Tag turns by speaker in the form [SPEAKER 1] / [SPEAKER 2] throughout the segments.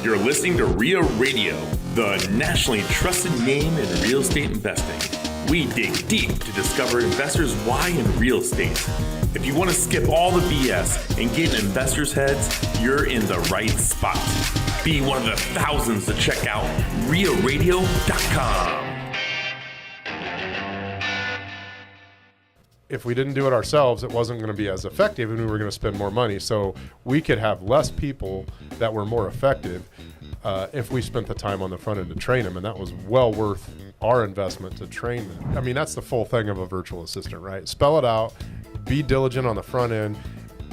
[SPEAKER 1] You're listening to REIA Radio, the nationally trusted name in real estate investing. We dig deep to discover investors' why in real estate. If you want to skip all the BS and get in investors' heads, you're in the right spot. Be one of the thousands to check out REIARadio.com.
[SPEAKER 2] If we didn't do it ourselves, it wasn't going to be as effective and we were going to spend more money. So we could have less people that were more effective if we spent the time on the front end to train them. And that was well worth our investment to train them. I mean, that's the full thing of a virtual assistant, right? Spell it out, be diligent on the front end,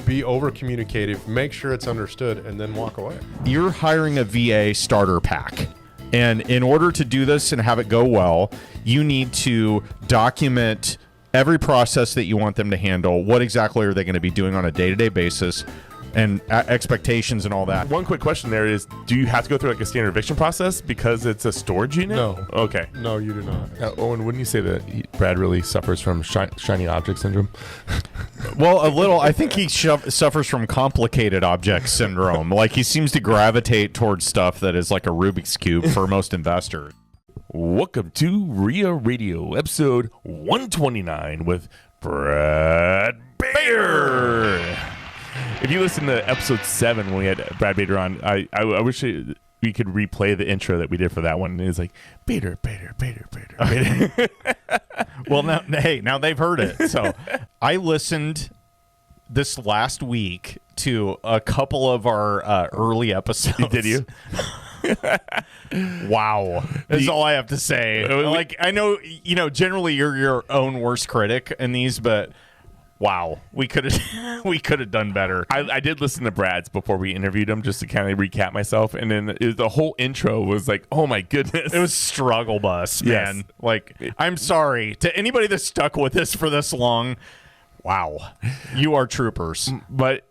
[SPEAKER 2] be over communicative, make sure it's understood, and then walk away.
[SPEAKER 3] You're hiring a VA starter pack. And in order to do this and have it go well, you need to document every process that you want them to handle. What exactly are they going to be doing on a day-to-day basis, and expectations and all that.
[SPEAKER 1] One quick question there is, do you have to go through like a standard eviction process because it's a storage unit?
[SPEAKER 2] No.
[SPEAKER 1] Okay.
[SPEAKER 2] No, you do not.
[SPEAKER 1] Owen, wouldn't you say that Brad really suffers from shiny object syndrome?
[SPEAKER 3] Well, a little. I think he suffers from complicated object syndrome. Like, he seems to gravitate towards stuff that is like a Rubik's Cube for most investors.
[SPEAKER 1] Welcome to REIA Radio, episode 129 with Brad Bader. If you listen to episode 7 when we had Brad Bader on, I wish we could replay the intro that we did for that one. It's like, Bader.
[SPEAKER 3] Well, now they've heard it. So I listened this last week to a couple of our early episodes.
[SPEAKER 1] Did you?
[SPEAKER 3] Wow. That's all I have to say. Like, I know, generally you're your own worst critic in these, but wow, we could have done better.
[SPEAKER 1] I did listen to Brad's before we interviewed him just to kind of recap myself, and then the whole intro was like, oh my goodness.
[SPEAKER 3] It was struggle bus, man.
[SPEAKER 1] Yes.
[SPEAKER 3] Like, I'm sorry to anybody that stuck with us for this long. Wow. You are troopers.
[SPEAKER 1] But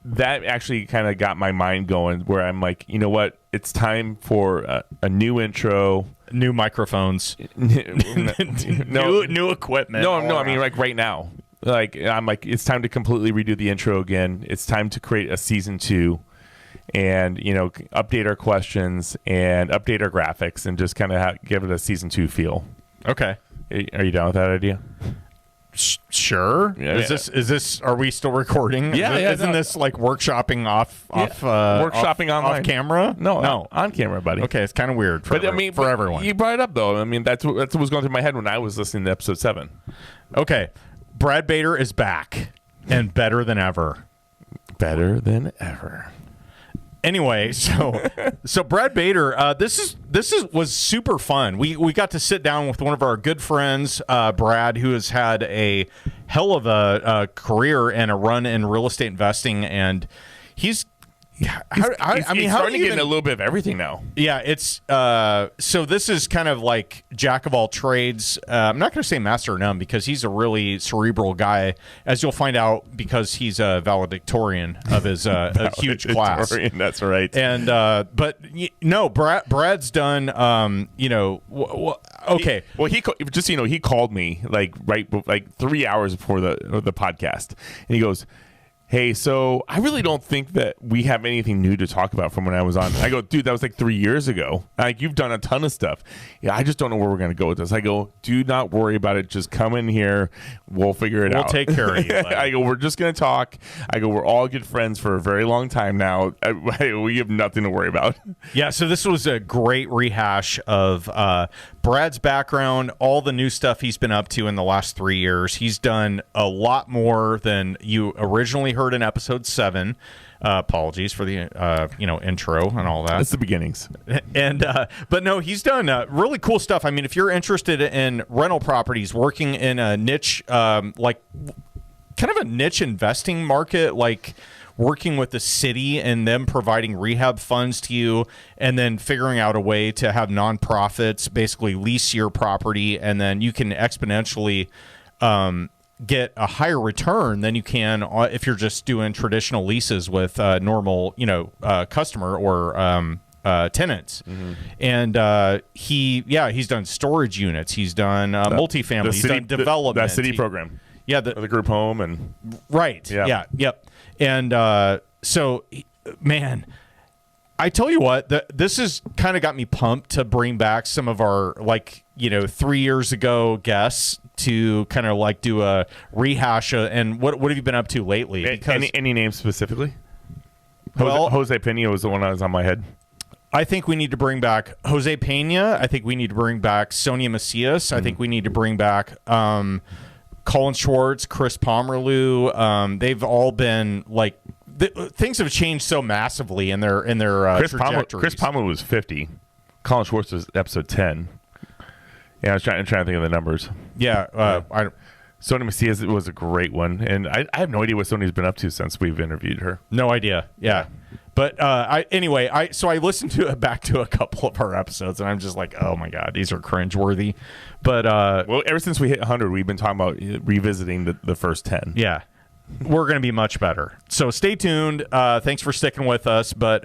[SPEAKER 1] that actually kind of got my mind going where I'm like, you know what? It's time for a new intro.
[SPEAKER 3] New microphones.
[SPEAKER 1] New
[SPEAKER 3] equipment.
[SPEAKER 1] No, I mean, like right now. Like, I'm like, it's time to completely redo the intro again. It's time to create a season 2 and, update our questions and update our graphics and just kind of give it a season 2 feel.
[SPEAKER 3] Okay.
[SPEAKER 1] Are you down with that idea?
[SPEAKER 3] Sure.
[SPEAKER 1] Yeah,
[SPEAKER 3] Is this? Are we still recording?
[SPEAKER 1] Yeah.
[SPEAKER 3] Isn't this like workshopping off
[SPEAKER 1] workshopping online
[SPEAKER 3] off camera?
[SPEAKER 1] No, on camera, buddy.
[SPEAKER 3] Okay, it's kind of weird for everyone.
[SPEAKER 1] You brought it up though. I mean, that's what was going through my head when I was listening to episode 7.
[SPEAKER 3] Okay, Brad Bader is back and better than ever.
[SPEAKER 1] Better than ever.
[SPEAKER 3] Anyway, so Brad Bader, this was super fun. We got to sit down with one of our good friends, Brad, who has had a hell of a career and a run in real estate investing, and he's starting to get in a little bit of everything now. Yeah, it's so this is kind of like jack of all trades. I'm not going to say master of none because he's a really cerebral guy, as you'll find out because he's a valedictorian of his a huge class.
[SPEAKER 1] That's right.
[SPEAKER 3] And but no, Brad's done. Okay.
[SPEAKER 1] He called me like 3 hours before the podcast, and he goes, hey, so I really don't think that we have anything new to talk about from when I was on. I go, dude, that was like 3 years ago. Like, you've done a ton of stuff. Yeah, I just don't know where we're going to go with this. I go, do not worry about it. Just come in here. We'll figure it out.
[SPEAKER 3] We'll take care of you.
[SPEAKER 1] I go, we're just going to talk. I go, we're all good friends for a very long time now. We have nothing to worry about.
[SPEAKER 3] Yeah, so this was a great rehash of Brad's background, all the new stuff he's been up to in the last 3 years. He's done a lot more than you originally heard in episode 7. Apologies for the intro and all that.
[SPEAKER 1] That's the beginnings.
[SPEAKER 3] And but no, he's done really cool stuff. I mean, if you're interested in rental properties, working in a niche, like kind of a niche investing market, like working with the city and them providing rehab funds to you, and then figuring out a way to have nonprofits basically lease your property, and then you can exponentially get a higher return than you can if you're just doing traditional leases with normal, customer or tenants. Mm-hmm. And he's done storage units. He's done multifamily. He's done development.
[SPEAKER 1] That city program.
[SPEAKER 3] Yeah,
[SPEAKER 1] the group home and
[SPEAKER 3] right. Yeah. Yep. And so, man, I tell you what, this has kind of got me pumped to bring back some of our 3 years ago guests to kind of like do a rehash. And what have you been up to lately? Because
[SPEAKER 1] any names specifically?
[SPEAKER 3] Well,
[SPEAKER 1] Jose Pena was the one that was on my head.
[SPEAKER 3] I think we need to bring back Jose Pena. I think we need to bring back Sonia Macias. I think we need to bring back Colin Schwartz, Chris Pomerleau. They've all been like things have changed so massively in their trajectories.
[SPEAKER 1] Chris Pomerleau was 50. Colin Schwartz was episode 10. Yeah, I'm trying to think of the numbers.
[SPEAKER 3] Yeah,
[SPEAKER 1] Sonia Macias was a great one, and I have no idea what Sonia's been up to since we've interviewed her.
[SPEAKER 3] No idea. Yeah. But I listened back to a couple of our episodes, and I'm just like, oh my God, these are cringeworthy. But
[SPEAKER 1] well, ever since we hit 100, we've been talking about revisiting the first 10.
[SPEAKER 3] Yeah, we're going to be much better. So stay tuned. Thanks for sticking with us. But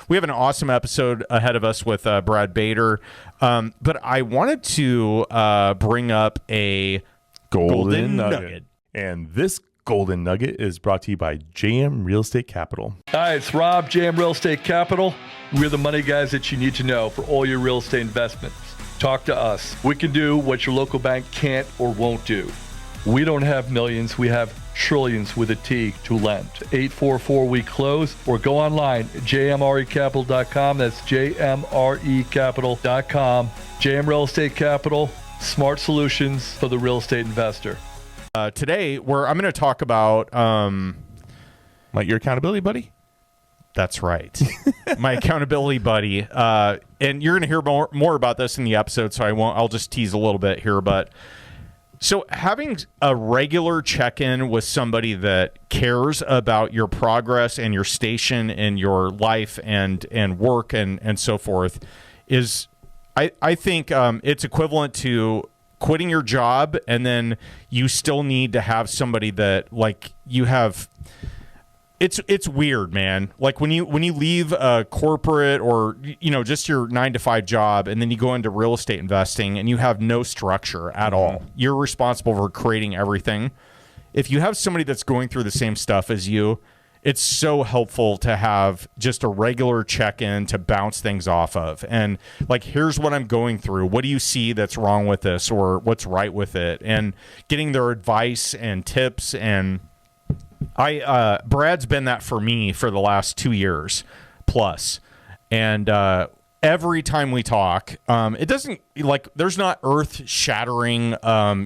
[SPEAKER 3] we have an awesome episode ahead of us with Brad Bader. But I wanted to bring up a golden nugget.
[SPEAKER 1] And this golden nugget is brought to you by JM Real Estate Capital.
[SPEAKER 4] Hi, it's Rob, JM Real Estate Capital. We're the money guys that you need to know for all your real estate investments. Talk to us. We can do what your local bank can't or won't do. We don't have millions. We have trillions with a T to lend. 844-we close, or go online at jmrecapital.com. That's jmrecapital.com. JM Real Estate Capital, smart solutions for the real estate investor.
[SPEAKER 3] Today, I'm going to talk about
[SPEAKER 1] like your accountability buddy.
[SPEAKER 3] That's right, my accountability buddy. And you're going to hear more about this in the episode, so I'll just tease a little bit here. But so having a regular check-in with somebody that cares about your progress and your station and your life and work and so forth is, I think it's equivalent to quitting your job, and then you still need to have somebody that like you have. It's weird, man. Like when you leave a corporate or just your 9-to-5 job, and then you go into real estate investing and you have no structure at all. You're responsible for creating everything. If you have somebody that's going through the same stuff as you, it's so helpful to have just a regular check-in to bounce things off of. And like, here's what I'm going through. What do you see that's wrong with this, or what's right with it? And getting their advice and tips. And Brad's been that for me for the last 2 years plus. And every time we talk, it doesn't like, there's not earth-shattering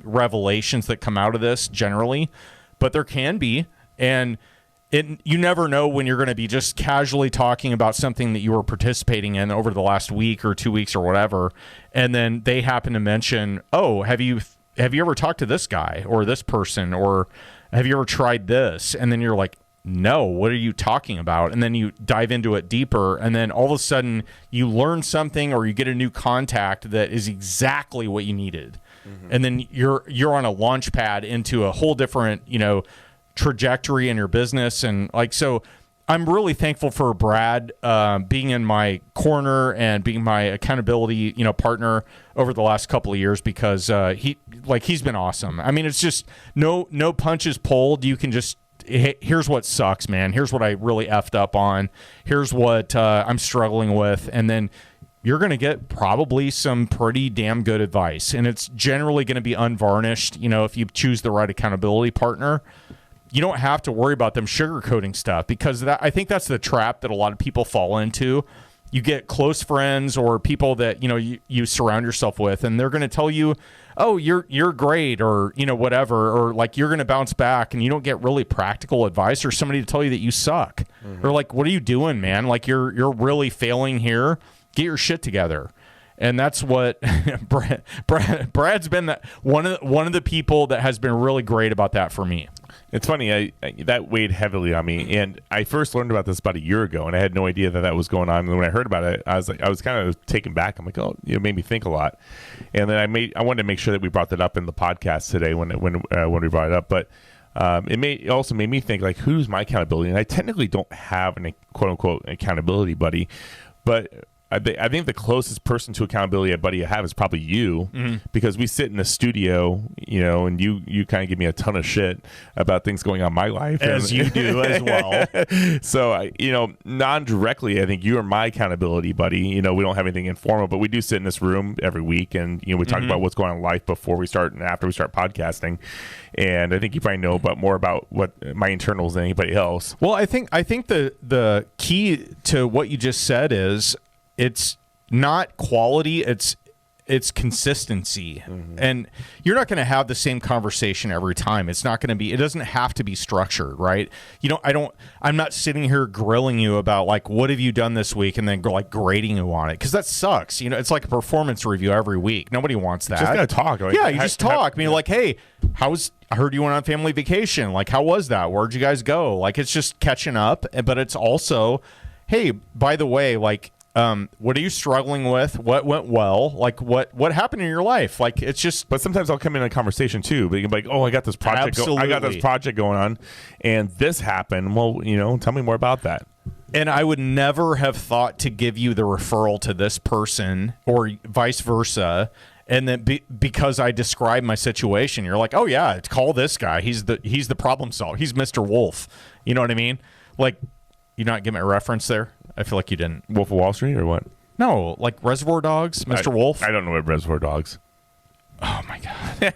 [SPEAKER 3] revelations that come out of this generally, but there can be. And you never know when you're going to be just casually talking about something that you were participating in over the last week or 2 weeks or whatever, and then they happen to mention, oh, have you ever talked to this guy or this person, or have you ever tried this? And then you're like, no, what are you talking about? And then you dive into it deeper, and then all of a sudden you learn something, or you get a new contact that is exactly what you needed. And then you're on a launch pad into a whole different, trajectory in your business. And like, so I'm really thankful for Brad being in my corner and being my accountability partner over the last couple of years, because he's been awesome. I mean, it's just no punches pulled. You can just, here's what sucks, man. Here's what I really effed up on. Here's what I'm struggling with. And then you're going to get probably some pretty damn good advice, and it's generally going to be unvarnished. If you choose the right accountability partner, you don't have to worry about them sugarcoating stuff, because I think that's the trap that a lot of people fall into. You get close friends or people that you surround yourself with, and they're going to tell you, oh, you're great, or whatever, or like you're going to bounce back, and you don't get really practical advice, or somebody to tell you that you suck, or like, what are you doing, man? Like you're really failing here. Get your shit together. And that's what Brad's been one of the people that has been really great about that for me.
[SPEAKER 1] It's funny, that weighed heavily on me, and I first learned about this about a year ago, and I had no idea that was going on. And when I heard about it, I was kind of taken back. I'm like, oh, it made me think a lot. And then I wanted to make sure that we brought that up in the podcast today when we brought it up. But it also made me think, like, who's my accountability? And I technically don't have an quote unquote accountability buddy, but I think the closest person to accountability, buddy, I have is probably you, because we sit in a studio, and you kind of give me a ton of shit about things going on in my life,
[SPEAKER 3] as you do as well.
[SPEAKER 1] So non-directly, I think you are my accountability buddy. We don't have anything informal, but we do sit in this room every week, and we talk about what's going on in life before we start and after we start podcasting. And I think you probably know more about what my internals than anybody else.
[SPEAKER 3] Well, I think the key to what you just said is it's not quality, it's consistency. And you're not going to have the same conversation every time. It doesn't have to be structured, right? I'm not sitting here grilling you about like, what have you done this week? And then grading you on it. Cause that sucks. It's like a performance review every week. Nobody wants that.
[SPEAKER 1] Just gotta talk.
[SPEAKER 3] You just talk. Like, hey, I heard you went on family vacation. Like, how was that? Where'd you guys go? Like, it's just catching up, but it's also, hey, by the way, like, what are you struggling with? What went well? Like, what happened in your life? Like, it's just.
[SPEAKER 1] But sometimes I'll come in a conversation too. But you can be like, oh, I got this project. I got this project going on, and this happened. Well, tell me more about that.
[SPEAKER 3] And I would never have thought to give you the referral to this person, or vice versa. And then because I described my situation, you're like, oh yeah, call this guy. He's the problem solver. He's Mr. Wolf. You know what I mean? Like, you not get my reference there? I feel like you didn't.
[SPEAKER 1] Wolf of Wall Street or what?
[SPEAKER 3] No, like Reservoir Dogs, Mr. Wolf.
[SPEAKER 1] I don't know what Reservoir Dogs.
[SPEAKER 3] Oh my god.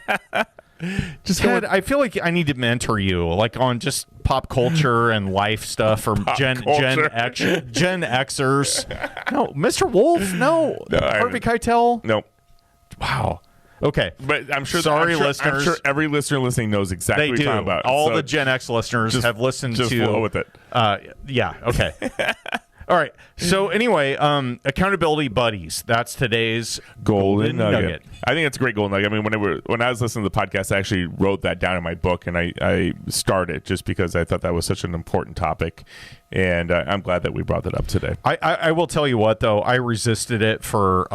[SPEAKER 3] Ted, I feel like I need to mentor you, like on just pop culture and life stuff for Gen Xers. No, Mr. Wolf. No, Harvey Keitel.
[SPEAKER 1] No.
[SPEAKER 3] Wow. Okay.
[SPEAKER 1] But I'm sure.
[SPEAKER 3] Listeners.
[SPEAKER 1] I'm sure every listener listening knows exactly what you're talking about.
[SPEAKER 3] All the Gen X listeners have listened
[SPEAKER 1] to.
[SPEAKER 3] Flow
[SPEAKER 1] with it.
[SPEAKER 3] Yeah. Okay. All right. So anyway, accountability buddies. That's today's golden nugget.
[SPEAKER 1] I think it's a great golden nugget. I mean, when I was listening to the podcast, I actually wrote that down in my book, and I started just because I thought that was such an important topic, and I'm glad that we brought that up today.
[SPEAKER 3] I will tell you what, though, I resisted it for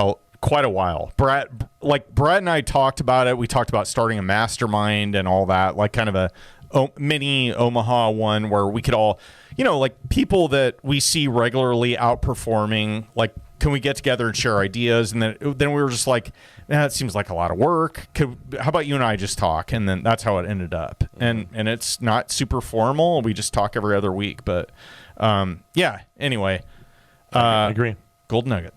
[SPEAKER 3] quite a while. Brad and I talked about it. We talked about starting a mastermind and all that, like kind of a mini Omaha one where we could all, like people that we see regularly outperforming, like, can we get together and share ideas? And then we were just like, it seems like a lot of work. How about you and I just talk? And then that's how it ended up. And it's not super formal. We just talk every other week. But anyway.
[SPEAKER 1] I agree.
[SPEAKER 3] Golden nugget.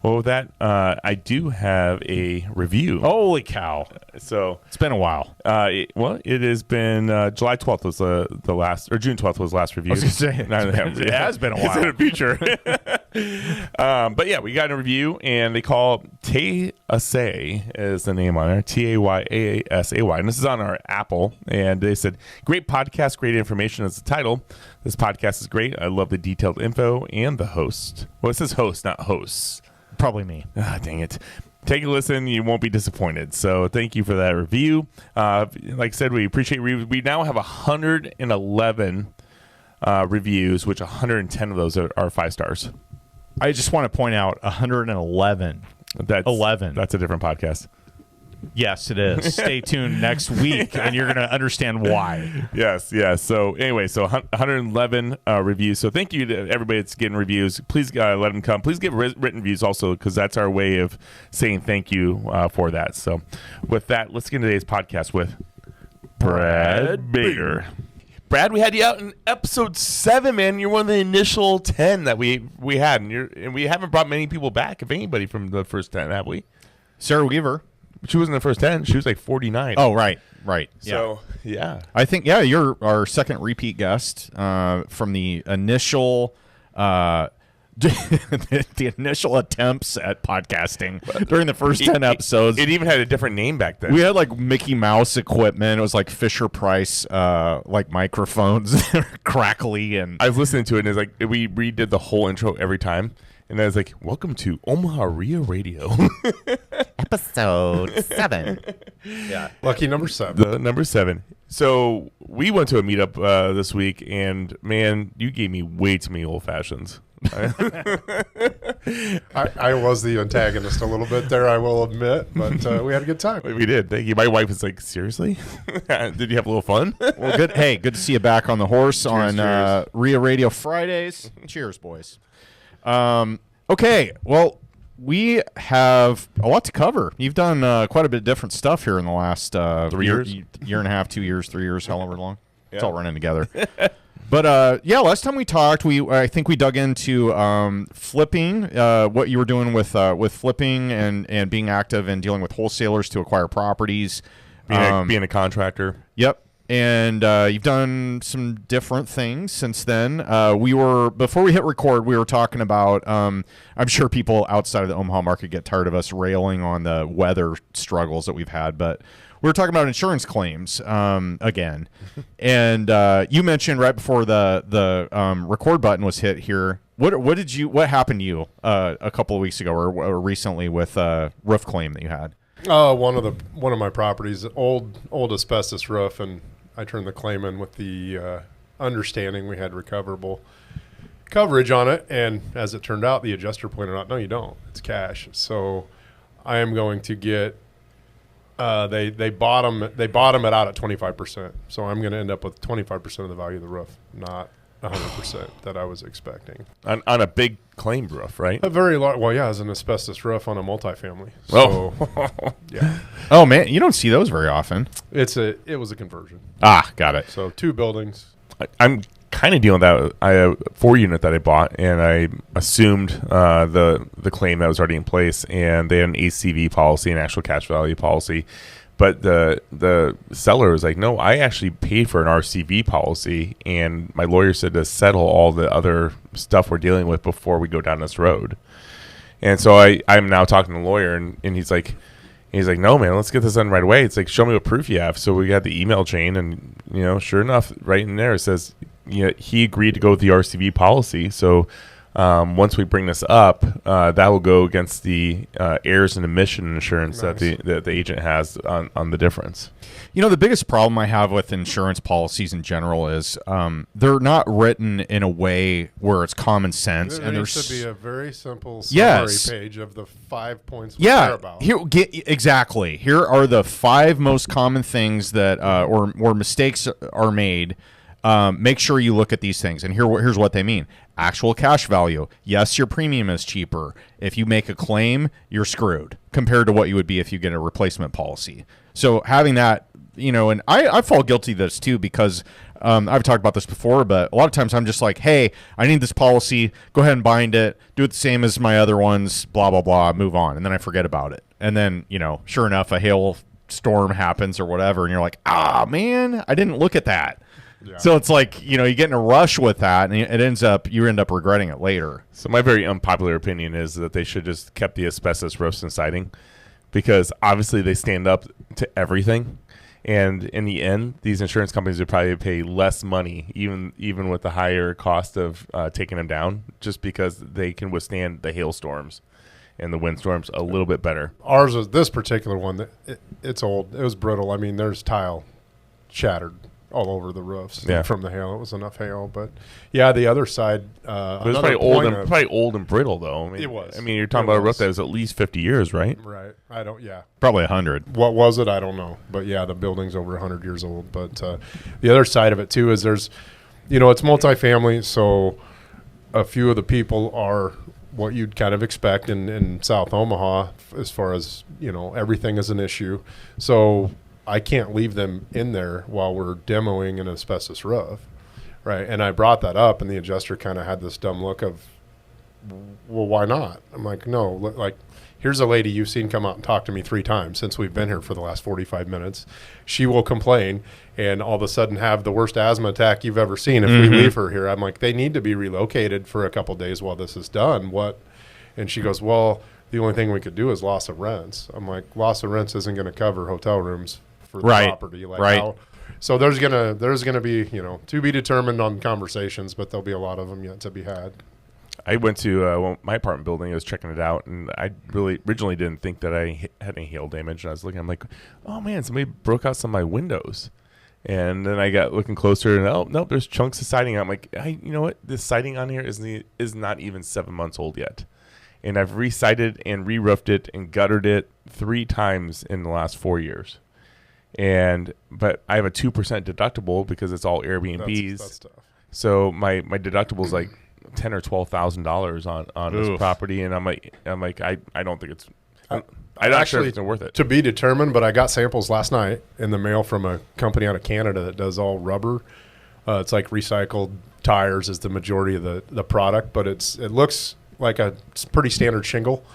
[SPEAKER 1] Well, with that, I do have a review.
[SPEAKER 3] Holy cow.
[SPEAKER 1] So
[SPEAKER 3] it's been a while.
[SPEAKER 1] It has been July 12th was the last, or June 12th was the last review.
[SPEAKER 3] I was going to say, it has been a while.
[SPEAKER 1] It's in the future. But yeah, we got a review, and they call Tayaasay is the name on there, Tayaasay. And this is on our Apple. And they said, great podcast, great information is the title. This podcast is great. I love the detailed info and the host. Well, it says host, not hosts.
[SPEAKER 3] Probably me.
[SPEAKER 1] Dang it. Take a listen. You won't be disappointed. So thank you for that review. Like I said, we appreciate we now have 111 reviews, which 110 of those are 5 stars.
[SPEAKER 3] I just want to point out 111.
[SPEAKER 1] That's
[SPEAKER 3] 11.
[SPEAKER 1] That's a different podcast.
[SPEAKER 3] Yes, it is. Stay tuned next week, and you're going to understand why.
[SPEAKER 1] Yes. So anyway, 111 reviews. So thank you to everybody that's getting reviews. Please let them come. Please give written reviews also, because that's our way of saying thank you for that. So with that, let's get into today's podcast with Brad Bader. Brad, we had you out in episode 7, man. You're one of the initial 10 that we had, and we haven't brought many people back, if anybody, from the first 10, have we?
[SPEAKER 3] Sarah Weaver.
[SPEAKER 1] She wasn't the first 10. She was like 49.
[SPEAKER 3] Oh, right.
[SPEAKER 1] So, yeah.
[SPEAKER 3] I think, you're our second repeat guest from the initial the initial attempts at podcasting during the first 10 episodes.
[SPEAKER 1] It even had a different name back then.
[SPEAKER 3] We had like Mickey Mouse equipment. It was like Fisher Price like microphones, crackly. And
[SPEAKER 1] I was listening to it, and it's like we redid the whole intro every time. And I was like, welcome to Omaha REIA Radio.
[SPEAKER 3] Episode 7.
[SPEAKER 2] Yeah. Lucky number 7.
[SPEAKER 1] The number 7. So we went to a meetup this week, and man, you gave me way too many old fashions.
[SPEAKER 2] I was the antagonist a little bit there, I will admit, but we had a good time.
[SPEAKER 1] We did. Thank you. My wife was like, seriously? Did you have a little fun?
[SPEAKER 3] Well, good. Hey, good to see you back on the horse. Cheers, on REIA Radio Fridays. Cheers, boys. Okay, Okay, well, we have a lot to cover. You've done quite a bit of different stuff here in the last
[SPEAKER 1] 3 years?
[SPEAKER 3] year and a half, 2 years, 3 years, however long. It's all running together. But last time we talked, I think we dug into flipping, what you were doing with flipping and being active and dealing with wholesalers to acquire properties.
[SPEAKER 1] Being a contractor.
[SPEAKER 3] Yep. And you've done some different things since then. Before we hit record, we were talking about, I'm sure people outside of the Omaha market get tired of us railing on the weather struggles that we've had, but we were talking about insurance claims again. And you mentioned right before the record button was hit here, what happened to you a couple of weeks ago or recently with a roof claim that you had?
[SPEAKER 2] One of my properties, old asbestos roof, and I turned the claim in with the understanding we had recoverable coverage on it. And as it turned out, the adjuster pointed out, no, you don't. It's cash. So I am going to get. They bottom it out at 25%. So I'm going to end up with 25% of the value of the roof, not 100% that I was expecting.
[SPEAKER 1] On a big claim roof, right?
[SPEAKER 2] A very large. Well, yeah, it's an asbestos roof on a multifamily. So, yeah.
[SPEAKER 3] Oh man, you don't see those very often.
[SPEAKER 2] It was a conversion.
[SPEAKER 3] Ah, got it.
[SPEAKER 2] So 2 buildings.
[SPEAKER 1] I'm kind of dealing with that. I have a 4-unit that I bought, and I assumed the claim that was already in place, and they had an ACV policy, an actual cash value policy. But the seller was like, no, I actually paid for an RCV policy, and my lawyer said to settle all the other stuff we're dealing with before we go down this road. And so I'm now talking to the lawyer, and he's like, no, man, let's get this done right away. It's like, show me what proof you have. So we got the email chain, and sure enough, right in there it says he agreed to go with the RCV policy. So once we bring this up, that will go against the errors and omission insurance that the agent has on the difference.
[SPEAKER 3] The biggest problem I have with insurance policies in general is they're not written in a way where it's common sense.
[SPEAKER 2] There should be a very simple summary page of the 5 points we care about.
[SPEAKER 3] Exactly. Here are the 5 most common things that or mistakes are made. Make sure you look at these things. And here's what they mean. Actual cash value. Yes, your premium is cheaper. If you make a claim, you're screwed compared to what you would be if you get a replacement policy. So having that, and I fall guilty of this too because I've talked about this before, but a lot of times I'm just like, hey, I need this policy. Go ahead and bind it. Do it the same as my other ones, blah, blah, blah, move on. And then I forget about it. And then, sure enough, a hail storm happens or whatever. And you're like, man, I didn't look at that. Yeah. So it's like, you get in a rush with that, and you end up regretting it later.
[SPEAKER 1] So my very unpopular opinion is that they should just kept the asbestos roofs and siding, because obviously they stand up to everything, and in the end, these insurance companies would probably pay less money, even with the higher cost of taking them down, just because they can withstand the hailstorms and the windstorms a little bit better.
[SPEAKER 2] Ours was this particular one. It's old. It was brittle. I mean, there's tile shattered all over the roofs from the hail. It was enough hail, but the other side. It was
[SPEAKER 1] probably old and brittle though. I mean,
[SPEAKER 2] it was.
[SPEAKER 1] I mean, you're talking about a roof that was at least 50 years, right?
[SPEAKER 2] Right.
[SPEAKER 3] Probably 100.
[SPEAKER 2] What was it? I don't know. But the building's over 100 years old. But the other side of it too is there's, it's multifamily, so a few of the people are what you'd kind of expect in South Omaha as far as everything is an issue. So I can't leave them in there while we're demoing an asbestos roof, right? And I brought that up, and the adjuster kind of had this dumb look of, well, why not? I'm like, no, like, here's a lady you've seen come out and talk to me 3 times since we've been here for the last 45 minutes. She will complain and all of a sudden have the worst asthma attack you've ever seen if we leave her here. I'm like, they need to be relocated for a couple days while this is done. What? And she goes, well, the only thing we could do is loss of rents. I'm like, loss of rents isn't going to cover hotel rooms for the property. Like so there's gonna be to be determined on conversations, but there'll be a lot of them yet to be had.
[SPEAKER 1] I went to my apartment building. I was checking it out, and I really originally didn't think that I had any hail damage. And I was looking, I'm like, oh man, somebody broke out some of my windows. And then I got looking closer, and oh nope, there's chunks of siding. I'm like, you know what? This siding on here is not even 7 months old yet, and I've re-sided and re-roofed it and guttered it 3 times in the last 4 years. But I have a 2% deductible because it's all Airbnbs.
[SPEAKER 2] That's tough.
[SPEAKER 1] So my deductible is like $10,000 or $12,000 on this property, and I'm like I don't think it's. I don't actually think it's worth it.
[SPEAKER 2] To be determined, but I got samples last night in the mail from a company out of Canada that does all rubber. It's like recycled tires is the majority of the product, but it looks like a pretty standard shingle.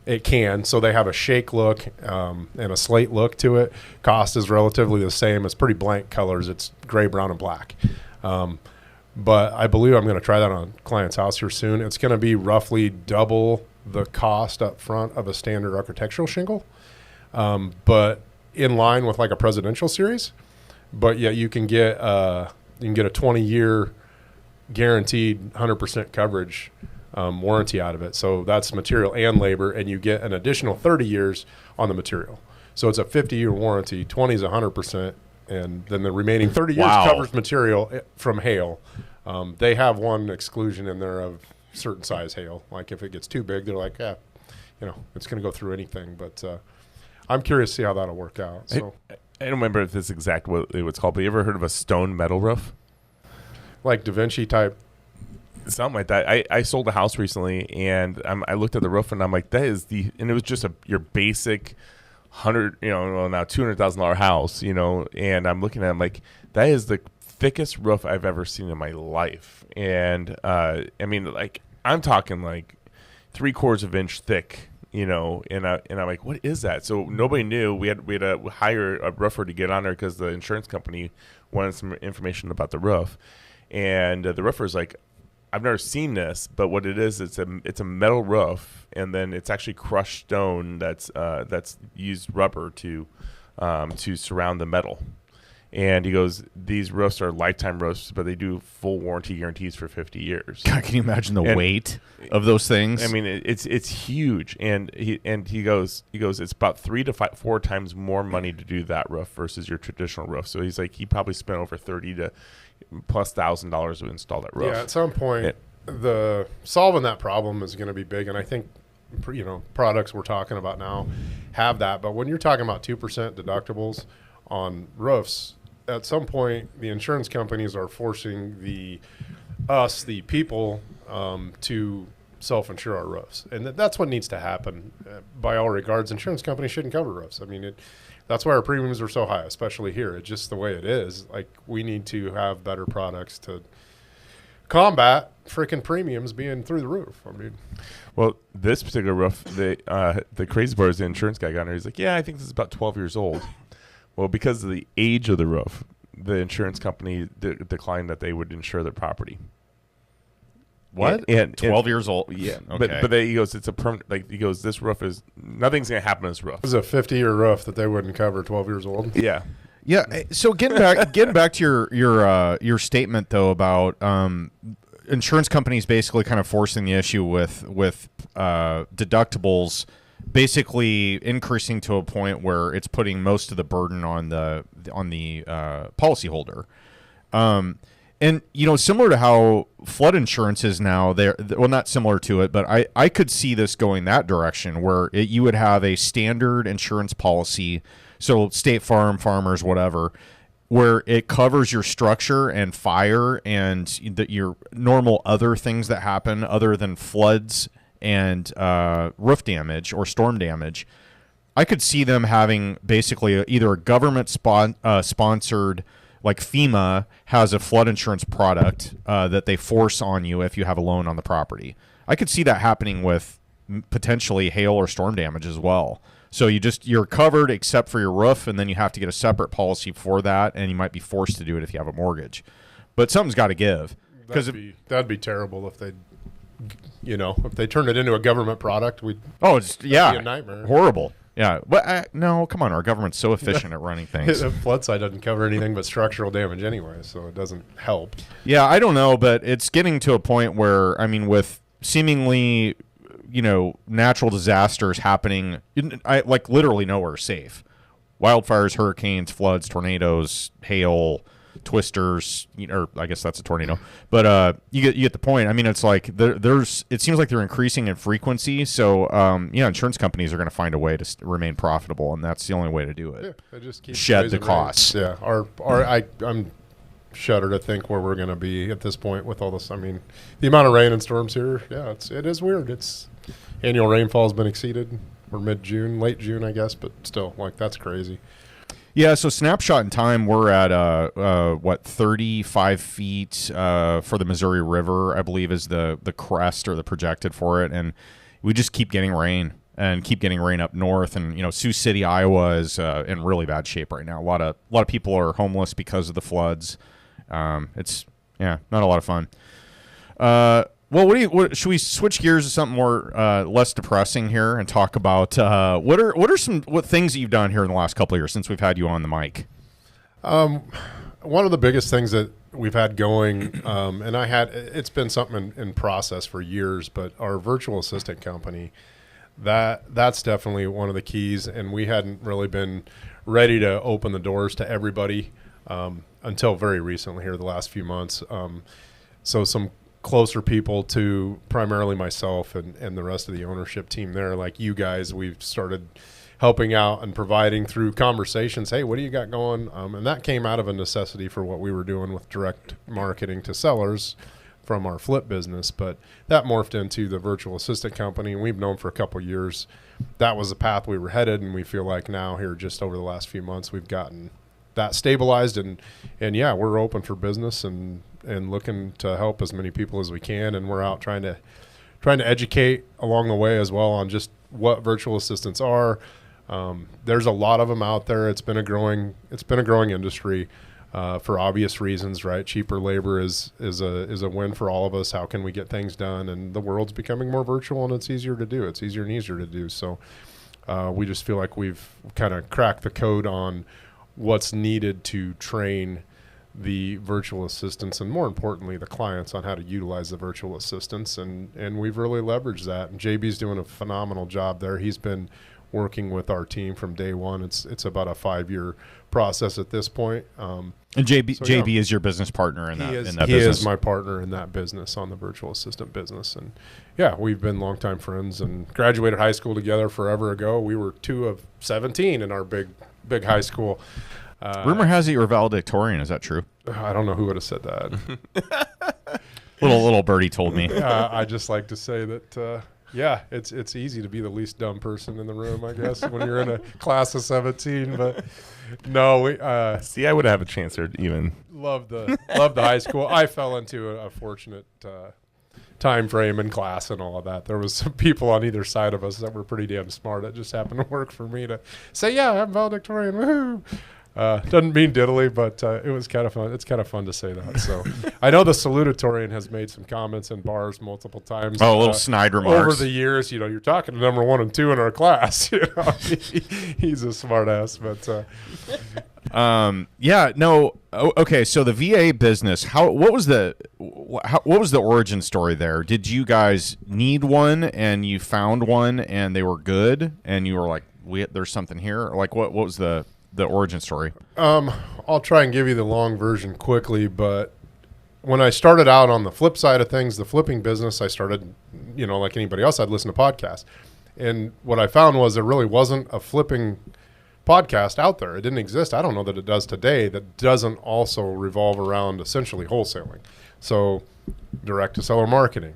[SPEAKER 2] It can, so they have a shake look and a slate look to it. Cost is relatively the same. It's pretty blank colors. It's gray, brown, and black. But I believe I'm going to try that on a client's house here soon. It's going to be roughly double the cost up front of a standard architectural shingle, but in line with like a presidential series. But yeah, you can get a 20-year guaranteed 100% coverage warranty out of it. So that's material and labor, and you get an additional 30 years on the material. So it's a 50-year warranty. 20 is 100%, and then the remaining 30 years covers material from hail. They have one exclusion in there of certain size hail. Like if it gets too big, they're like, yeah, it's going to go through anything. But I'm curious to see how that'll work out. So
[SPEAKER 1] I don't remember if this is exactly what it was called, but you ever heard of a stone metal roof?
[SPEAKER 2] Like Da Vinci type.
[SPEAKER 1] Something like that. I sold a house recently, and I looked at the roof, and I'm like, that is and it was just your basic now $200,000 house, and I'm looking at it, I'm like, that is the thickest roof I've ever seen in my life. And I mean, like, I'm talking like 3/4 of an inch thick, and I'm like, what is that? So nobody knew. We had to hire a roofer to get on there because the insurance company wanted some information about the roof, and the roofer's like, I've never seen this, but what it is, it's a metal roof, and then it's actually crushed stone that's used rubber to surround the metal. And he goes, these roofs are lifetime roofs, but they do full warranty guarantees for 50 years.
[SPEAKER 3] God, can you imagine the weight of those things?
[SPEAKER 1] I mean, it's huge, and he goes, it's about 3 to 4 times more money to do that roof versus your traditional roof. So he's like, he probably spent over $30,000+ to install that roof.
[SPEAKER 2] Yeah, at some point, the solving that problem is going to be big, and I think products we're talking about now have that. But when you're talking about 2% deductibles on roofs, at some point the insurance companies are forcing the people to self-insure our roofs, and that's what needs to happen. By all regards, insurance companies shouldn't cover roofs. I mean, that's why our premiums are so high, especially here. It's just the way it is. Like, we need to have better products to combat freaking premiums being through the roof. I mean,
[SPEAKER 1] well, this particular roof, the crazy part is the insurance guy got in there. He's like, yeah, I think this is about 12 years old. Well, because of the age of the roof, the insurance company declined that they would insure their property.
[SPEAKER 3] What? And 12 years old?
[SPEAKER 1] Yeah.
[SPEAKER 3] Okay.
[SPEAKER 1] But he goes, it's a permanent, like, he goes, this roof is, nothing's going to happen to this roof.
[SPEAKER 2] It was a 50-year roof that they wouldn't cover 12 years old.
[SPEAKER 1] Yeah.
[SPEAKER 3] Yeah. So getting back to your statement, though, about insurance companies basically kind of forcing the issue with deductibles, basically increasing to a point where it's putting most of the burden on the policyholder. And, similar to how flood insurance is now, well, not similar to it, but I could see this going that direction where you would have a standard insurance policy, so State Farm, Farmers, whatever, where it covers your structure and fire and your normal other things that happen other than floods and roof damage or storm damage. I could see them having basically either a government sponsored, like FEMA has a flood insurance product that they force on you if you have a loan on the property. I could see that happening with potentially hail or storm damage as well. So you're covered except for your roof, and then you have to get a separate policy for that, and you might be forced to do it if you have a mortgage. But something's got to give.
[SPEAKER 2] That'd be terrible if they, if they turned it into a government product. That'd be a nightmare.
[SPEAKER 3] Horrible. Yeah, but no, come on. Our government's so efficient at running things.
[SPEAKER 2] The flood side doesn't cover anything but structural damage anyway, so it doesn't help.
[SPEAKER 3] Yeah, I don't know, but it's getting to a point where, I mean, with seemingly, natural disasters happening, like literally nowhere safe. Wildfires, hurricanes, floods, tornadoes, hail, twisters, or I guess that's a tornado. But you get the point. I mean, it's like it seems like they're increasing in frequency. So insurance companies are going to find a way to remain profitable, and that's the only way to do it.
[SPEAKER 2] Yeah, they just keep
[SPEAKER 3] shed the costs.
[SPEAKER 2] Yeah, I'm shudder to think where we're going to be at this point with all this. I mean, the amount of rain and storms here, it is weird. It's annual rainfall has been exceeded. We're mid-June, late June, I guess, but still, like, that's crazy.
[SPEAKER 3] Yeah, so snapshot in time, we're at 35 feet for the Missouri River, I believe, is the crest or the projected for it, and we just keep getting rain and keep getting rain up north. And Sioux City, Iowa, is in really bad shape right now. A lot of people are homeless because of the floods. It's not a lot of fun. Well, should we switch gears to something more less depressing here and talk about what are some things that you've done here in the last couple of years since we've had you on the mic?
[SPEAKER 2] One of the biggest things that we've had going, and it's been something in process for years, but our virtual assistant company, that's definitely one of the keys, and we hadn't really been ready to open the doors to everybody until very recently here, the last few months. So some closer people to primarily myself and the rest of the ownership team there, like you guys, we've started helping out and providing through conversations. Hey, what do you got going? And that came out of a necessity for what we were doing with direct marketing to sellers from our flip business. But that morphed into the virtual assistant company, and we've known for a couple of years that was the path we were headed. And we feel like now here, just over the last few months, we've gotten that stabilized, and yeah, we're open for business and looking to help as many people as we can. And we're out trying to educate along the way as well on just what virtual assistants are. There's a lot of them out there. It's been a growing industry for obvious reasons, right? Cheaper labor is a win for all of us. How can we get things done? And the world's becoming more virtual, and it's easier to do. It's easier and easier to do. So we just feel like we've kind of cracked the code on what's needed to train the virtual assistants, and more importantly, the clients, on how to utilize the virtual assistants. And we've really leveraged that. And JB's doing a phenomenal job there. He's been working with our team from day one. It's about a 5-year process at this point.
[SPEAKER 3] And JB is your business partner in that business.
[SPEAKER 2] He is my partner in that business, on the virtual assistant business. And yeah, we've been longtime friends and graduated high school together forever ago. We were 2 of 17 in our big high school.
[SPEAKER 3] Rumor has it you were valedictorian. Is that true?
[SPEAKER 2] I don't know who would have said that.
[SPEAKER 3] little birdie told me.
[SPEAKER 2] I just like to say that, it's easy to be the least dumb person in the room, I guess, when you're in a class of 17. But no,
[SPEAKER 1] I would have a chance there even.
[SPEAKER 2] Loved the high school. I fell into a fortunate time frame in class and all of that. There was some people on either side of us that were pretty damn smart. It just happened to work for me to say, yeah, I'm valedictorian. Woohoo! Doesn't mean diddly, but it was kind of fun. It's kind of fun to say that. So I know the salutatorian has made some comments in bars multiple times.
[SPEAKER 3] Oh, little snide remarks
[SPEAKER 2] over the years. You're talking to number 1 and 2 in our class. He's a smart ass. But
[SPEAKER 3] okay. So the VA business, what was the origin story there? Did you guys need one and you found one and they were good and you were like, there's something here? Like what was the origin story?
[SPEAKER 2] I'll try and give you the long version quickly, but when I started out on the flip side of things, the flipping business, I started, like anybody else, I'd listen to podcasts. And what I found was there really wasn't a flipping podcast out there. It didn't exist. I don't know that it does today, that doesn't also revolve around essentially wholesaling. So direct to seller marketing.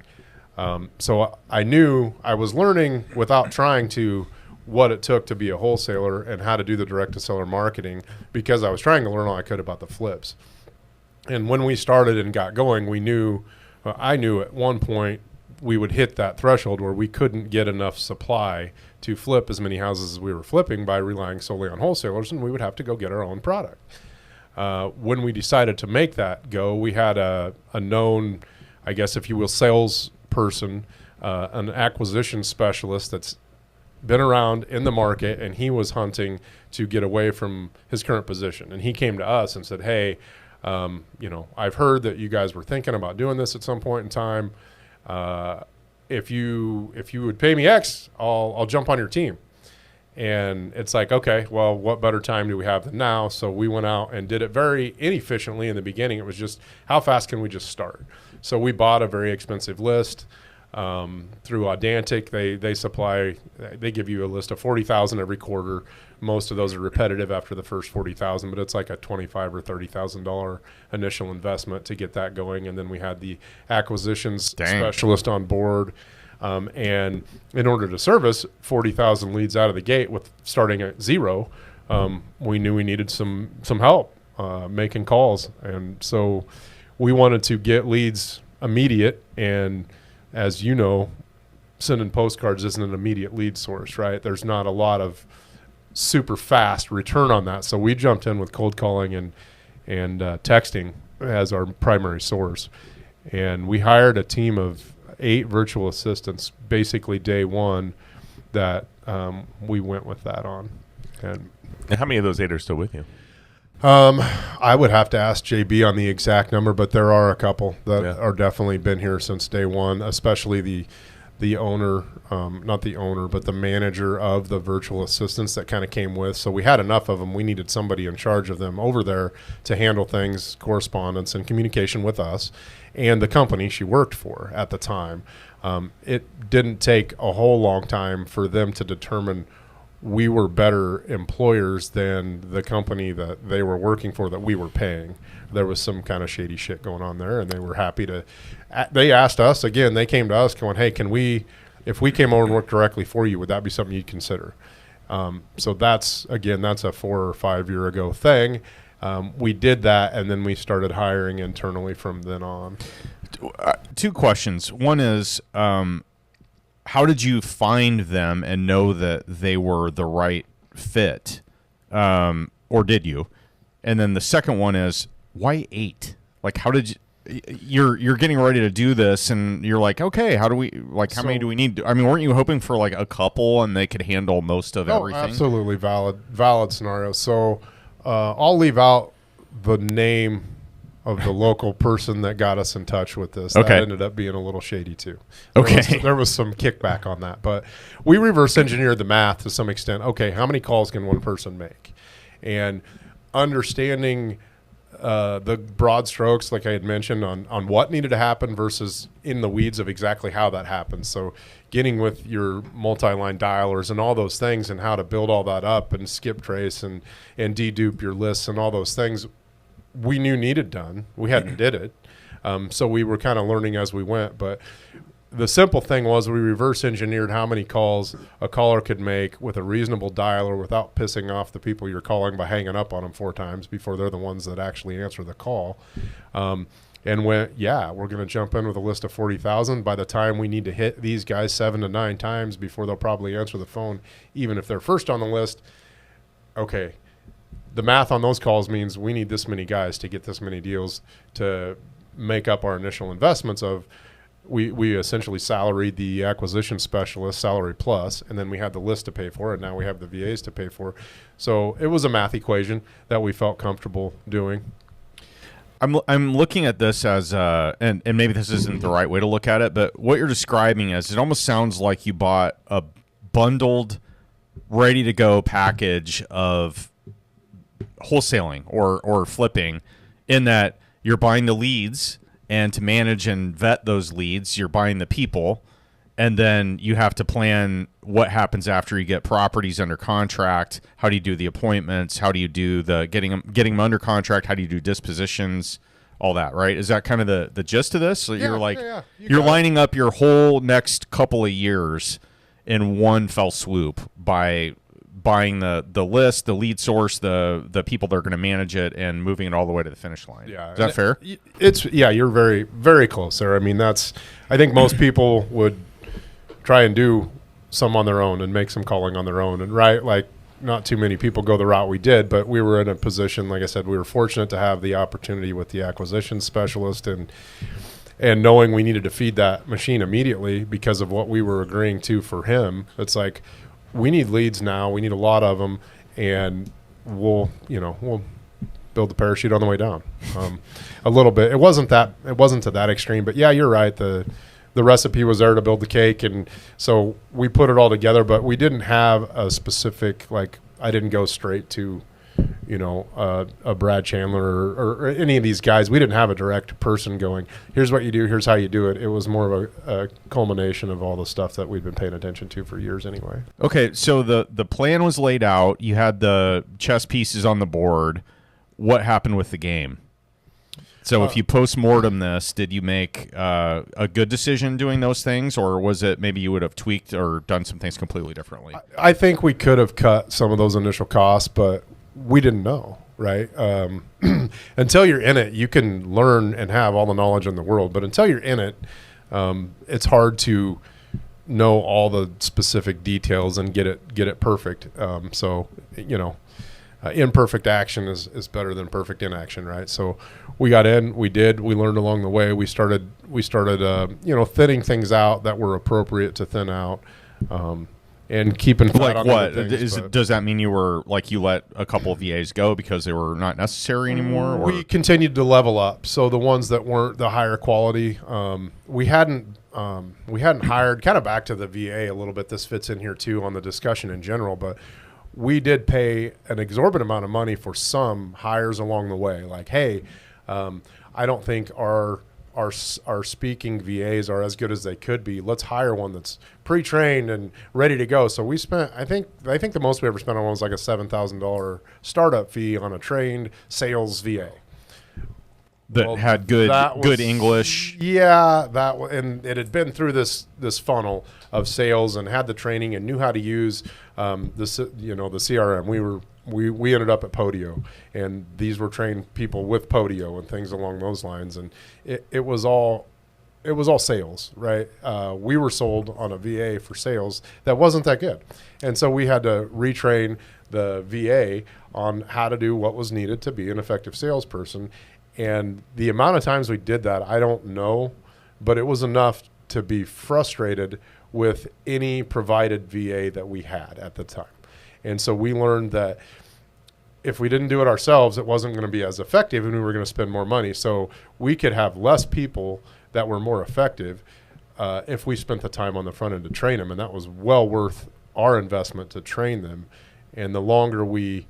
[SPEAKER 2] So I knew I was learning without trying to what it took to be a wholesaler and how to do the direct to seller marketing, because I was trying to learn all I could about the flips. And when we started and got going, I knew at one point we would hit that threshold where we couldn't get enough supply to flip as many houses as we were flipping by relying solely on wholesalers, and we would have to go get our own product. When we decided to make that go, we had a known, I guess if you will, salesperson, an acquisition specialist that's been around in the market, and he was hunting to get away from his current position. And he came to us and said, hey, I've heard that you guys were thinking about doing this at some point in time. If you would pay me X, I'll jump on your team. And it's like, okay, well, what better time do we have than now? So we went out and did it very inefficiently in the beginning. It was just, how fast can we just start? So we bought a very expensive list. through Audantic. They give you a list of 40,000 every quarter. Most of those are repetitive after the first 40,000, but it's like a $25,000 or $30,000 initial investment to get that going. And then we had the acquisitions specialist on board. And in order to service 40,000 leads out of the gate with starting at zero, we knew we needed some help making calls. And so we wanted to get leads immediate. And as you know, sending postcards isn't an immediate lead source, right? There's not a lot of super fast return on that. So we jumped in with cold calling and texting as our primary source. And we hired a team of 8 virtual assistants basically day one that we went with that on. And
[SPEAKER 1] how many of those 8 are still with you?
[SPEAKER 2] I would have to ask JB on the exact number, but there are a couple that are definitely been here since day one, especially the owner, not the owner, but the manager of the virtual assistants that kind of came with. So we had enough of them. We needed somebody in charge of them over there to handle things, correspondence, and communication with us and the company she worked for at the time. It didn't take a whole long time for them to determine we were better employers than the company that they were working for that we were paying. There was some kind of shady shit going on there, and they were happy to. They asked us again. They came to us going, "Hey, if we came over and worked directly for you, would that be something you'd consider?" So that's a 4 or 5 year ago thing. We did that, and then we started hiring internally from then on.
[SPEAKER 3] 2 questions. One is, how did you find them and know that they were the right fit, or did you? And then the second one is, why 8? Like, how did you're getting ready to do this, and you're like, okay, how many do we need? I mean, weren't you hoping for like a couple, and they could handle most of everything?
[SPEAKER 2] Absolutely valid scenario. So I'll leave out the name of the local person that got us in touch with this.
[SPEAKER 3] Okay.
[SPEAKER 2] That ended up being a little shady too.
[SPEAKER 3] Okay.
[SPEAKER 2] There was some kickback on that, but we reverse engineered the math to some extent. Okay, how many calls can one person make? And understanding the broad strokes, like I had mentioned, on what needed to happen versus in the weeds of exactly how that happens. So getting with your multi-line dialers and all those things and how to build all that up and skip trace and dedupe your lists and all those things we knew needed done. We hadn't did it. So we were kind of learning as we went. But the simple thing was we reverse engineered how many calls a caller could make with a reasonable dialer without pissing off the people you're calling by hanging up on them 4 times before they're the ones that actually answer the call. And went, we're going to jump in with a list of 40,000. By the time we need to hit these guys 7 to 9 times before they'll probably answer the phone, even if they're first on the list, okay, the math on those calls means we need this many guys to get this many deals to make up our initial investments of we essentially salaried the acquisition specialist, salary plus, and then we had the list to pay for, and now we have the VAs to pay for. So it was a math equation that we felt comfortable doing.
[SPEAKER 3] I'm looking at this as and maybe this isn't the right way to look at it, but what you're describing is it almost sounds like you bought a bundled, ready to go package of wholesaling or flipping, in that you're buying the leads, and to manage and vet those leads, you're buying the people, and then you have to plan what happens after you get properties under contract. How do you do the appointments? How do you do the getting them under contract? How do you do dispositions? All that, right? Is that kind of the gist of this? So you're lining up your whole next couple of years in one fell swoop by buying the list, the lead source, the people that are going to manage it, and moving it all the way to the finish line.
[SPEAKER 2] Yeah.
[SPEAKER 3] Is that fair?
[SPEAKER 2] You're very, very close there. I mean, I think most people would try and do some on their own and make some calling on their own. And not too many people go the route we did, but we were in a position, like I said, we were fortunate to have the opportunity with the acquisition specialist and knowing we needed to feed that machine immediately because of what we were agreeing to for him. It's like, we need leads now. We need a lot of them, and we'll build the parachute on the way down. A little bit. It wasn't to that extreme, but you're right. The recipe was there to build the cake, and so we put it all together. But we didn't have a specific I didn't go straight to, a Brad Chandler or any of these guys. We didn't have a direct person going, here's what you do, here's how you do it. It was more of a culmination of all the stuff that we've been paying attention to for years anyway.
[SPEAKER 3] Okay, so the plan was laid out. You had the chess pieces on the board. What happened with the game? So if you post-mortem this, did you make a good decision doing those things, or was it maybe you would have tweaked or done some things completely differently?
[SPEAKER 2] I think we could have cut some of those initial costs, but we didn't know, right? Until you're in it, you can learn and have all the knowledge in the world, but until you're in it, it's hard to know all the specific details and get it perfect. Imperfect action is better than perfect inaction, right? So we got in, we learned along the way. We started thinning things out that were appropriate to thin out, and keeping fat on other things.
[SPEAKER 3] Does that mean you let a couple of VAs go because they were not necessary anymore? Or?
[SPEAKER 2] We continued to level up. So the ones that weren't the higher quality, we hadn't hired. Kind of back to the VA a little bit. This fits in here too on the discussion in general, but we did pay an exorbitant amount of money for some hires along the way. Like, hey, I don't think our speaking VAs are as good as they could be. Let's hire one that's pre-trained and ready to go. So we spent, I think the most we ever spent on one was like a $7,000 startup fee on a trained sales VA.
[SPEAKER 3] That had good English.
[SPEAKER 2] Yeah, and it had been through this funnel of sales and had the training and knew how to use the CRM. We ended up at Podio, and these were trained people with Podio and things along those lines. And it was all sales, right? We were sold on a VA for sales that wasn't that good, and so we had to retrain the VA on how to do what was needed to be an effective salesperson. And the amount of times we did that, I don't know, but it was enough to be frustrated with any provided VA that we had at the time. And so we learned that if we didn't do it ourselves, it wasn't going to be as effective and we were going to spend more money. So we could have less people that were more effective if we spent the time on the front end to train them. And that was well worth our investment to train them. And the longer we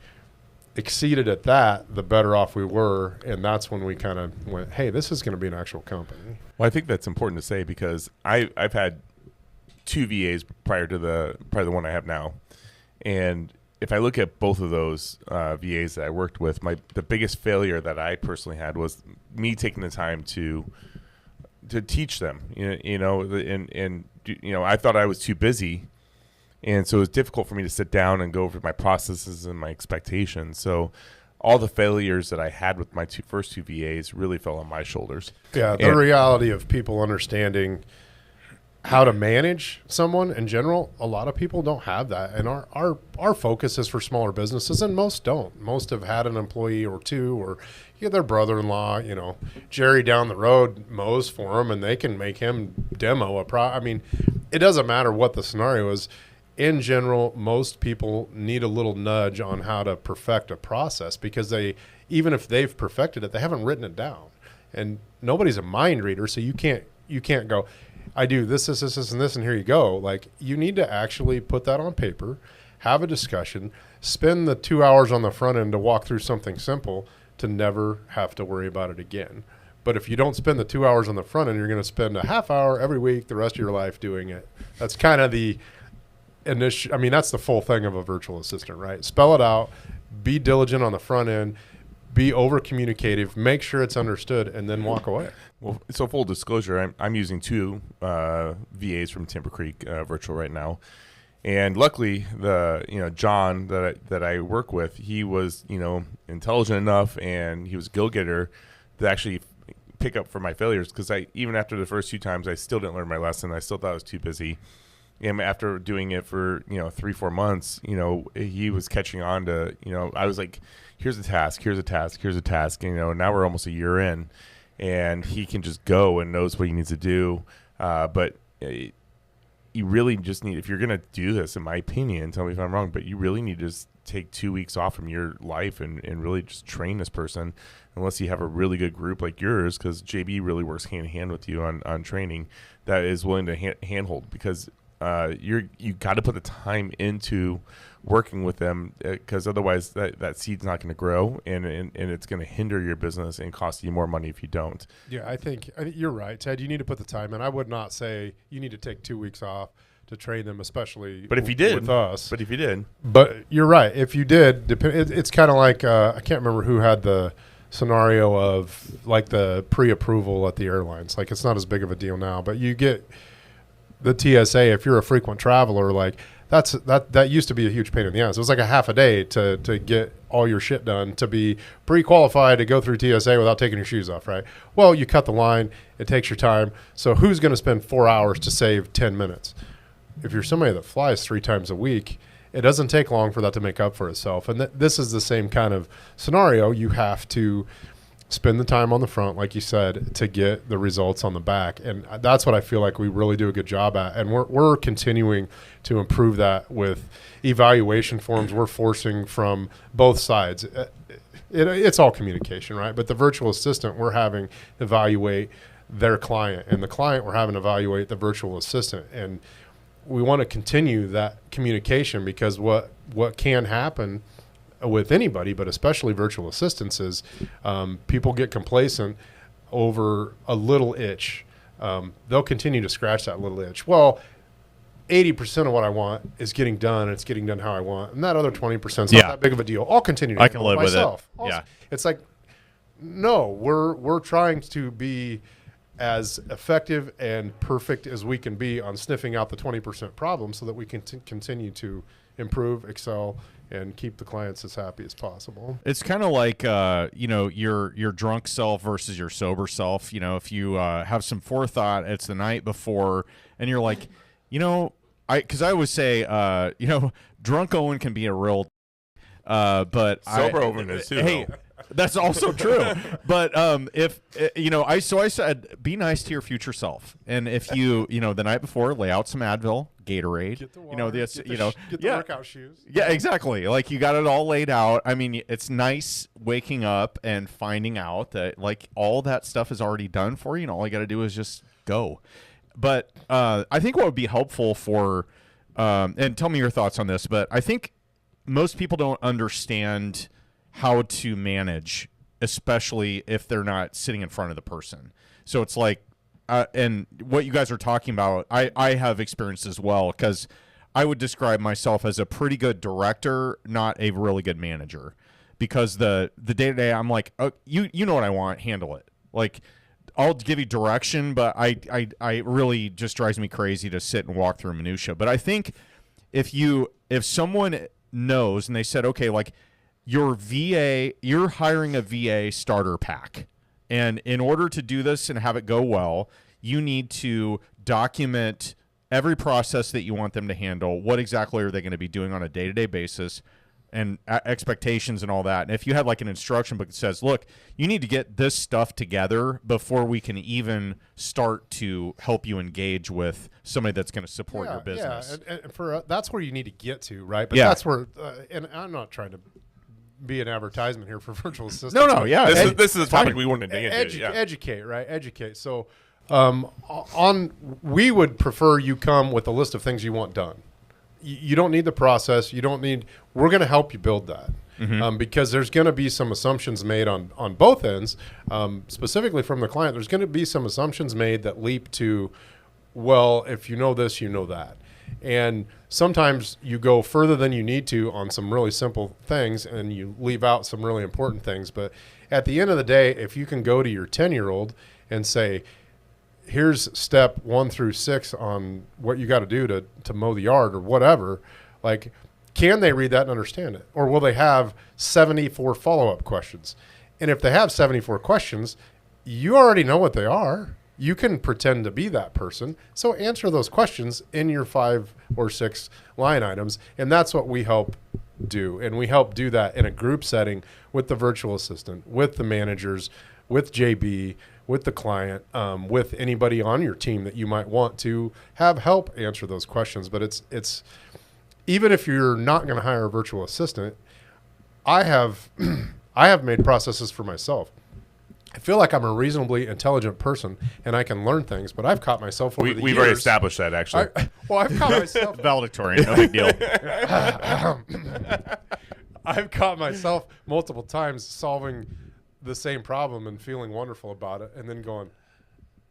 [SPEAKER 2] exceeded at that, the better off we were. And that's when we kind of went, hey, this is going to be an actual company.
[SPEAKER 1] Well, I think that's important to say because I've had 2 VAs prior to the one I have now. And if I look at both of those VAs that I worked with, the biggest failure that I personally had was me taking the time to teach them, I thought I was too busy. And so it was difficult for me to sit down and go over my processes and my expectations. So all the failures that I had with my first two VAs really fell on my shoulders.
[SPEAKER 2] Yeah, the reality of people understanding how to manage someone in general, a lot of people don't have that. And our focus is for smaller businesses, and most don't. Most have had an employee or two, or their brother-in-law, Jerry down the road mows for them, and they can make him demo it doesn't matter what the scenario is. In general, most people need a little nudge on how to perfect a process because even if they've perfected it, they haven't written it down. And nobody's a mind reader, so you can't go, I do this, and this, and here you go. Like, you need to actually put that on paper, have a discussion, spend the 2 hours on the front end to walk through something simple to never have to worry about it again. But if you don't spend the 2 hours on the front end, you're going to spend a half hour every week the rest of your life doing it. That's kind of the that's the full thing of a virtual assistant, right? Spell it out, be diligent on the front end, be over communicative, make sure it's understood, and then walk away.
[SPEAKER 1] Well, so full disclosure, I'm using 2 VAs from Timber Creek virtual right now, and luckily John that I work with, he was intelligent enough and he was a go-getter to actually pick up for my failures, because even after the first 2 times I still didn't learn my lesson. I still thought I was too busy. And after doing it for 3-4 months, he was catching on to I was like, here's a task, now we're almost a year in, and he can just go and knows what he needs to do. But you really just need, if you're gonna do this, in my opinion, tell me if I'm wrong, but you really need to just take 2 weeks off from your life and really just train this person, unless you have a really good group like yours, because JB really works hand in hand with you on training, that is willing to handhold. Because you got to put the time into working with them, because otherwise that seed's not going to grow, and it's going to hinder your business and cost you more money if you don't.
[SPEAKER 2] Yeah, I think you're right, Ted. You need to put the time in. I would not say you need to take 2 weeks off to train them, especially
[SPEAKER 1] But if you did,
[SPEAKER 2] with us.
[SPEAKER 1] But if you did.
[SPEAKER 2] But you're right. If you did, it's kind of like, I can't remember who had the scenario of like the pre-approval at the airlines. Like, it's not as big of a deal now, but you get the TSA, if you're a frequent traveler, like that used to be a huge pain in the ass. It was like a half a day to get all your shit done, to be pre-qualified to go through TSA without taking your shoes off, right? Well, you cut the line. It takes your time. So who's going to spend 4 hours to save 10 minutes? If you're somebody that flies 3 times a week, it doesn't take long for that to make up for itself. And this is the same kind of scenario. You have to spend the time on the front, like you said, to get the results on the back. And that's what I feel like we really do a good job at. And we're continuing to improve that with evaluation forms we're forcing from both sides. It's all communication, right? But the virtual assistant, we're having evaluate their client, and the client, we're having evaluate the virtual assistant. And we want to continue that communication, because what can happen with anybody, but especially virtual assistants, is people get complacent over a little itch. They'll continue to scratch that little itch. Well, 80% of what I want is getting done, and it's getting done how I want. And that other 20% is not that big of a deal. I'll continue to
[SPEAKER 3] I can live
[SPEAKER 2] myself.
[SPEAKER 3] with it. Yeah.
[SPEAKER 2] It's like, no, we're trying to be as effective and perfect as we can be on sniffing out the 20% problem, so that we can continue to improve, excel, and keep the clients as happy as possible.
[SPEAKER 3] It's kind of like, your drunk self versus your sober self. If you have some forethought, it's the night before, and you're like, because I always say, drunk Owen can be a real, but
[SPEAKER 1] Sober Owen is too.
[SPEAKER 3] Hey, that's also true. But I said, be nice to your future self, and if you, the night before, lay out some Advil, Gatorade,
[SPEAKER 2] Get the water, get the workout shoes.
[SPEAKER 3] Yeah, exactly. Like, you got it all laid out. I mean, it's nice waking up and finding out that like all that stuff is already done for you, and all you got to do is just go. But I think what would be helpful for, and tell me your thoughts on this, but I think most people don't understand how to manage, especially if they're not sitting in front of the person. So it's like, and what you guys are talking about, I have experienced as well, because I would describe myself as a pretty good director, not a really good manager, because the day-to-day, I'm like, oh, you know what I want, handle it. Like, I'll give you direction, but I really just drives me crazy to sit and walk through minutia. But I think if someone knows, and they said, okay, like, you're hiring a VA starter pack, and in order to do this and have it go well, you need to document every process that you want them to handle. What exactly are they going to be doing on a day-to-day basis, and expectations and all that. And if you had like an instruction book that says, look, you need to get this stuff together before we can even start to help you engage with somebody that's going to support your business.
[SPEAKER 2] Yeah, and that's where you need to get to, right? But
[SPEAKER 3] Yeah.
[SPEAKER 2] that's where, and I'm not trying to be an advertisement here for virtual assistants.
[SPEAKER 3] No, yeah.
[SPEAKER 1] This is a topic we wanted to dig into. Yeah.
[SPEAKER 2] Educate, right? Educate. So we would prefer you come with a list of things you want done. You don't need the process. We're going to help you build that. Mm-hmm. Because there's going to be some assumptions made on both ends, specifically from the client. There's going to be some assumptions made that leap to, well, if you know this, you know that. And sometimes you go further than you need to on some really simple things, and you leave out some really important things. But at the end of the day, if you can go to your 10-year-old and say, here's step 1 through 6 on what you got to do to mow the yard or whatever, like, can they read that and understand it? Or will they have 74 follow-up questions? And if they have 74 questions, you already know what they are. You can pretend to be that person. So answer those questions in your 5 or 6 line items. And that's what we help do. And we help do that in a group setting with the virtual assistant, with the managers, with JB, with the client, with anybody on your team that you might want to have help answer those questions. But it's even if you're not going to hire a virtual assistant, I have made processes for myself. I feel like I'm a reasonably intelligent person and I can learn things, but I've caught myself over the years.
[SPEAKER 1] We've already established that, actually.
[SPEAKER 2] I've caught myself.
[SPEAKER 3] Valedictorian, no big deal.
[SPEAKER 2] I've caught myself multiple times solving the same problem and feeling wonderful about it, and then going,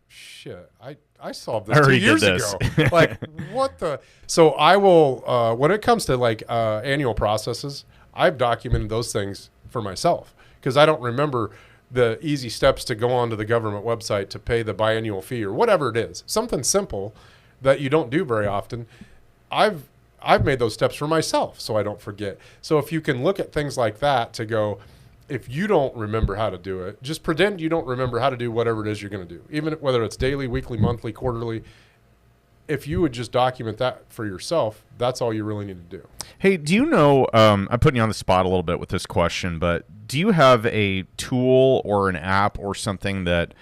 [SPEAKER 2] shit, I solved this 2 years ago. Like, what the? So I will, when it comes to like annual processes, I've documented those things for myself because I don't remember the easy steps to go onto the government website to pay the biannual fee or whatever it is. Something simple that you don't do very often. I've made those steps for myself so I don't forget. So if you can look at things like that to go, if you don't remember how to do it, just pretend you don't remember how to do whatever it is you're going to do, even whether it's daily, weekly, monthly, quarterly. If you would just document that for yourself, that's all you really need to do.
[SPEAKER 3] Hey, do you know, I'm putting you on the spot a little bit with this question, but do you have a tool or an app or something that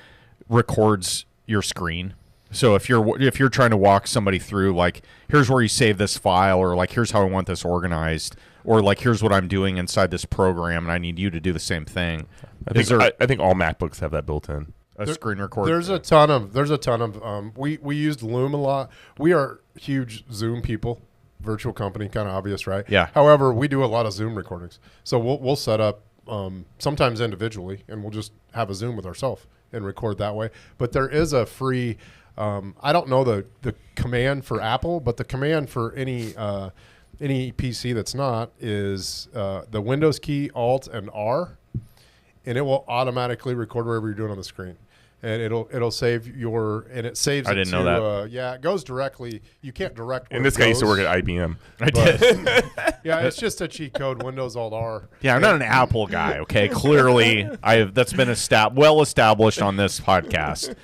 [SPEAKER 3] records your screen? So if you're trying to walk somebody through, like, here's where you save this file, or like, here's how I want this organized, or like, here's what I'm doing inside this program, and I need you to do the same thing.
[SPEAKER 1] I think all MacBooks have that built in.
[SPEAKER 3] Screen recorder.
[SPEAKER 2] There's a ton of we used Loom a lot. We are huge Zoom people, virtual company, kind of obvious, right?
[SPEAKER 3] Yeah.
[SPEAKER 2] However, we do a lot of Zoom recordings. So we'll set up sometimes individually, and we'll just have a Zoom with ourselves and record that way. But there is a free, I don't know the command for Apple, but the command for any PC that's not is the Windows key, Alt, and R, and it will automatically record whatever you're doing on the screen. And it'll save it saves.
[SPEAKER 3] I didn't know that.
[SPEAKER 2] Yeah, it goes directly. You can't direct.
[SPEAKER 1] And this guy used to work at IBM.
[SPEAKER 3] I did.
[SPEAKER 2] Yeah, it's just a cheat code. Windows Alt R.
[SPEAKER 3] Yeah, I'm not an Apple guy. Okay, clearly that's been well established on this podcast.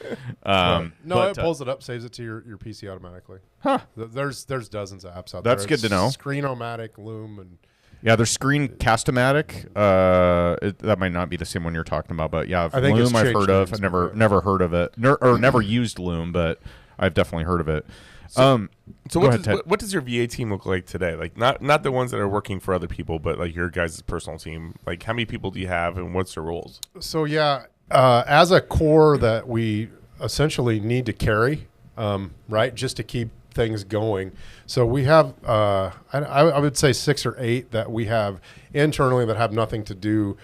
[SPEAKER 2] It pulls it up, saves it to your PC automatically.
[SPEAKER 3] Huh?
[SPEAKER 2] There's dozens of apps out there.
[SPEAKER 3] That's good to know.
[SPEAKER 2] Screen-O-Matic, Loom, and
[SPEAKER 3] yeah, there's Screencast-O-Matic. That might not be the same one you're talking about, but yeah,
[SPEAKER 2] I think
[SPEAKER 3] Loom I've heard of.
[SPEAKER 2] names,
[SPEAKER 3] I've never heard of it, or never used Loom, but I've definitely heard of it. So
[SPEAKER 1] what does your VA team look like today? Like not the ones that are working for other people, but like your guys' personal team. Like how many people do you have, and what's their roles?
[SPEAKER 2] So yeah, as a core that we essentially need to carry, right, just to keep things going. So we have, I would say 6 or 8 that we have internally that have nothing to do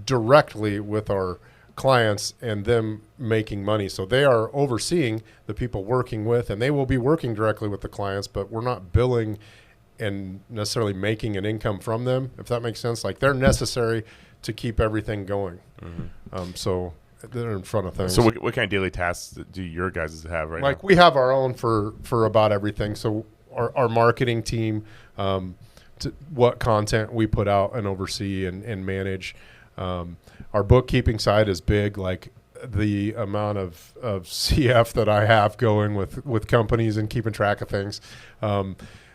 [SPEAKER 2] directly with our clients and them making money. So they are overseeing the people working with, and they will be working directly with the clients, but we're not billing and necessarily making an income from them, if that makes sense. Like they're necessary to keep everything going. Mm-hmm. So they're in front of things.
[SPEAKER 1] So what kind of daily tasks do your guys have right now?
[SPEAKER 2] Like we have our own for about everything. So our marketing team, what content we put out and oversee and manage. Our bookkeeping side is big, like the amount of CF that I have going with companies and keeping track of things.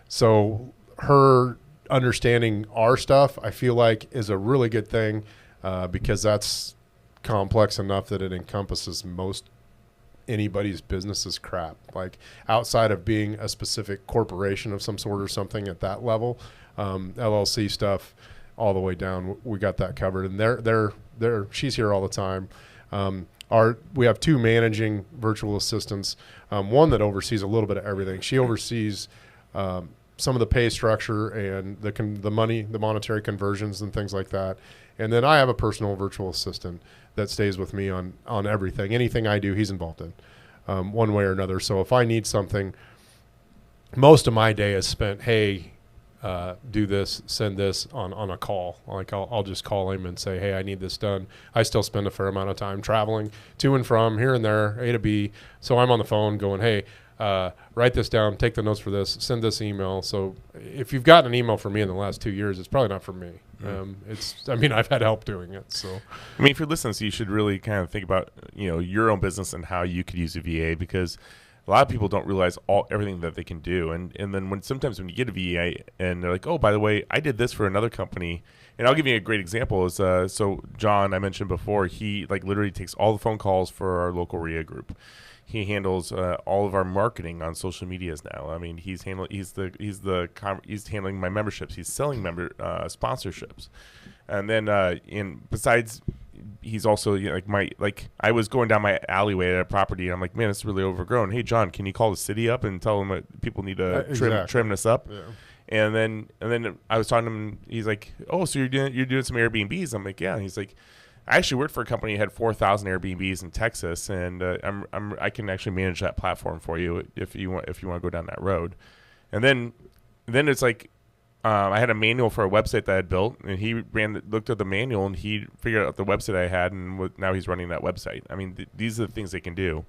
[SPEAKER 2] So her understanding our stuff, I feel like, is a really good thing because that's complex enough that it encompasses most anybody's business's crap. Like outside of being a specific corporation of some sort or something at that level, LLC stuff all the way down, we got that covered. And she's here all the time. We have 2 managing virtual assistants, one that oversees a little bit of everything. She oversees some of the pay structure and the monetary conversions and things like that. And then I have a personal virtual assistant that stays with me on everything. Anything I do, he's involved in one way or another. So if I need something, most of my day is spent, hey, do this, send this on a call. Like I'll just call him and say, hey, I need this done. I still spend a fair amount of time traveling to and from here and there, A to B. So I'm on the phone going, hey, write this down, take the notes for this, send this email. So if you've gotten an email from me in the last 2 years, it's probably not from me. I've had help doing it. So,
[SPEAKER 1] I mean, if you're listening, so you should really kind of think about, your own business and how you could use a VA, because a lot of people don't realize everything that they can do. And then sometimes when you get a VA and they're like, oh, by the way, I did this for another company. And I'll give you a great example is, so John, I mentioned before, he like literally takes all the phone calls for our local REIA group. He handles all of our marketing on social medias now. I mean, he's handling my memberships. He's selling sponsorships, and then besides he's also I was going down my alleyway at a property, and I'm like, man, it's really overgrown. Hey, John, can you call the city up and tell them that people need to trim this up?
[SPEAKER 2] Yeah.
[SPEAKER 1] And then I was talking to him. He's like, oh, so you're doing some Airbnbs? I'm like, yeah. And he's like, I actually worked for a company that had 4,000 Airbnbs in Texas, and I can actually manage that platform for you if you want to go down that road. And then it's like, I had a manual for a website that I had built, and he looked at the manual, and he figured out the website I had, and now he's running that website. I mean, these are the things they can do.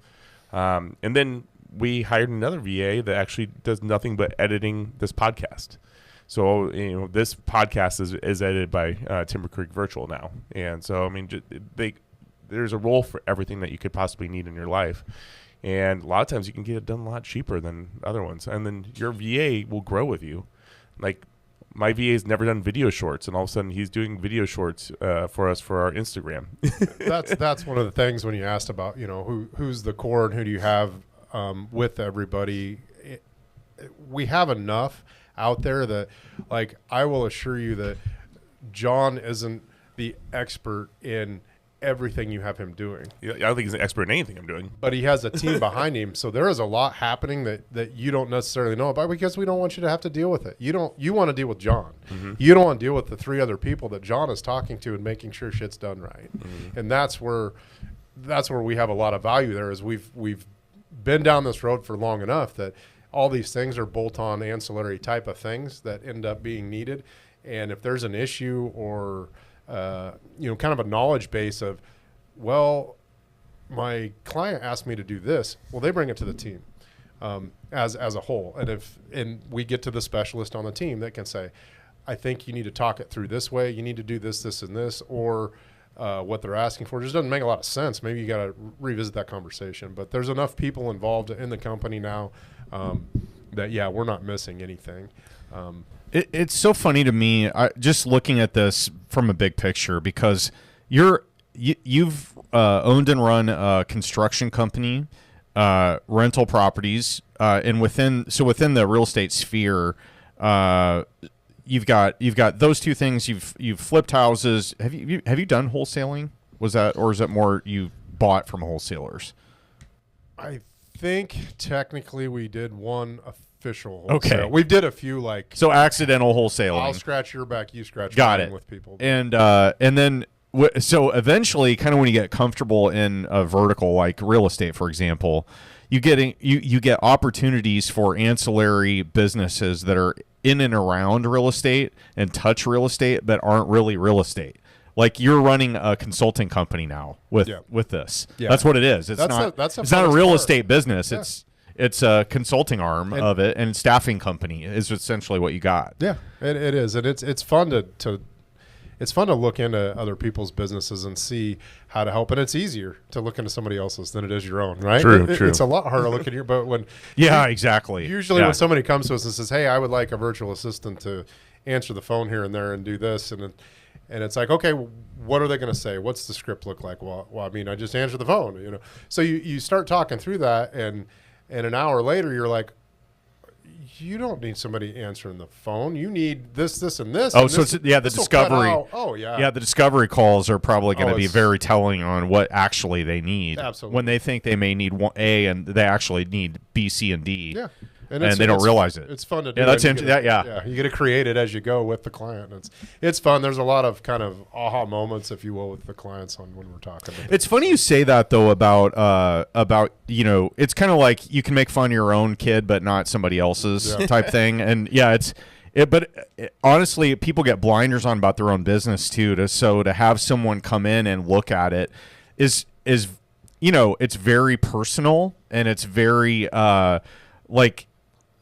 [SPEAKER 1] And then we hired another VA that actually does nothing but editing this podcast. So, this podcast is edited by Timber Creek Virtual now. And so, I mean, there's a role for everything that you could possibly need in your life. And a lot of times you can get it done a lot cheaper than other ones. And then your VA will grow with you. Like, my VA's never done video shorts, and all of a sudden he's doing video shorts for us for our Instagram.
[SPEAKER 2] That's one of the things when you asked about, who's the core and who do you have with everybody. We have enough out there that, like, I will assure you that John isn't the expert in everything you have him doing.
[SPEAKER 1] I don't think he's an expert in anything I'm doing.
[SPEAKER 2] But he has a team behind him, so there is a lot happening that you don't necessarily know about, because we don't want you to have to deal with it. You want to deal with John. Mm-hmm. You don't want to deal with the 3 other people that John is talking to and making sure shit's done right. Mm-hmm. And that's where we have a lot of value there, is we've been down this road for long enough that all these things are bolt-on ancillary type of things that end up being needed. And if there's an issue or kind of a knowledge base of, well, my client asked me to do this. Well, they bring it to the team as a whole. And we get to the specialist on the team that can say, I think you need to talk it through this way. You need to do this, this, and this, or what they're asking for just doesn't make a lot of sense. Maybe you got to revisit that conversation. But there's enough people involved in the company now that, yeah, we're not missing anything.
[SPEAKER 3] It's so funny to me, just looking at this from a big picture, because you've owned and run a construction company, rental properties, and within the real estate sphere, you've got those two things. You've flipped houses. Have you done wholesaling? Was that, or is that more you bought from wholesalers?
[SPEAKER 2] I think technically we did one official wholesale.
[SPEAKER 3] Okay.
[SPEAKER 2] We did a few, like,
[SPEAKER 3] so accidental wholesaling.
[SPEAKER 2] I'll scratch your back, you scratch
[SPEAKER 3] got
[SPEAKER 2] mine
[SPEAKER 3] it
[SPEAKER 2] with people.
[SPEAKER 3] And then so eventually, kind of when you get comfortable in a vertical like real estate, for example, you get opportunities for ancillary businesses that are in and around real estate and touch real estate but aren't really real estate. Like, you're running a consulting company now with this. Yeah. That's what it is. It's not a real estate business. Yeah. It's a consulting arm of it, and staffing company is essentially what you got.
[SPEAKER 2] Yeah, it is, and it's fun to look into other people's businesses and see how to help. And it's easier to look into somebody else's than it is your own, right?
[SPEAKER 1] True.
[SPEAKER 2] It's a lot harder to look at your. But when
[SPEAKER 3] exactly.
[SPEAKER 2] Usually when somebody comes to us and says, "Hey, I would like a virtual assistant to answer the phone here and there and do this," and it's like, okay, what are they going to say? What's the script look like? Well, I mean, I just answer the phone, So you start talking through that, and an hour later, you're like, you don't need somebody answering the phone. You need this, and this.
[SPEAKER 3] Oh,
[SPEAKER 2] and
[SPEAKER 3] so
[SPEAKER 2] this,
[SPEAKER 3] the discovery.
[SPEAKER 2] Oh, yeah.
[SPEAKER 3] Yeah, the discovery calls are probably going to be very telling on what actually they need.
[SPEAKER 2] Absolutely.
[SPEAKER 3] When they think they may need A and they actually need B, C, and D.
[SPEAKER 2] Yeah.
[SPEAKER 3] And they don't realize it.
[SPEAKER 2] It's fun to do.
[SPEAKER 3] Yeah, that's interesting.
[SPEAKER 2] Yeah, you get to create it as you go with the client. It's fun. There's a lot of kind of aha moments, if you will, with the clients on when we're talking.
[SPEAKER 3] It's funny you say that, though, about it's kind of like you can make fun of your own kid, but not somebody else's type thing. And yeah, honestly, people get blinders on about their own business too. So to have someone come in and look at it is it's very personal, and it's very like.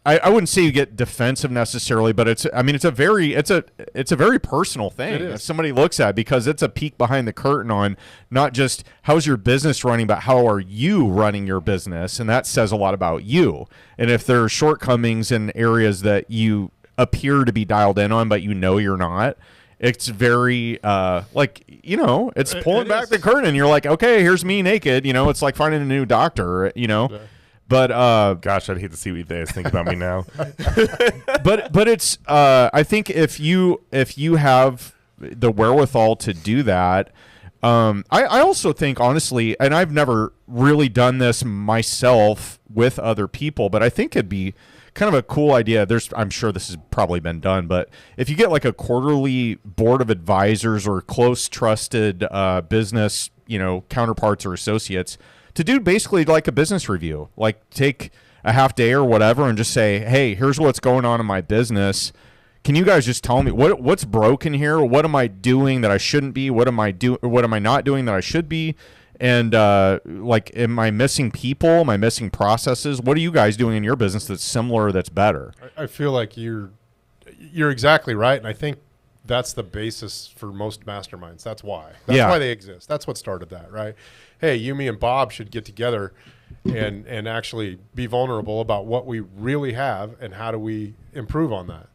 [SPEAKER 3] I wouldn't say you get defensive necessarily, but it's a very personal thing if somebody looks at it, because it's a peek behind the curtain on not just how's your business running, but how are you running your business, and that says a lot about you. And if there are shortcomings in areas that you appear to be dialed in on, but you're not, it's very it's pulling back the curtain. You're like, okay, here's me naked. It's like finding a new doctor. Yeah. But
[SPEAKER 1] gosh, I'd hate to see what you guys think about me now.
[SPEAKER 3] but it's I think if you have the wherewithal to do that, I also think, honestly, and I've never really done this myself with other people, but I think it'd be kind of a cool idea. I'm sure this has probably been done, but if you get like a quarterly board of advisors or close trusted business, counterparts or associates to do basically like a business review, like take a half day or whatever and just say, hey, here's what's going on in my business. Can you guys just tell me what's broken here? What am I doing that I shouldn't be? What am I not doing that I should be? And am I missing people? Am I missing processes? What are you guys doing in your business that's similar, that's better?
[SPEAKER 2] I feel like you're exactly right, and I think that's the basis for most masterminds. That's why. That's why they exist. That's what started that, right? Hey, you, me, and Bob should get together and actually be vulnerable about what we really have and how do we improve on that.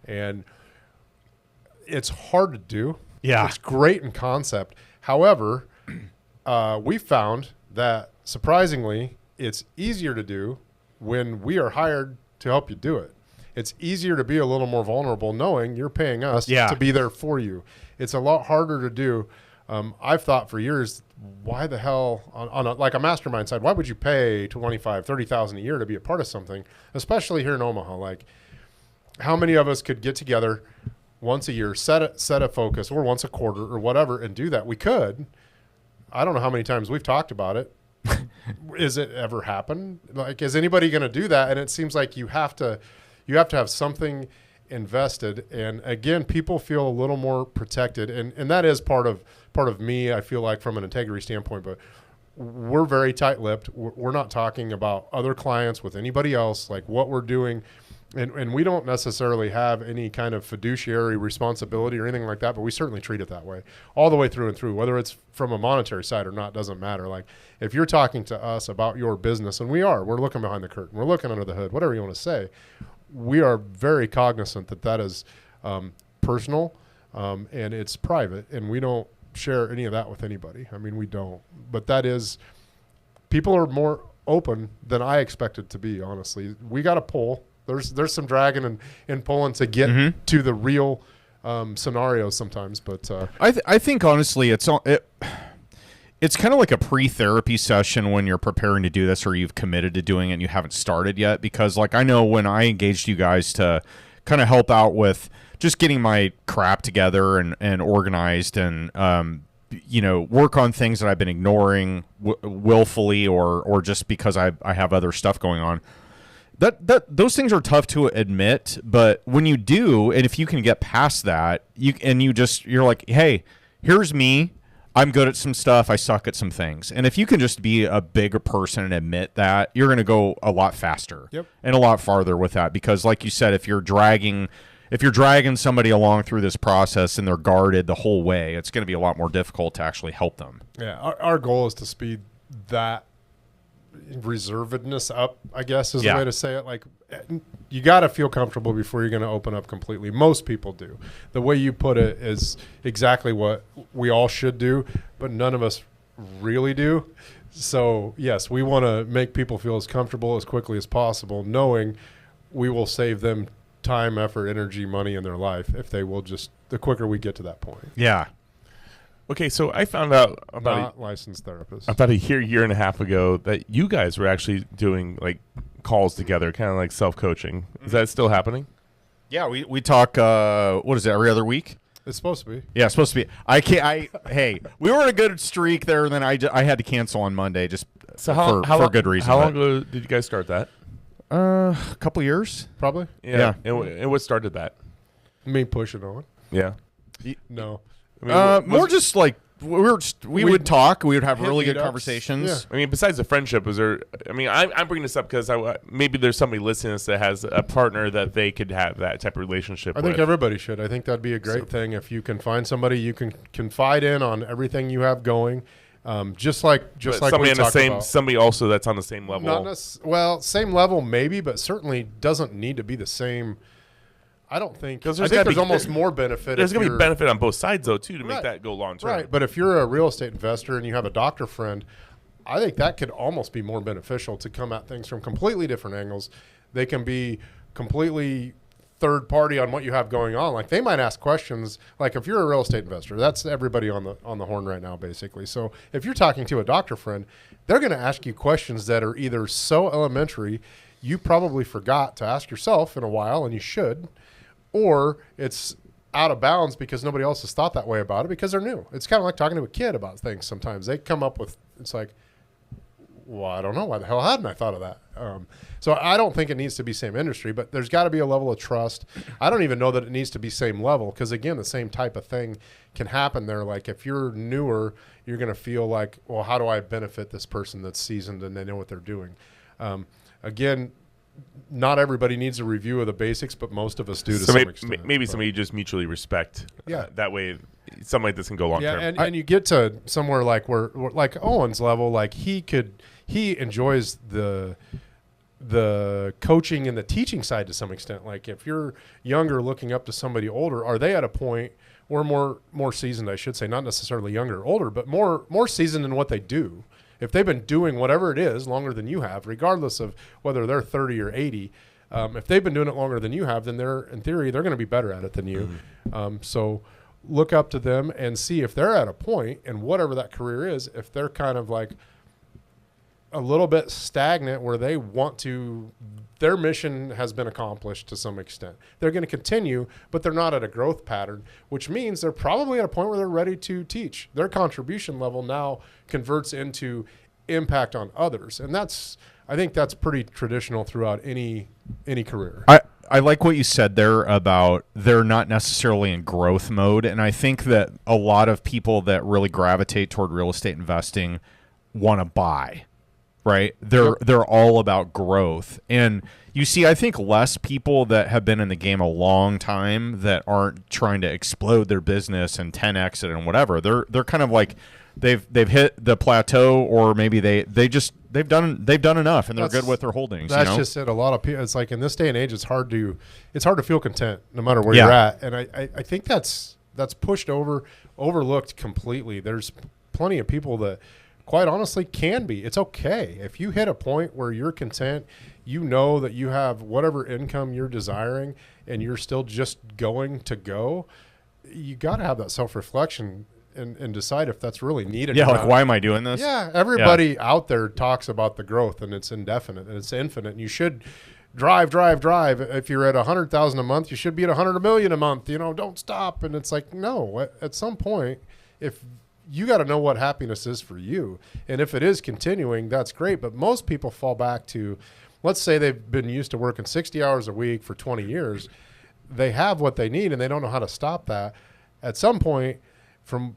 [SPEAKER 2] And it's hard to do.
[SPEAKER 3] Yeah.
[SPEAKER 2] It's great in concept. However, we found that surprisingly, it's easier to do when we are hired to help you do it. It's easier to be a little more vulnerable knowing you're paying us to be there for you. It's a lot harder to do. I've thought for years, why the hell on a mastermind side, why would you pay $25,000, $30,000 a year to be a part of something, especially here in Omaha? Like, how many of us could get together once a year, set a focus, or once a quarter or whatever, and do that? We could. I don't know how many times we've talked about it. Is it ever happened? Like, is anybody going to do that? And it seems like you have to have something invested. And again, people feel a little more protected, and that is part of me. I feel like from an integrity standpoint, but we're very tight-lipped. We're not talking about other clients with anybody else, like what we're doing. And we don't necessarily have any kind of fiduciary responsibility or anything like that, but we certainly treat it that way all the way through and through, whether it's from a monetary side or not, doesn't matter. Like, if you're talking to us about your business, and we're looking behind the curtain, we're looking under the hood, whatever you want to say, we are very cognizant that is personal and it's private, and we don't share any of that with anybody. I mean, we don't, but people are more open than I expected to be, honestly. We got to pull. There's some dragging and pulling to get to the real scenarios sometimes, but
[SPEAKER 3] I think honestly it's kind of like a pre-therapy session when you're preparing to do this, or you've committed to doing it and you haven't started yet. Because like, I know when I engaged you guys to kind of help out with just getting my crap together and organized and work on things that I've been ignoring willfully or just because I have other stuff going on. Those things are tough to admit, but when you do, and if you can get past that, you're like, hey, here's me. I'm good at some stuff. I suck at some things. And if you can just be a bigger person and admit that, you're going to go a lot faster and a lot farther with that. Because like you said, if you're dragging somebody along through this process and they're guarded the whole way, it's going to be a lot more difficult to actually help them.
[SPEAKER 2] Yeah, our goal is to speed that reservedness up, I guess is the way to say it. Like, you got to feel comfortable before you're going to open up completely. Most people do. The way you put it is exactly what we all should do, but none of us really do. So yes, we want to make people feel as comfortable as quickly as possible, knowing we will save them time, effort, energy, money in their life if they will just, the quicker we get to that point.
[SPEAKER 3] Yeah.
[SPEAKER 1] Okay, so I found out
[SPEAKER 2] about licensed therapists
[SPEAKER 1] about a year and a half ago that you guys were actually doing like calls together, kind of like self-coaching. Is that still happening?
[SPEAKER 3] Yeah, we talk. What is it? Every other week?
[SPEAKER 2] It's supposed to be.
[SPEAKER 3] Yeah, it's supposed to be. Hey, we were in a good streak there, and then I had to cancel on Monday just for a good reason.
[SPEAKER 1] How long ago did you guys start that?
[SPEAKER 3] A couple years,
[SPEAKER 2] probably.
[SPEAKER 1] Yeah. And what started that?
[SPEAKER 2] Me pushing on.
[SPEAKER 1] Yeah.
[SPEAKER 2] No.
[SPEAKER 1] I mean,
[SPEAKER 3] more just like we would talk. We would have really good
[SPEAKER 2] meetups.
[SPEAKER 3] conversations.
[SPEAKER 2] Yeah.
[SPEAKER 1] I mean, besides the friendship, was there? I mean, I'm bringing this up because maybe there's somebody listening to this that has a partner that they could have that type of relationship with.
[SPEAKER 2] I think everybody should. I think that'd be a great thing if you can find somebody you can confide in on everything you have going. Just like
[SPEAKER 1] somebody
[SPEAKER 2] we
[SPEAKER 1] on the
[SPEAKER 2] talked
[SPEAKER 1] same,
[SPEAKER 2] about.
[SPEAKER 1] somebody also that's on the same level.
[SPEAKER 2] Same level maybe, but certainly doesn't need to be the same. I don't think.
[SPEAKER 1] Because
[SPEAKER 2] there's almost more benefit.
[SPEAKER 1] There's going to be benefit on both sides though too to make that go long term.
[SPEAKER 2] Right, but if you're a real estate investor and you have a doctor friend, I think that could almost be more beneficial to come at things from completely different angles. They can be completely third party on what you have going on. Like they might ask questions. Like if you're a real estate investor, that's everybody on the horn right now, basically. So if you're talking to a doctor friend, they're going to ask you questions that are either so elementary you probably forgot to ask yourself in a while, and you should, or it's out of bounds because nobody else has thought that way about it because they're new. It's kind of like talking to a kid about things. Sometimes they come up with, it's like, well, I don't know, why the hell hadn't I thought of that? So I don't think it needs to be same industry, but there's got to be a level of trust. I don't even know that it needs to be same level because, again, the same type of thing can happen there. Like if you're newer, you're going to feel like, well, how do I benefit this person that's seasoned and they know what they're doing? Again, not everybody needs a review of the basics, but most of us do to some extent.
[SPEAKER 1] Maybe somebody you just mutually respect.
[SPEAKER 2] Yeah.
[SPEAKER 1] That way, something like this can go long term.
[SPEAKER 2] Yeah, and you get to somewhere like where like Owen's level, like he enjoys the coaching and the teaching side to some extent. Like if you're younger looking up to somebody older, are they at a point or more seasoned, I should say, not necessarily younger or older, but more seasoned in what they do? If they've been doing whatever it is longer than you have, regardless of whether they're 30 or 80, if they've been doing it longer than you have, then in theory, they're going to be better at it than you. So look up to them and see if they're at a point in whatever that career is, if they're kind of like a little bit stagnant where they want to, their mission has been accomplished to some extent. They're going to continue, but they're not at a growth pattern, which means they're probably at a point where they're ready to teach. Their contribution level now converts into impact on others. And I think that's pretty traditional throughout any career.
[SPEAKER 3] I like what you said there about they're not necessarily in growth mode. And I think that a lot of people that really gravitate toward real estate investing want to buy. Right. They're all about growth. And you see, I think less people that have been in the game a long time that aren't trying to explode their business and 10x it and whatever. They're kind of like they've hit the plateau, or maybe they've done enough and they're good with their holdings.
[SPEAKER 2] That's just it. A lot of people, it's like in this day and age, it's hard to feel content no matter where you're at. And I think that's overlooked completely. There's plenty of people that quite honestly can be. It's okay. If you hit a point where you're content, you know that you have whatever income you're desiring and you're still just going to go, you got to have that self-reflection and decide if that's really needed.
[SPEAKER 3] Yeah, like, why am I doing this?
[SPEAKER 2] Yeah, everybody out there talks about the growth and it's indefinite and it's infinite. And you should drive. If you're at 100,000 a month, you should be at 100 million a month. Don't stop. And it's like, no, at some point, if you got to know what happiness is for you. And if it is continuing, that's great. But most people fall back to, let's say they've been used to working 60 hours a week for 20 years. They have what they need and they don't know how to stop that. At some point, from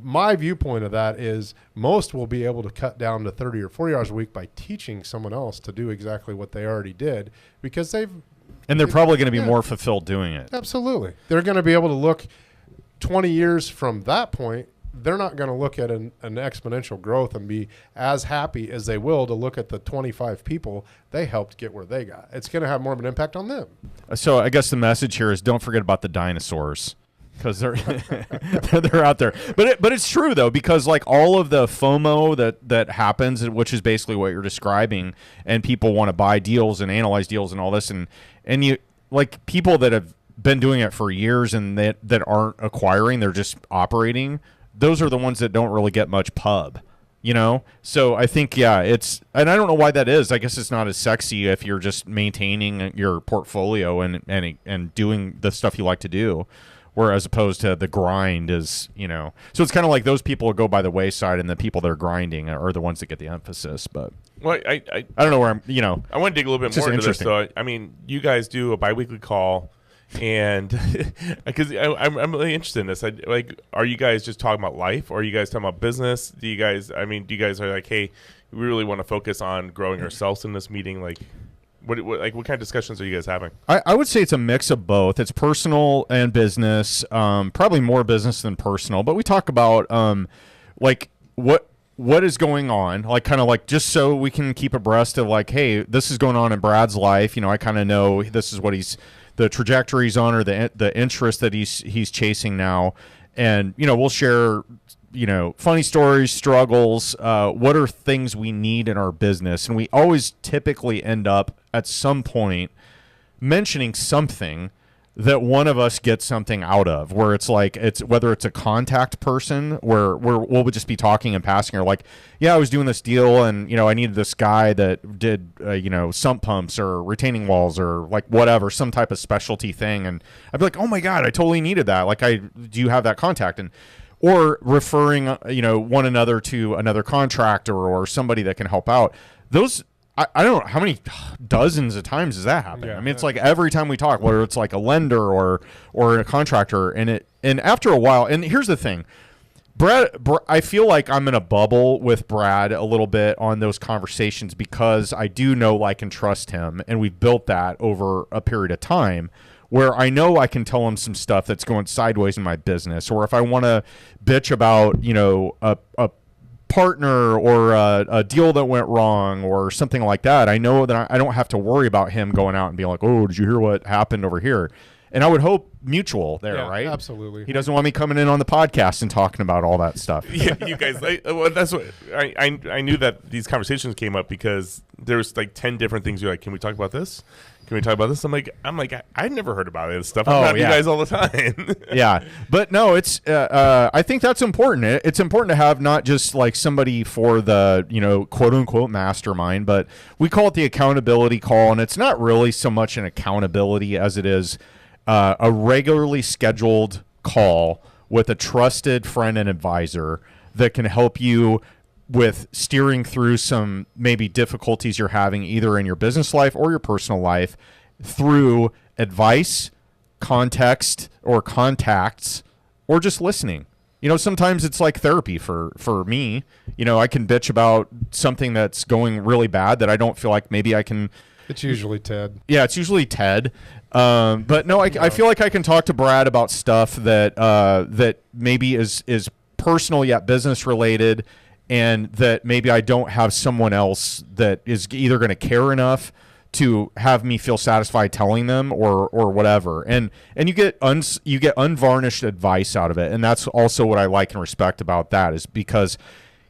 [SPEAKER 2] my viewpoint of that, is most will be able to cut down to 30 or 40 hours a week by teaching someone else to do exactly what they already did, because they're
[SPEAKER 3] probably going to be more fulfilled doing it.
[SPEAKER 2] Absolutely. They're going to be able to look 20 years from that point. They're not going to look at an exponential growth and be as happy as they will to look at the 25 people they helped get where they got. It's going to have more of an impact on them. So
[SPEAKER 3] I guess the message here is don't forget about the dinosaurs, because they're they're out there. But it's true though, because like all of the FOMO that happens, which is basically what you're describing, and people want to buy deals and analyze deals and all this, and you like people that have been doing it for years and that aren't acquiring, they're just operating. Those are the ones that don't really get much pub, So I think, and I don't know why that is. I guess it's not as sexy if you're just maintaining your portfolio and doing the stuff you like to do, whereas opposed to the grind is, So it's kind of like those people go by the wayside, and the people that are grinding are the ones that get the emphasis. But
[SPEAKER 1] well, I
[SPEAKER 3] don't know where I'm,
[SPEAKER 1] I want to dig a little bit more into this. So I mean, you guys do a biweekly call. And because I'm really interested in this, are you guys just talking about life, or are you guys talking about business? Do you guys are like, hey, we really want to focus on growing ourselves in this meeting? Like, what kind of discussions are you guys having?
[SPEAKER 3] I would say it's a mix of both. It's personal and business, probably more business than personal. But we talk about like what is going on, like kind of like just so we can keep abreast of like, hey, this is going on in Brad's life. I kind of know this is what the trajectory he's on, or the interest that he's chasing now. And, we'll share, funny stories, struggles, what are things we need in our business. And we always typically end up at some point mentioning something that one of us gets something out of, where it's like, whether it's a contact person where we'll just be talking and passing, or like, yeah, I was doing this deal and, I needed this guy that did, sump pumps or retaining walls or like whatever, some type of specialty thing. And I'd be like, oh my God, I totally needed that. Like, do you have that contact? Or referring, one another to another contractor or somebody that can help out. Those, I don't know how many dozens of times does that happen.
[SPEAKER 2] Yeah,
[SPEAKER 3] I mean, it's like every time we talk, whether it's like a lender or a contractor, and after a while, and here's the thing, Brad, I feel like I'm in a bubble with Brad a little bit on those conversations because I do know, like, and trust him, and we've built that over a period of time where I know I can tell him some stuff that's going sideways in my business, or if I want to bitch about, a partner or a deal that went wrong or something like that, I know that I don't have to worry about him going out and being like, oh, did you hear what happened over here? And I would hope mutual there, right?
[SPEAKER 2] Absolutely.
[SPEAKER 3] He doesn't want me coming in on the podcast and talking about all that stuff.
[SPEAKER 1] Yeah, you guys, that's what I knew that these conversations came up because there was like 10 different things. You're like, can we talk about this? Can we talk about this? I'm like, I've never heard about this stuff. I'm you guys all the time.
[SPEAKER 3] Yeah, but no, it's. I think that's important. It's important to have not just like somebody for the quote unquote mastermind, but we call it the accountability call, and it's not really so much an accountability as it is a regularly scheduled call with a trusted friend and advisor that can help you with steering through some maybe difficulties you're having either in your business life or your personal life through advice, context, or contacts, or just listening. Sometimes it's like therapy for me. I can bitch about something that's going really bad that I don't feel like maybe I can.
[SPEAKER 2] It's usually Ted.
[SPEAKER 3] Yeah, it's usually Ted. But no, I feel like I can talk to Brad about stuff that maybe is personal yet business related, and that maybe I don't have someone else that is either going to care enough to have me feel satisfied telling them or whatever. And you get unvarnished advice out of it. And that's also what I like and respect about that, is because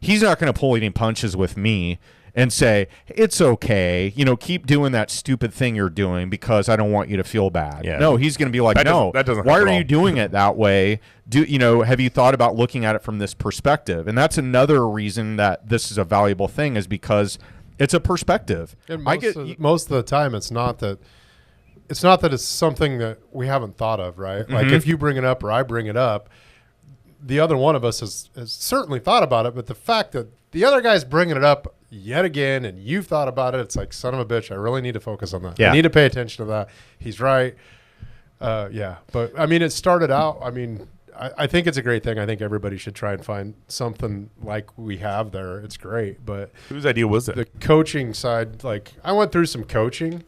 [SPEAKER 3] he's not going to pull any punches with me and say, it's okay, keep doing that stupid thing you're doing because I don't want you to feel bad. Yeah. No, he's going to be like, that doesn't why are you doing it that way? Have you thought about looking at it from this perspective? And that's another reason that this is a valuable thing, is because it's a perspective.
[SPEAKER 2] And most of the time, it's not that it's something that we haven't thought of, right? Mm-hmm. Like if you bring it up or I bring it up, the other one of us has certainly thought about it, but the fact that the other guy's bringing it up yet again and you've thought about it, it's like, son of a bitch, I really need to focus on that. Yeah. I need to pay attention to that. He's right. Yeah. But I mean, it started out, I think it's a great thing. I think everybody should try and find something like we have there. It's great. But
[SPEAKER 1] whose idea was it?
[SPEAKER 2] The coaching side, like I went through some coaching,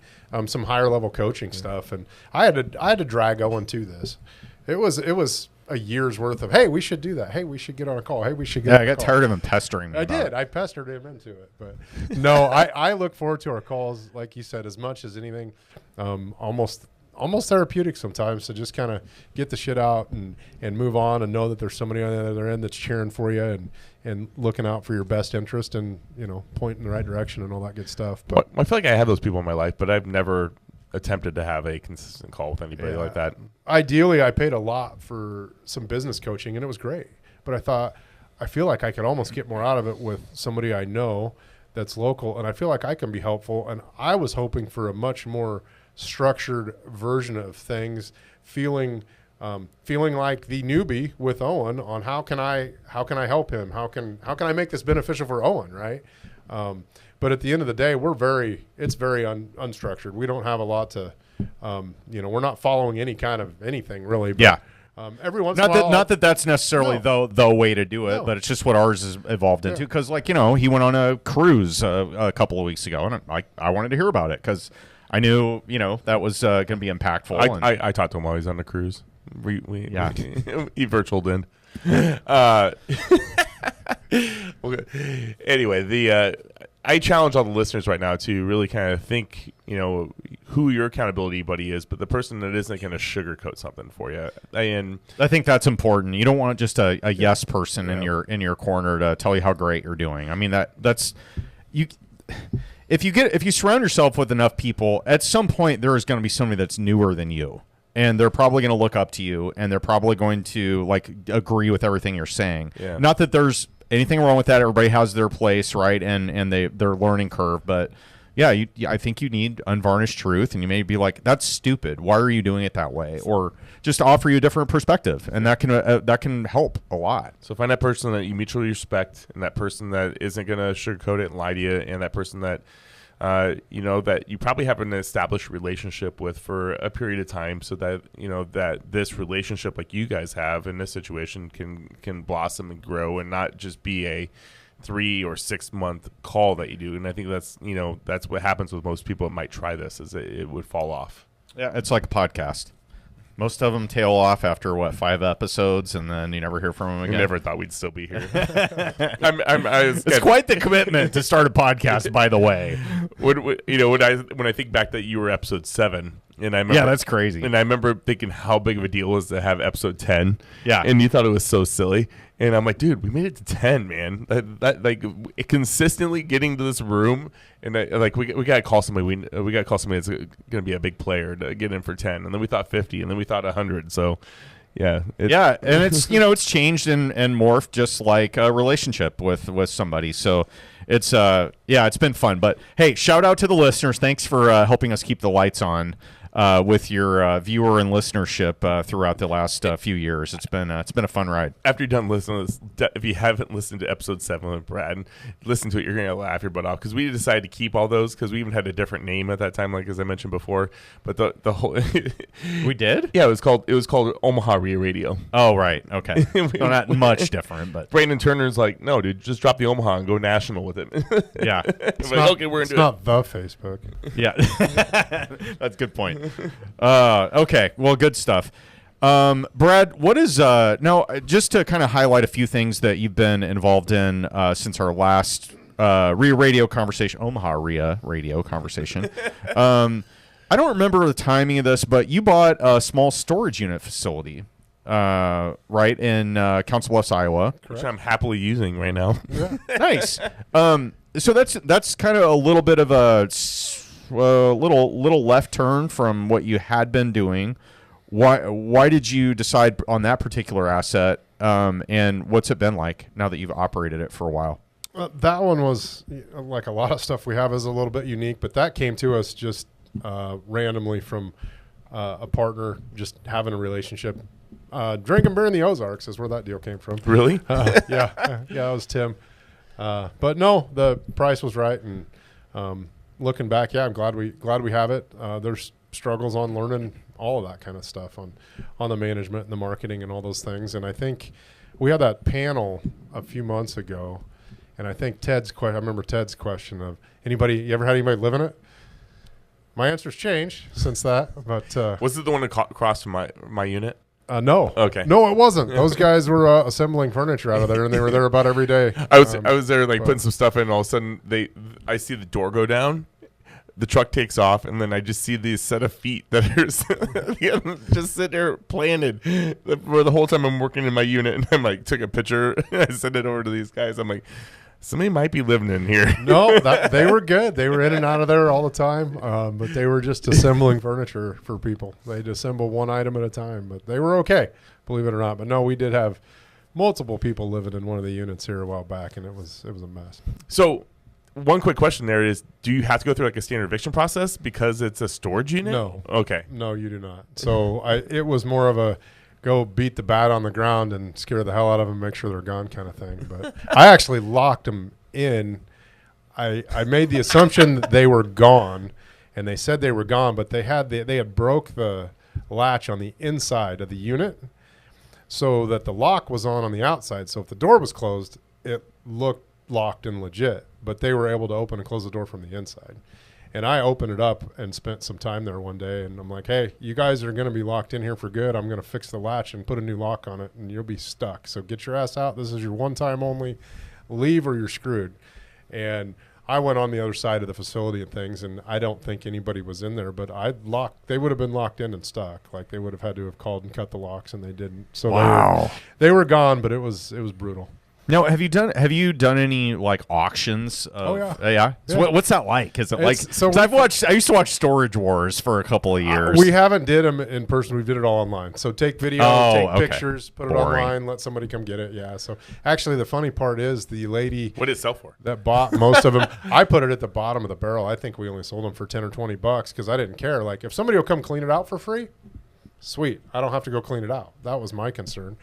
[SPEAKER 2] some higher level coaching stuff, and I had to drag Owen to this. It was a year's worth of, hey, we should do that. Hey, we should get on a call. Hey, we should get on a call.
[SPEAKER 3] I got tired of him pestering me.
[SPEAKER 2] I did. I pestered him into it. But no, I look forward to our calls, like you said, as much as anything. Almost therapeutic sometimes to just kind of get the shit out and move on and know that there's somebody on the other end that's cheering for you and looking out for your best interest and, pointing in the right direction and all that good stuff. But
[SPEAKER 1] I feel like I have those people in my life, but I've never attempted to have a consistent call with anybody like that.
[SPEAKER 2] Ideally, I paid a lot for some business coaching and it was great, but I feel like I could almost get more out of it with somebody I know that's local, and I feel like I can be helpful. And I was hoping for a much more structured version of things, feeling like the newbie with Owen on how can I help him? How can I make this beneficial for Owen, right? But at the end of the day, it's very unstructured. We don't have a lot to, we're not following any kind of anything really. But,
[SPEAKER 3] yeah.
[SPEAKER 2] Every once in a while,
[SPEAKER 3] not that that's necessarily the way to do it, but it's just what ours has evolved into. Because he went on a cruise a couple of weeks ago, and I wanted to hear about it because I knew that was going to be impactful.
[SPEAKER 1] I talked to him while he was on the cruise. We he virtualed in. Anyway, I challenge all the listeners right now to really kind of think, who your accountability buddy is, but the person that isn't going to sugarcoat something for you. And
[SPEAKER 3] I think that's important. You don't want just a yes person in your corner to tell you how great you're doing. I mean, that's you. if you surround yourself with enough people, at some point there is going to be somebody that's newer than you, and they're probably going to look up to you, and they're probably going to like agree with everything you're saying.
[SPEAKER 1] Yeah.
[SPEAKER 3] Not that there's anything wrong with that. Everybody has their place, right? And their learning curve, but yeah, I think you need unvarnished truth, and you may be like, "That's stupid. Why are you doing it that way?" Or just offer you a different perspective, and that can help a lot.
[SPEAKER 1] So find that person that you mutually respect, and that person that isn't going to sugarcoat it and lie to you, and that person that that you probably have an established relationship with for a period of time, so that that this relationship, like you guys have in this situation, can blossom and grow, and not just be a 3 or 6 month call that you do. And I think that's what happens with most people that might try this, is it would fall off.
[SPEAKER 3] Yeah, it's like a podcast. Most of them tail off after 5 episodes, and then you never hear from them again.
[SPEAKER 1] I never thought we'd still be here.
[SPEAKER 3] It's quite the commitment to start a podcast, by the way.
[SPEAKER 1] When I think back that you were episode 7, and I remember,
[SPEAKER 3] that's crazy.
[SPEAKER 1] And I remember thinking how big of a deal it was to have episode 10.
[SPEAKER 3] Yeah,
[SPEAKER 1] and you thought it was so silly. And I'm like, dude, we made it to 10, man. That like consistently getting to this room, and we gotta call somebody. We gotta call somebody that's gonna be a big player to get in for 10. And then we thought 50, and then we thought 100. So, yeah,
[SPEAKER 3] and it's it's changed and morphed just like a relationship with somebody. So it's it's been fun. But hey, shout out to the listeners. Thanks for helping us keep the lights on with your viewer and listenership throughout the last few years. It's been a fun ride.
[SPEAKER 1] After you're done listening to this, if you haven't listened to episode 7 with Brad, listen to it. You're gonna laugh your butt off, because we decided to keep all those, because we even had a different name at that time, like as I mentioned before. But the whole
[SPEAKER 3] we did,
[SPEAKER 1] yeah, it was called Omaha REIA Radio.
[SPEAKER 3] Oh right, okay, not much different. But
[SPEAKER 1] Brandon Turner's like, no, dude, just drop the Omaha and go national with it.
[SPEAKER 3] Yeah,
[SPEAKER 2] it's
[SPEAKER 1] like,
[SPEAKER 2] not,
[SPEAKER 1] okay, we're
[SPEAKER 2] it's
[SPEAKER 1] gonna
[SPEAKER 2] not the Facebook.
[SPEAKER 3] Yeah, that's a good point. Okay, well, good stuff. Brad, what is now? Just to kind of highlight a few things that you've been involved in since our last REIA Radio conversation, Omaha REIA Radio conversation. I don't remember the timing of this, but you bought a small storage unit facility, right in Council Bluffs, Iowa,
[SPEAKER 1] which I'm happily using right now.
[SPEAKER 2] Yeah.
[SPEAKER 3] Nice. So that's kind of a little bit of a little left turn from what you had been doing. Why did you decide on that particular asset, and what's it been like now that you've operated it for a while?
[SPEAKER 2] That one was, like a lot of stuff we have, is a little bit unique, but that came to us just randomly from a partner just having a relationship. Drinking beer in the Ozarks is where that deal came from.
[SPEAKER 1] Really?
[SPEAKER 2] Yeah, it was Tim. But no, the price was right, and looking back, yeah, I'm glad we have it. There's struggles on learning all of that kind of stuff on the management and the marketing and all those things. And I think we had that panel a few months ago, and I think I remember Ted's question of, you ever had anybody live in it? My answer's changed since that, but
[SPEAKER 1] was it the one across from my unit?
[SPEAKER 2] No.
[SPEAKER 1] Okay.
[SPEAKER 2] No, it wasn't. Those guys were assembling furniture out of there, and they were there about every day.
[SPEAKER 1] I was there putting some stuff in, and all of a sudden I see the door go down, the truck takes off, and then I just see these set of feet that are just sitting there planted for the whole time I'm working in my unit. And I'm like, took a picture, and I sent it over to these guys. I'm like, somebody might be living in here.
[SPEAKER 2] No, they were good. They were in and out of there all the time, but they were just assembling furniture for people. They'd assemble one item at a time, but they were okay, believe it or not. But no, we did have multiple people living in one of the units here a while back, and it was a mess.
[SPEAKER 1] So one quick question there is, do you have to go through like a standard eviction process because it's a storage unit?
[SPEAKER 2] No.
[SPEAKER 1] Okay.
[SPEAKER 2] No, you do not. So it was more of a go beat the bat on the ground and scare the hell out of them, make sure they're gone kind of thing. But I actually locked them in. I made the assumption that they were gone, and they said they were gone, but they had broke the latch on the inside of the unit so that the lock was on the outside. So if the door was closed, it looked locked and legit, but they were able to open and close the door from the inside. And I opened it up and spent some time there one day, and I'm like, hey, you guys are going to be locked in here for good. I'm going to fix the latch and put a new lock on it, and you'll be stuck. So get your ass out. This is your one time only. Leave or you're screwed. And I went on the other side of the facility and things, and I don't think anybody was in there, but they would have been locked in and stuck. Like, they would have had to have called and cut the locks, and they didn't. So
[SPEAKER 3] wow.
[SPEAKER 2] They were gone, but it was brutal.
[SPEAKER 3] Now, have you done any like auctions? Yeah. So what's that like? Is it like? So I used to watch Storage Wars for a couple of years.
[SPEAKER 2] We haven't did them in person. We did it all online. So take video, take pictures, put it online, let somebody come get it. Yeah. So actually, the funny part is the lady.
[SPEAKER 1] What did it sell for?
[SPEAKER 2] That bought most of them. I put it at the bottom of the barrel. I think we only sold them for $10 or $20 because I didn't care. Like if somebody will come clean it out for free, sweet. I don't have to go clean it out. That was my concern.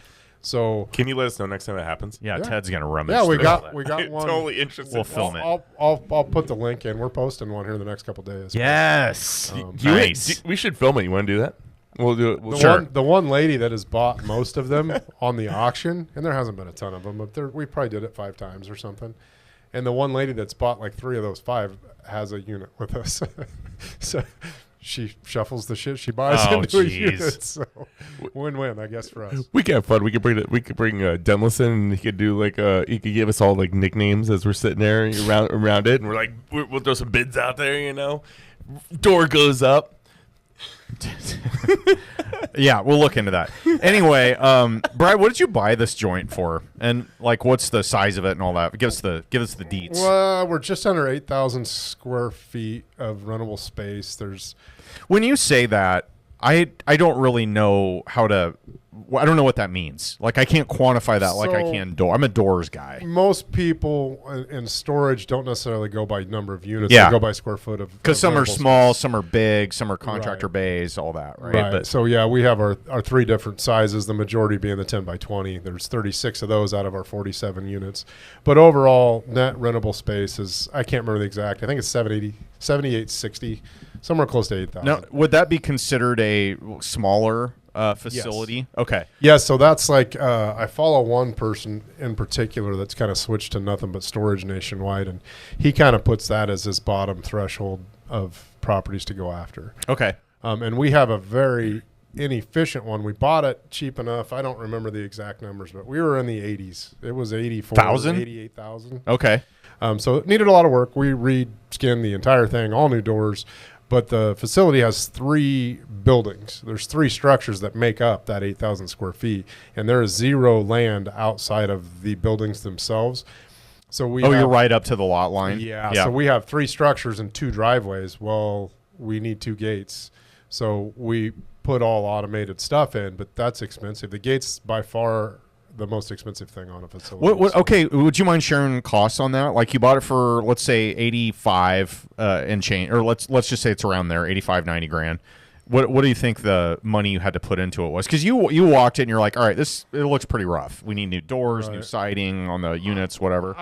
[SPEAKER 2] So
[SPEAKER 1] can you let us know next time it happens?
[SPEAKER 3] Yeah. Ted's gonna rummage.
[SPEAKER 2] Yeah, we got
[SPEAKER 1] I'm
[SPEAKER 2] one.
[SPEAKER 1] Totally interested.
[SPEAKER 3] We'll film it.
[SPEAKER 2] I'll put the link in. We're posting one here in the next couple days.
[SPEAKER 3] Yes.
[SPEAKER 1] Nice. We should film it. You want to do that? We'll do it.
[SPEAKER 2] The one lady that has bought most of them on the auction, and there hasn't been a ton of them, but we probably did it 5 times or something. And the one lady that's bought like 3 of those 5 has a unit with us. So she shuffles the shit she buys into a unit. So win-win, I guess, for us.
[SPEAKER 1] We could have fun. We could bring Denlison, and he could do like he could give us all like nicknames as we're sitting there around it, and we're like we'll throw some bids out there. Door goes up.
[SPEAKER 3] Yeah, we'll look into that. Anyway, Brad, what did you buy this joint for? And like, what's the size of it and all that? Give us the deets.
[SPEAKER 2] Well, we're just under 8,000 square feet of rentable space.
[SPEAKER 3] When you say that, I don't really know I don't know what that means. Like, I can't quantify that like I can door. I'm a doors guy.
[SPEAKER 2] Most people in storage don't necessarily go by number of units.
[SPEAKER 3] Yeah.
[SPEAKER 2] They go by square foot of.
[SPEAKER 3] Because some are small, some are big, some are contractor bays, all that, right?
[SPEAKER 2] Right.
[SPEAKER 3] But,
[SPEAKER 2] so, yeah, we have our 3 different sizes, the majority being the 10 by 20. There's 36 of those out of our 47 units. But overall, net rentable space is, I can't remember the exact, I think it's 7,860, somewhere close to 8,000.
[SPEAKER 3] now, would that be considered a smaller facility?
[SPEAKER 2] Yes.
[SPEAKER 3] Okay.
[SPEAKER 2] Yeah, so that's like I follow one person in particular that's kind of switched to nothing but storage nationwide, and he kind of puts that as his bottom threshold of properties to go after.
[SPEAKER 3] Okay.
[SPEAKER 2] And we have a very inefficient one. We bought it cheap enough. I don't remember the exact numbers, but we were in the 80s. It was 88,000.
[SPEAKER 3] Okay.
[SPEAKER 2] So it needed a lot of work. We re-skinned the entire thing, all new doors. But the facility has 3 buildings. There's 3 structures that make up that 8,000 square feet, and there is 0 land outside of the buildings themselves. So
[SPEAKER 3] you're right up to the lot line.
[SPEAKER 2] Yeah. So we have 3 structures and 2 driveways. Well, we need 2 gates, so we put all automated stuff in, but that's expensive. The gates by far the most expensive thing on a facility.
[SPEAKER 3] Okay, would you mind sharing costs on that? Like you bought it for, let's say, 85 and change, or let's just say it's around there, 85, 90 grand. What do you think the money you had to put into it was? Because you walked in and you're like, all right, it looks pretty rough. We need new doors, new siding on the units, whatever.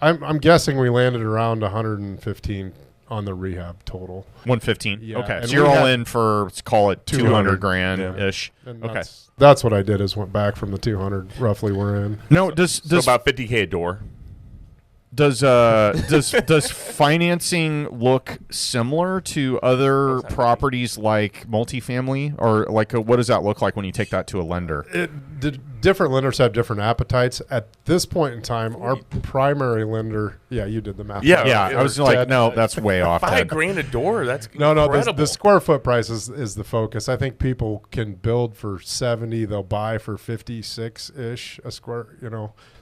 [SPEAKER 2] I'm guessing we landed around 115 on the rehab total.
[SPEAKER 3] 115.
[SPEAKER 2] Yeah.
[SPEAKER 3] Okay,
[SPEAKER 2] And
[SPEAKER 3] so you're all in for, let's call it 200 grand ish.
[SPEAKER 2] Yeah.
[SPEAKER 3] Okay.
[SPEAKER 2] That's what I did, is went back from the 200 roughly we're in.
[SPEAKER 3] No,
[SPEAKER 1] so about $50K a door.
[SPEAKER 3] Does financing look similar to other properties like multifamily, or like what does that look like when you take that to a lender?
[SPEAKER 2] Different lenders have different appetites. At this point in time, our primary lender, you did the math.
[SPEAKER 3] Yeah. I was like, no, that's way off.
[SPEAKER 1] $5,000 a door. That's
[SPEAKER 2] no.
[SPEAKER 1] incredible.
[SPEAKER 2] The square foot price is the focus. I think people can build for 70. They'll buy for 56-ish a square.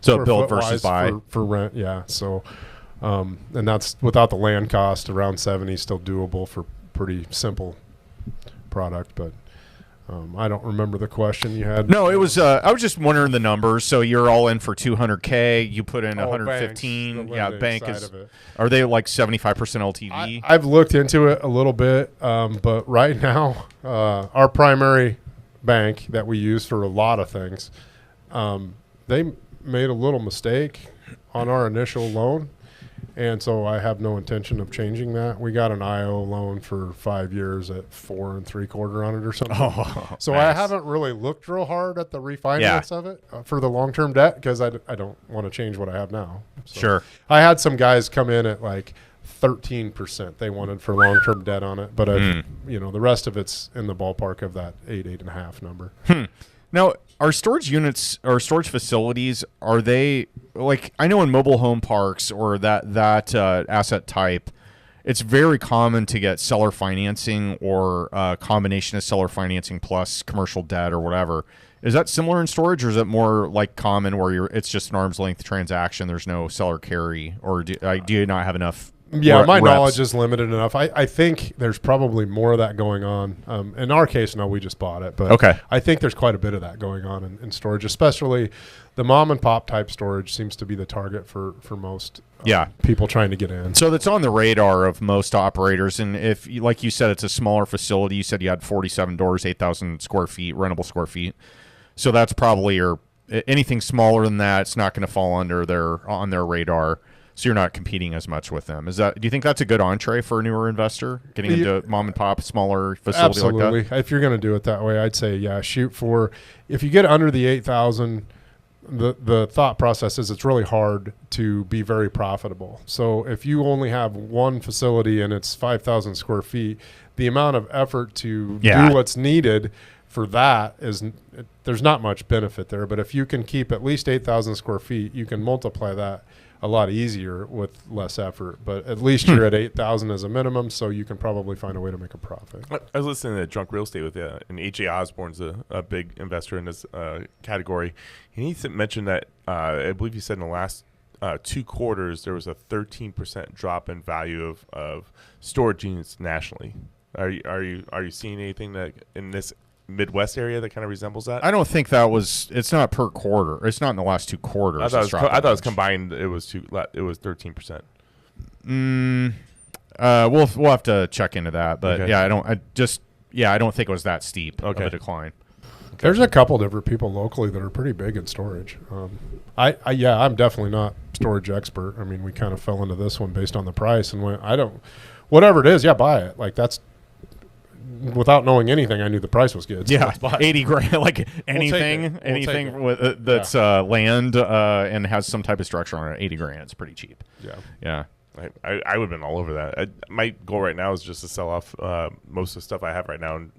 [SPEAKER 3] So build versus buy
[SPEAKER 2] for rent. Yeah. So, and that's without the land cost. Around 70 is still doable for pretty simple product, but. I don't remember the question you had.
[SPEAKER 3] No, it was. I was just wondering the numbers. So you're all in for 200K. You put in 115. Bank is. Are they like 75% LTV?
[SPEAKER 2] I've looked into it a little bit, but right now, our primary bank that we use for a lot of things, they made a little mistake on our initial loan. And so I have no intention of changing that. We got an IO loan for 5 years at 4 3/4 on it or something. So nice. I haven't really looked real hard at the refinance of it for the long-term debt because I don't want to change what I have now. So
[SPEAKER 3] sure.
[SPEAKER 2] I had some guys come in at like 13% they wanted for long-term debt on it, but the rest of it's in the ballpark of that 8.5 number.
[SPEAKER 3] Now, are storage units or storage facilities, are they like, I know in mobile home parks or that asset type, it's very common to get seller financing or a combination of seller financing plus commercial debt or whatever. Is that similar in storage, or is it more like common where it's just an arm's length transaction? There's no seller carry, or do you not have enough?
[SPEAKER 2] Yeah, my
[SPEAKER 3] reps?
[SPEAKER 2] knowledge is limited enough. I think there's probably more of that going on. In our case, no, we just bought it. But
[SPEAKER 3] Okay.
[SPEAKER 2] I think there's quite a bit of that going on in storage, especially the mom and pop type storage seems to be the target for most people trying to get in.
[SPEAKER 3] So that's on the radar of most operators. And if, like you said, it's a smaller facility. You said you had 47 doors, 8,000 square feet, rentable square feet. So that's probably anything smaller than that, it's not going to fall on their radar. So you're not competing as much with them. Do you think that's a good entree for a newer investor, getting into mom and pop, smaller facility like that?
[SPEAKER 2] Absolutely. If you're going to do it that way, I'd say, shoot for, if you get under the 8,000, the thought process is it's really hard to be very profitable. So if you only have one facility and it's 5,000 square feet, the amount of effort to do what's needed for that there's not much benefit there. But if you can keep at least 8,000 square feet, you can multiply that a lot easier with less effort. But at least you're at 8,000 as a minimum, so you can probably find a way to make a profit.
[SPEAKER 1] I was listening to Drunk Real Estate with and H.A. Osborne's a big investor in this category. And he mentioned that I believe he said in the last 2 quarters there was a 13% drop in value of storage units nationally. Are you seeing anything that in this Midwest area that kind of resembles that?
[SPEAKER 3] I don't think it's not per quarter. It's not in the last 2 quarters.
[SPEAKER 1] I thought it was combined. It was 13%.
[SPEAKER 3] We'll have to check into that, but
[SPEAKER 1] okay.
[SPEAKER 3] I don't think it was that steep of a decline.
[SPEAKER 2] There's a couple different people locally that are pretty big in storage. I'm definitely not storage expert. I mean, we kind of fell into this one based on the price and whatever it is, buy it. Like that's, without knowing anything, I knew the price was good. So
[SPEAKER 3] yeah, $80,000, like anything that's land and has some type of structure on it. $80,000, it's pretty cheap. Yeah.
[SPEAKER 1] I would have been all over that. My goal right now is just to sell off most of the stuff I have right now and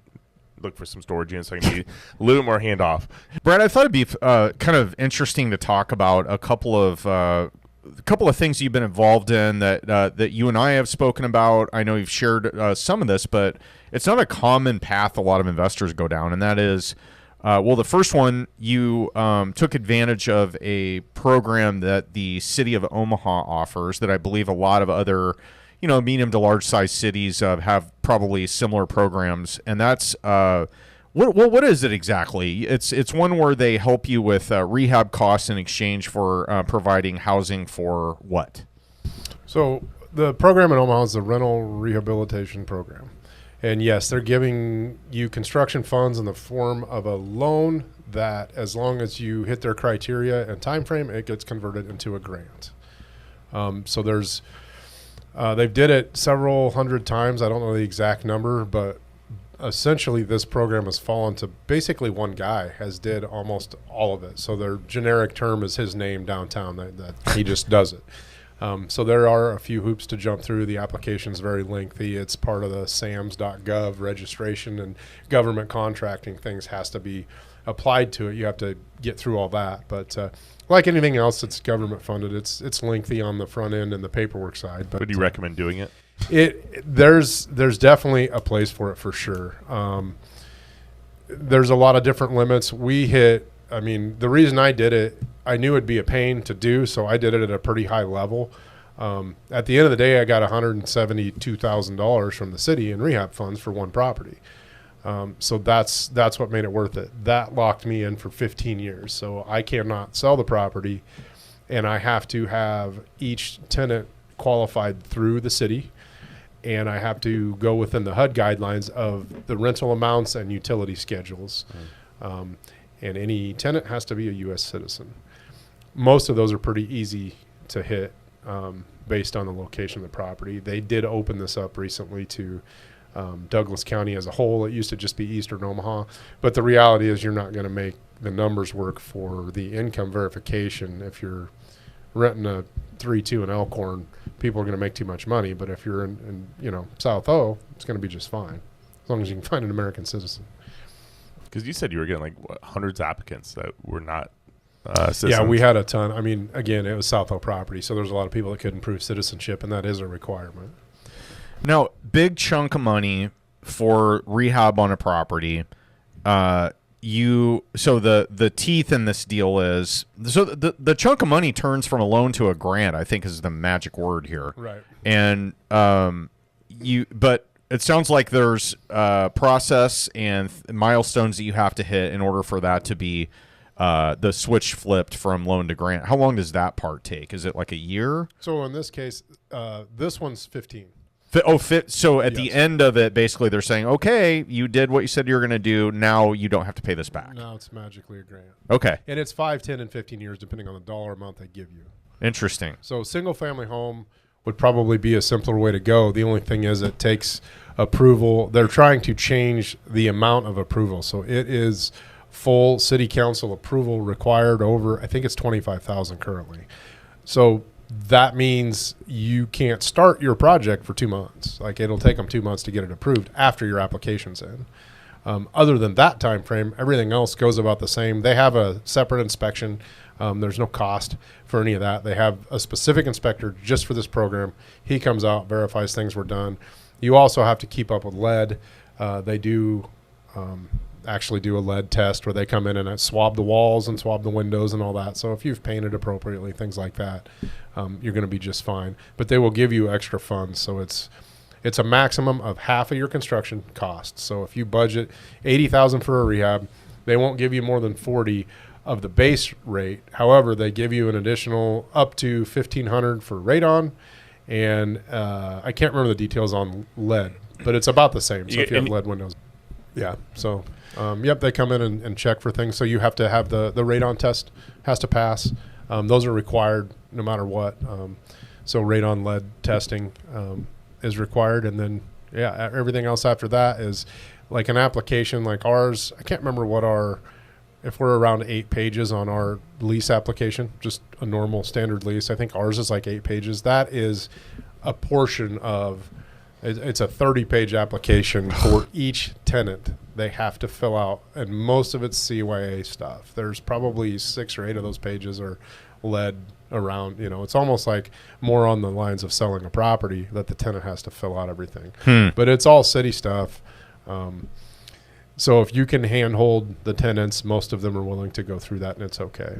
[SPEAKER 1] look for some storage units so I can be a little bit more handoff.
[SPEAKER 3] Brad, I thought it'd be kind of interesting to talk about a couple of things you've been involved in that you and I have spoken about. I know you've shared some of this, but it's not a common path a lot of investors go down, and that is, the first one, you took advantage of a program that the city of Omaha offers that I believe a lot of other, medium to large size cities have probably similar programs, and that's what is it exactly? It's one where they help you with rehab costs in exchange for providing housing for what?
[SPEAKER 2] So the program in Omaha is the rental rehabilitation program. And yes, they're giving you construction funds in the form of a loan that, as long as you hit their criteria and time frame, it gets converted into a grant. So there's they've did it several hundred times. I don't know the exact number, but essentially this program has fallen to basically one guy has did almost all of it. So their generic term is his name downtown, that he just does it. So there are a few hoops to jump through. The application is very lengthy. It's part of the SAMS.gov registration, and government contracting things has to be applied to it. You have to get through all that. But like anything else that's government funded, it's lengthy on the front end and the paperwork side. But
[SPEAKER 1] would you recommend doing it?
[SPEAKER 2] There's definitely a place for it for sure. There's a lot of different limits. The reason I did it, I knew it'd be a pain to do, so I did it at a pretty high level. At the end of the day, I got $172,000 from the city in rehab funds for one property. So that's what made it worth it. That locked me in for 15 years. So I cannot sell the property, and I have to have each tenant qualified through the city, and I have to go within the HUD guidelines of the rental amounts and utility schedules. And any tenant has to be a U.S. citizen. Most of those are pretty easy to hit based on the location of the property. They did open this up recently to Douglas County as a whole. It used to just be eastern Omaha. But the reality is you're not going to make the numbers work for the income verification. If you're renting a 3-2 in Elkhorn, people are going to make too much money. But if you're in South O, it's going to be just fine, as long as you can find an American citizen.
[SPEAKER 1] Because you said you were getting hundreds of applicants that were not citizens.
[SPEAKER 2] Yeah, we had a ton. Again, it was South O property, so there's a lot of people that couldn't prove citizenship, and that is a requirement.
[SPEAKER 3] Now, big chunk of money for rehab on a property. So the teeth in this deal is, so the chunk of money turns from a loan to a grant, I think is the magic word here.
[SPEAKER 2] Right.
[SPEAKER 3] And but it sounds like there's process and milestones that you have to hit in order for that to be the switch flipped from loan to grant. How long does that part take? Is it like a year?
[SPEAKER 2] So in this case, this one's 15.
[SPEAKER 3] So at the
[SPEAKER 2] Yes.
[SPEAKER 3] end of it, basically they're saying, okay, you did what you said you were going to do. Now you don't have to pay this back.
[SPEAKER 2] Now it's magically a grant.
[SPEAKER 3] Okay.
[SPEAKER 2] And it's 5, 10, and 15 years, depending on the dollar amount they give you.
[SPEAKER 3] Interesting.
[SPEAKER 2] So single family home would probably be a simpler way to go. The only thing is it takes approval. They're trying to change the amount of approval. So it is full city council approval required over, I think it's 25,000 currently. So that means you can't start your project for 2 months. Like it'll take them 2 months to get it approved after your application's in. Other than that time frame, everything else goes about the same. They have a separate inspection. There's no cost for any of that. They have a specific inspector just for this program. He comes out, verifies things were done. You also have to keep up with lead. They do actually do a lead test where they come in and swab the walls and swab the windows and all that. So if you've painted appropriately, things like that, you're going to be just fine. But they will give you extra funds. So it's a maximum of half of your construction cost. So if you budget $80,000 for a rehab, they won't give you more than 40 of the base rate. However, they give you an additional up to $1,500 for radon, and I can't remember the details on lead, but it's about the same. So if you have lead windows, yeah. So yep, they come in and check for things. So you have to have the radon test has to pass. Those are required no matter what. So radon lead testing is required, and then everything else after that is like an application like ours. I can't remember if we're around 8 pages on our lease application, just a normal standard lease. I think ours is like 8 pages. That is a portion of, it's a 30-page application for each tenant they have to fill out, and most of it's CYA stuff. There's probably 6 or 8 of those pages are led around, it's almost like more on the lines of selling a property that the tenant has to fill out everything. But it's all city stuff. So if you can handhold the tenants, most of them are willing to go through that, and it's okay.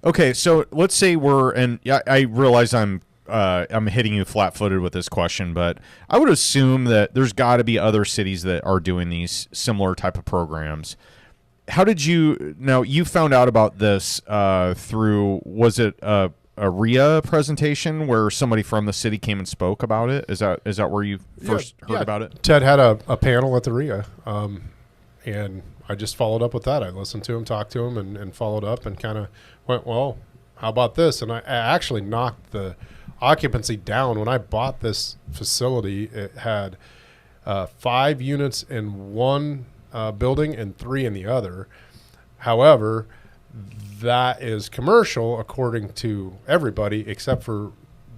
[SPEAKER 3] Okay, so let's say I realize I'm hitting you flat-footed with this question, but I would assume that there's got to be other cities that are doing these similar type of programs. How did you found out about this through, was it a REIA presentation where somebody from the city came and spoke about it? Is that where you first heard about it?
[SPEAKER 2] Ted had a panel at the REIA, and I just followed up with that. I listened to him, talked to him, and followed up and kind of went, well, how about this? And I actually knocked the occupancy down. When I bought this facility, it had 5 units in one building and 3 in the other. However, that is commercial according to everybody, except for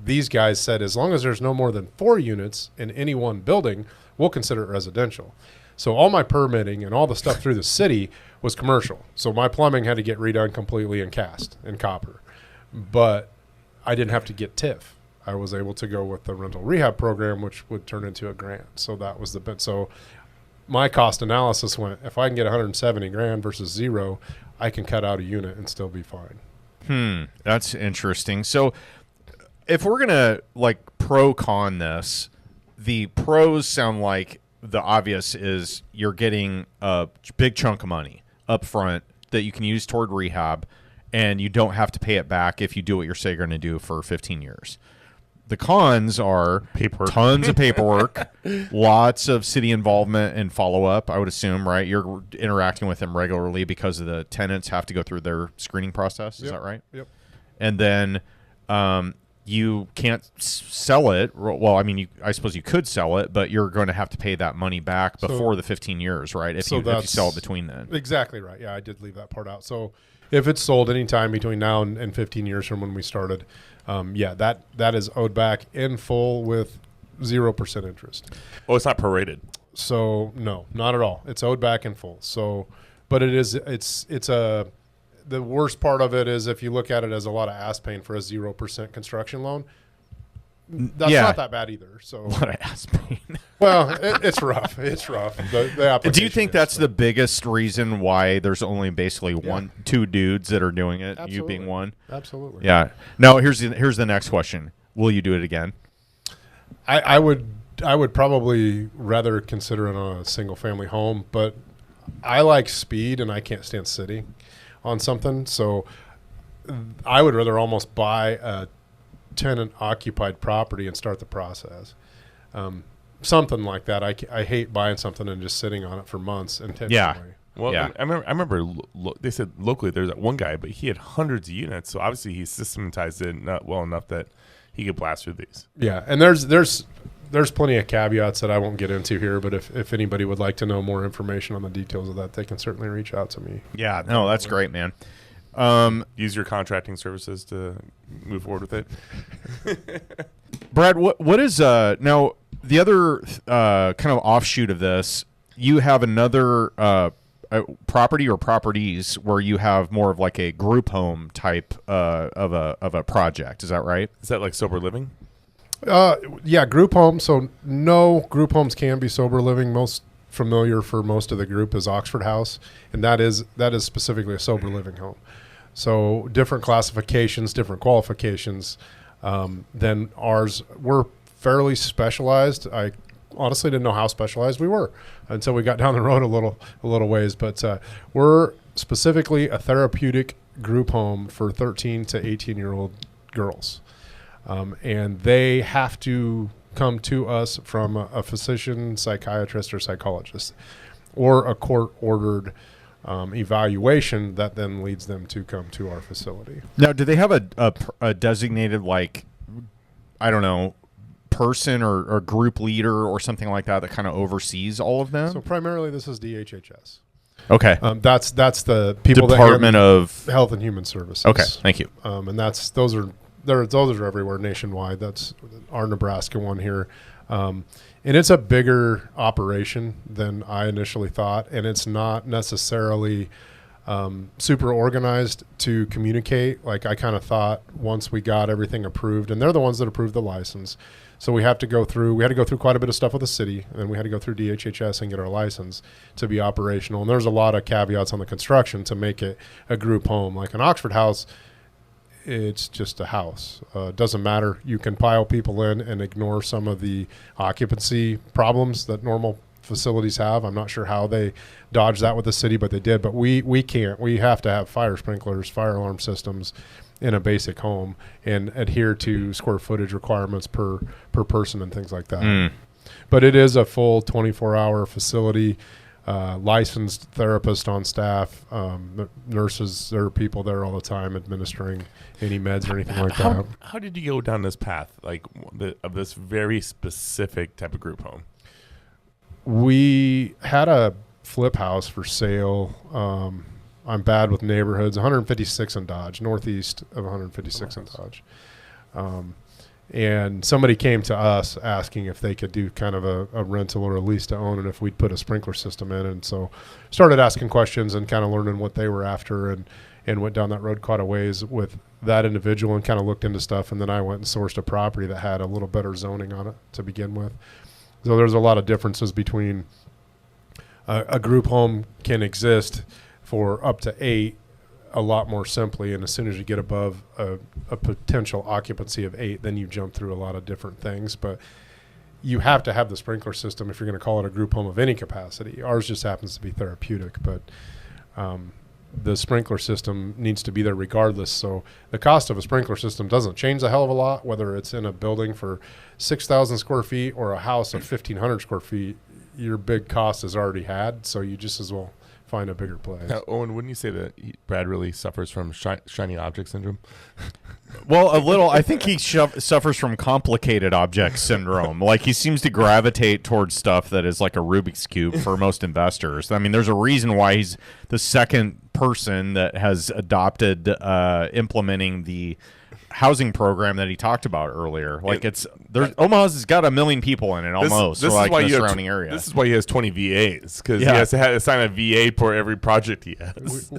[SPEAKER 2] these guys said as long as there's no more than 4 units in any one building, we'll consider it residential. So all my permitting and all the stuff through the city was commercial. So my plumbing had to get redone completely in cast and copper. But I didn't have to get TIF. I was able to go with the rental rehab program, which would turn into a grant. So that was the bit. So my cost analysis went, if I can get $170,000 versus 0, I can cut out a unit and still be fine.
[SPEAKER 3] That's interesting. So if we're going to pro-con this, the pros sound like the obvious is you're getting a big chunk of money up front that you can use toward rehab, and you don't have to pay it back if you do what you say you're going to do for 15 years. The cons are tons of paperwork, lots of city involvement and follow-up, I would assume, right? You're interacting with them regularly because the tenants have to go through their screening process. Is that right?
[SPEAKER 2] Yep.
[SPEAKER 3] And then you can't sell it. Well, I mean, I suppose you could sell it, but you're going to have to pay that money back before the 15 years, right? If you sell it between then.
[SPEAKER 2] Exactly right. Yeah, I did leave that part out. So if it's sold any time between now and 15 years from when we started, that is owed back in full with 0% interest.
[SPEAKER 1] Oh, it's not prorated.
[SPEAKER 2] So no, not at all. It's owed back in full. So, but the worst part of it is if you look at it as a lot of ass paying for a 0% construction loan, that's
[SPEAKER 3] Yeah.
[SPEAKER 2] not that bad either. So,
[SPEAKER 3] What an ass pain.
[SPEAKER 2] well, it's rough. It's rough. The
[SPEAKER 3] Do you
[SPEAKER 2] application
[SPEAKER 3] think
[SPEAKER 2] is,
[SPEAKER 3] that's
[SPEAKER 2] so.
[SPEAKER 3] the biggest reason why there's only basically two dudes that are doing it? You being
[SPEAKER 2] Absolutely.
[SPEAKER 3] one.
[SPEAKER 2] Absolutely.
[SPEAKER 3] Yeah. No. Here's the next question. Will you do it again?
[SPEAKER 2] I would probably rather consider it on a single family home, but I like speed and I can't stand sitting on something. So I would rather almost buy a tenant occupied property and start the process. Something like that. I hate buying something and just sitting on it for months intentionally.
[SPEAKER 1] Well,
[SPEAKER 3] Yeah.
[SPEAKER 1] I remember they said locally there's that one guy, but he had hundreds of units, so obviously he systematized it not well enough that he could blast through these.
[SPEAKER 2] Yeah, and there's plenty of caveats that I won't get into here, but if anybody would like to know more information on the details of that, they can certainly reach out to me.
[SPEAKER 3] Yeah. No, that's great, man.
[SPEAKER 1] Use your contracting services to move forward with it.
[SPEAKER 3] Brad, what is now the other kind of offshoot of this? You have another property or properties where you have more of like a group home type of a project. Is that right?
[SPEAKER 1] Is that like sober living?
[SPEAKER 2] Yeah, group home. So no, group homes can be sober living. Most familiar for most of the group is Oxford House, and that is specifically a sober living home. So different classifications, different qualifications than ours. We're fairly specialized. I honestly didn't know how specialized we were until we got down the road a little ways. But we're specifically a therapeutic group home for 13 to 18-year-old girls. And they have to come to us from a physician, psychiatrist, or psychologist, or a court-ordered evaluation that then leads them to come to our facility.
[SPEAKER 3] Now, do they have a designated, like, I don't know, person or group leader or something like that kind of oversees all of them?
[SPEAKER 2] So primarily this is DHHS.
[SPEAKER 3] Okay.
[SPEAKER 2] That's the people
[SPEAKER 3] Department
[SPEAKER 2] that
[SPEAKER 3] of
[SPEAKER 2] Health and Human Services.
[SPEAKER 3] Okay, thank you.
[SPEAKER 2] And those are everywhere nationwide. That's our Nebraska one here. And it's a bigger operation than I initially thought, and it's not necessarily super organized to communicate. Like I kind of thought once we got everything approved, and they're the ones that approved the license. So we had to go through quite a bit of stuff with the city, and then we had to go through DHHS and get our license to be operational. And there's a lot of caveats on the construction to make it a group home. Like an Oxford House, it's just a house. Doesn't matter. You can pile people in and ignore some of the occupancy problems that normal facilities have. I'm not sure how they dodged that with the city, but they did. But we can't. We have to have fire sprinklers, fire alarm systems in a basic home and adhere to square footage requirements per person and things like that. But it is a full 24-hour facility. Licensed therapist on staff, nurses, there are people there all the time administering any meds or anything like that.
[SPEAKER 1] How did you go down this path, like of this very specific type of group home?
[SPEAKER 2] We had a flip house for sale. I'm bad with neighborhoods. 156 in Dodge, northeast of 156 in Dodge. And somebody came to us asking if they could do kind of a rental or a lease to own and if we'd put a sprinkler system in. And so started asking questions and kind of learning what they were after and went down that road quite a ways with that individual and kind of looked into stuff. And then I went and sourced a property that had a little better zoning on it to begin with. So there's a lot of differences between a group home can exist for up to 8 a lot more simply, and as soon as you get above a potential occupancy of 8, then you jump through a lot of different things. But you have to have the sprinkler system if you're going to call it a group home of any capacity. Ours just happens to be therapeutic, but the sprinkler system needs to be there regardless. So the cost of a sprinkler system doesn't change a hell of a lot, whether it's in a building for 6,000 square feet or a house of 1,500 square feet. Your big cost is already had, so you just as well find a bigger place.
[SPEAKER 1] Now, Owen, wouldn't you say that Brad really suffers from shiny object syndrome?
[SPEAKER 3] Well, a little. I think he suffers from complicated object syndrome. Like he seems to gravitate towards stuff that is like a Rubik's Cube for most investors. I mean, there's a reason why he's the second person that has adopted implementing the housing program that he talked about earlier. Like Omaha's has got 1 million people in it almost.
[SPEAKER 1] This
[SPEAKER 3] so like
[SPEAKER 1] is why
[SPEAKER 3] in the
[SPEAKER 1] you
[SPEAKER 3] surrounding area.
[SPEAKER 1] This is why he has 20 VAs because
[SPEAKER 3] Yeah.
[SPEAKER 1] he has to sign a VA for every project he has.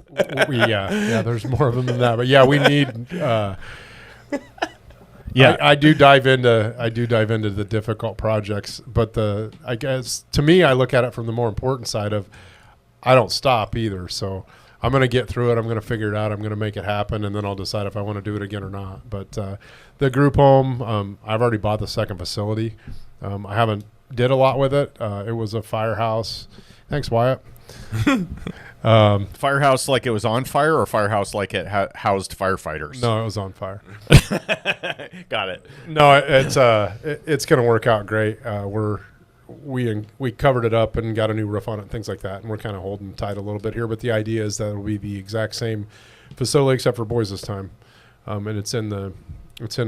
[SPEAKER 2] Yeah, there's more of them than that. But yeah, we need
[SPEAKER 3] Yeah.
[SPEAKER 2] I do dive into the difficult projects, but I guess to me, I look at it from the more important side of I don't stop either. So I'm going to get through it. I'm going to figure it out. I'm going to make it happen, and then I'll decide if I want to do it again or not. But the group home, I've already bought the second facility. I haven't did a lot with it. It was a firehouse. Thanks, Wyatt.
[SPEAKER 3] Firehouse like it was on fire, or firehouse like it housed firefighters?
[SPEAKER 2] No, it was on fire.
[SPEAKER 3] Got it.
[SPEAKER 2] No, it's going to work out great. We covered it up and got a new roof on it and things like that, and we're kind of holding tight a little bit here. But the idea is that it'll be the exact same facility except for boys this time, and it's in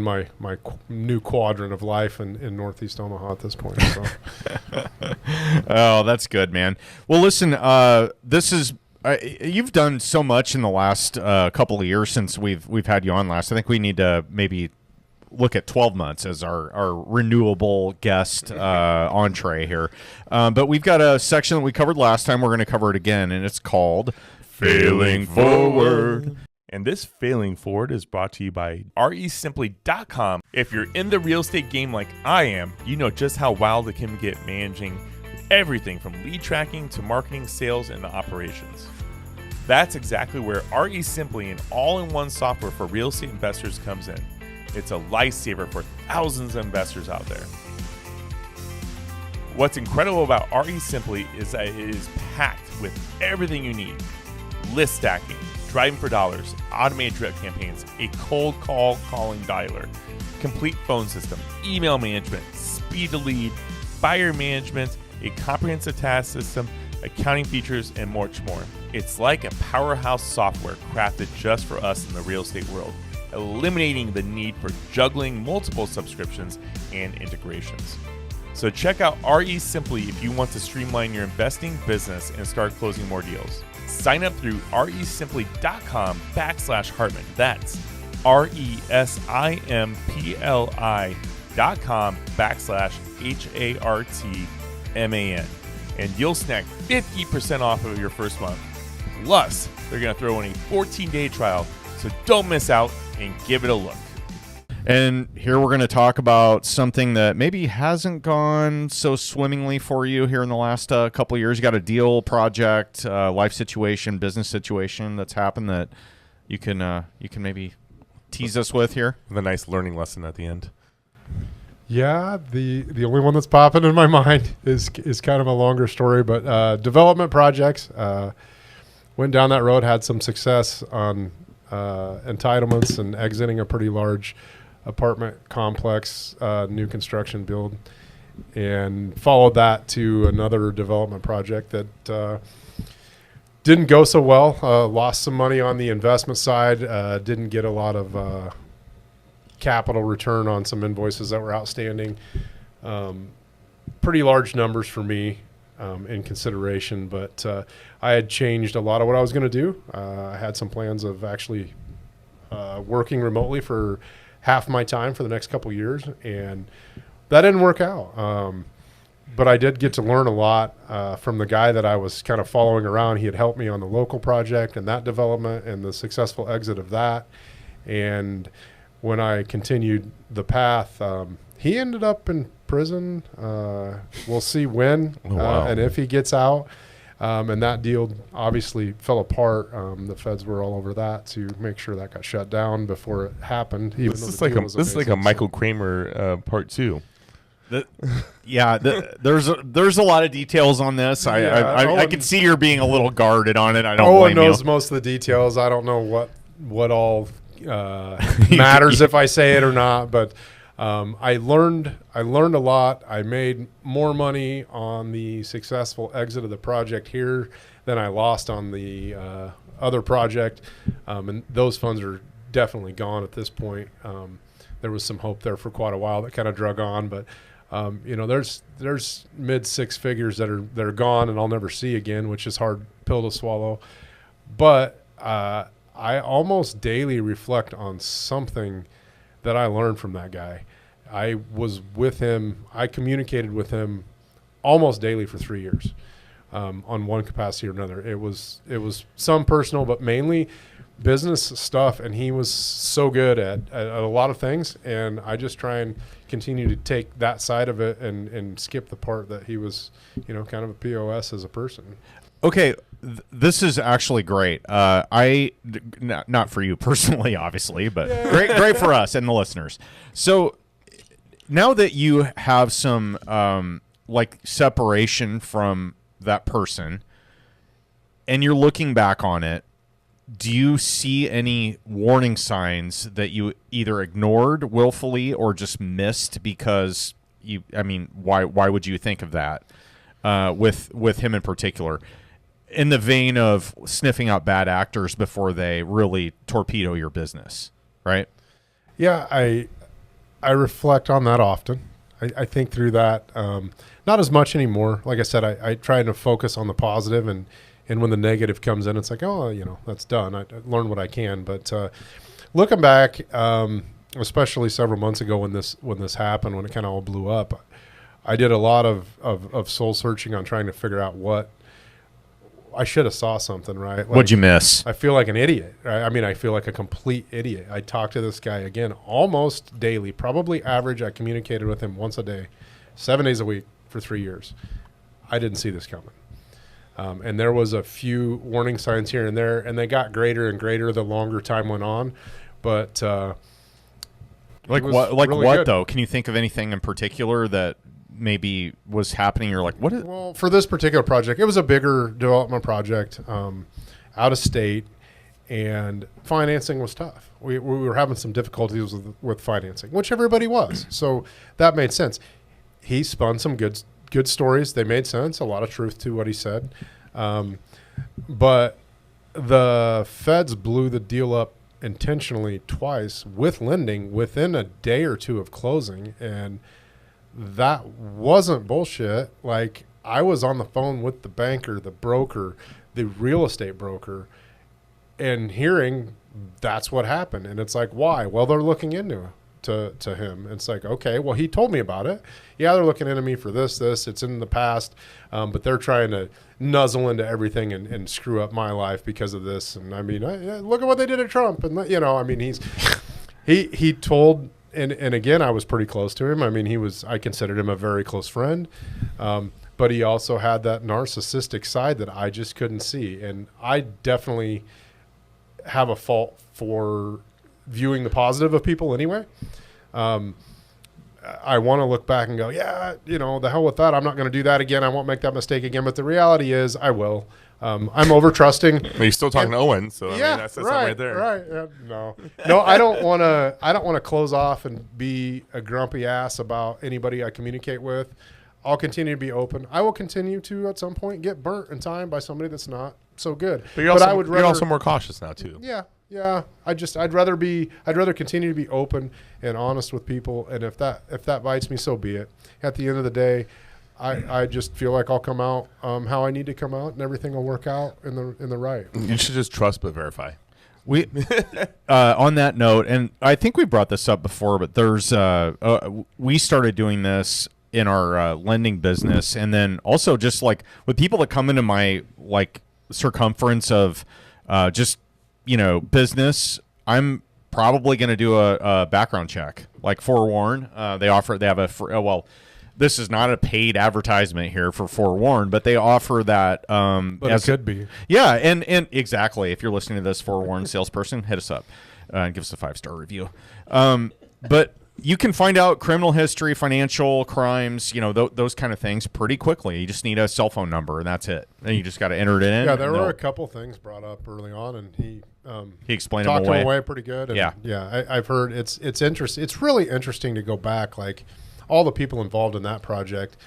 [SPEAKER 2] my new quadrant of life in Northeast Omaha at this point. So.
[SPEAKER 3] Oh, that's good, man. Well, listen, this is you've done so much in the last couple of years since we've had you on last. I think we need to maybe look at 12 months as our renewable guest entree here. But we've got a section that we covered last time. We're going to cover it again, and it's called Failing Forward.
[SPEAKER 1] And this Failing Forward is brought to you by REsimply.com. If you're in the real estate game like I am, you know just how wild it can get managing everything from lead tracking to marketing, sales, and operations. That's exactly where REsimply, an all-in-one software for real estate investors, comes in. It's a lifesaver for thousands of investors out there. What's incredible about REsimply is that it is packed with everything you need. List stacking, driving for dollars, automated drip campaigns, a cold call calling dialer, complete phone system, email management, speed to lead, buyer management, a comprehensive task system, accounting features, and much more. It's like a powerhouse software crafted just for us in the real estate world, eliminating the need for juggling multiple subscriptions and integrations. So check out REsimply if you want to streamline your investing business and start closing more deals. Sign up through REsimply.com/Hartman. That's REsimpli.com/HARTMAN. And you'll snag 50% off of your first month. Plus, they're going to throw in a 14-day trial. So don't miss out and give it a look.
[SPEAKER 3] And here we're going to talk about something that maybe hasn't gone so swimmingly for you here in the last couple of years. You got a deal, project, life situation, business situation that's happened that you can maybe tease us with here.
[SPEAKER 1] With a nice learning lesson at the end.
[SPEAKER 2] Yeah, the only one that's popping in my mind is kind of a longer story, but development projects. Went down that road, had some success on entitlements and exiting a pretty large apartment complex, new construction build, and followed that to another development project that didn't go so well. Lost some money on the investment side, didn't get a lot of capital return on some invoices that were outstanding. Pretty large numbers for me in consideration, but I had changed a lot of what I was going to do. I had some plans of actually working remotely for half my time for the next couple of years, and that didn't work out. But I did get to learn a lot from the guy that I was kind of following around. He had helped me on the local project and that development and the successful exit of that. And when I continued the path, he ended up in prison. We'll see when and if he gets out. And that deal obviously fell apart. The feds were all over that to make sure that got shut down before it happened.
[SPEAKER 1] This is like a Michael Kramer part 2.
[SPEAKER 3] There's a lot of details on this. I can see you're being a little guarded on it. I don't
[SPEAKER 2] Owen
[SPEAKER 3] blame
[SPEAKER 2] knows most of the details. I don't know what all matters if I say it or not, but I learned a lot. I made more money on the successful exit of the project here than I lost on the other project, and those funds are definitely gone at this point. There was some hope there for quite a while that kind of drug on, but there's mid six figures that are gone and I'll never see again, which is hard pill to swallow. But I almost daily reflect on something that I learned from that guy. I was with him. I communicated with him almost daily for 3 years on one capacity or another. It was some personal, but mainly business stuff, and he was so good at a lot of things, and I just try and continue to take that side of it and skip the part that he was, kind of a POS as a person.
[SPEAKER 3] Okay, this is actually great. Not for you personally, obviously, but great for us and the listeners. So now that you have some separation from that person, and you're looking back on it, do you see any warning signs that you either ignored willfully or just missed because why would you think of that with him in particular? In the vein of sniffing out bad actors before they really torpedo your business, right?
[SPEAKER 2] Yeah, I reflect on that often. I think through that, not as much anymore. Like I said, I try to focus on the positive, and when the negative comes in, it's like, that's done. I learned what I can. But looking back, especially several months ago when this happened, when it kind of all blew up, I did a lot of soul searching on trying to figure out what I should have saw something, right?
[SPEAKER 3] What'd you miss?
[SPEAKER 2] I feel like an idiot. Right? I feel like a complete idiot. I talked to this guy, again, almost daily, probably average. I communicated with him once a day, 7 days a week for 3 years. I didn't see this coming. And there was a few warning signs here and there, and they got greater and greater the longer time went on. But
[SPEAKER 3] what
[SPEAKER 2] really
[SPEAKER 3] what
[SPEAKER 2] good.
[SPEAKER 3] though? Can you think of anything in particular that maybe was happening? You're like, what is?
[SPEAKER 2] Well, for this particular project, it was a bigger development project, out of state, and financing was tough. We were having some difficulties with financing, which everybody was. So that made sense. He spun some good stories. They made sense. A lot of truth to what he said. But the feds blew the deal up intentionally twice with lending within a day or two of closing, and that wasn't bullshit. Like, I was on the phone with the banker, the broker, the real estate broker, and hearing that's what happened. And it's like, why? Well, they're looking into to him. It's like, okay, well, he told me about it. Yeah, they're looking into me for this. It's in the past, but they're trying to nuzzle into everything and screw up my life because of this. And look at what they did at Trump. And he told. And again, I was pretty close to him. I considered him a very close friend. But he also had that narcissistic side that I just couldn't see. And I definitely have a fault for viewing the positive of people anyway. I want to look back and go, the hell with that. I'm not going to do that again. I won't make that mistake again. But the reality is I will. I'm over trusting.
[SPEAKER 1] But you're still talking to Owen, so that's something right there.
[SPEAKER 2] Right. No, I don't want to close off and be a grumpy ass about anybody I communicate with. I'll continue to be open. I will continue to at some point get burnt in time by somebody that's not so good.
[SPEAKER 1] But you're also more cautious now too.
[SPEAKER 2] Yeah. I'd rather continue to be open and honest with people. And if that bites me, so be it. At the end of the day, I just feel like I'll come out how I need to come out, and everything will work out in the right.
[SPEAKER 1] You should just trust but verify.
[SPEAKER 3] We on that note, and I think we brought this up before, but there's we started doing this in our lending business, and then also just like with people that come into my circumference of business, I'm probably going to do a background check, like forewarn. They have this is not a paid advertisement here for forewarn, but they offer that.
[SPEAKER 2] But it could be.
[SPEAKER 3] Yeah, and exactly. If you're listening to this, forewarn salesperson, hit us up and give us a 5-star review. But you can find out criminal history, financial crimes, those kind of things pretty quickly. You just need a cell phone number, and that's it. And you just got to enter it in.
[SPEAKER 2] Yeah, there were a couple things brought up early on, and he
[SPEAKER 3] explained
[SPEAKER 2] talked
[SPEAKER 3] them
[SPEAKER 2] them away pretty good. And I've heard it's interesting. It's really interesting to go back, like all the people involved in that project.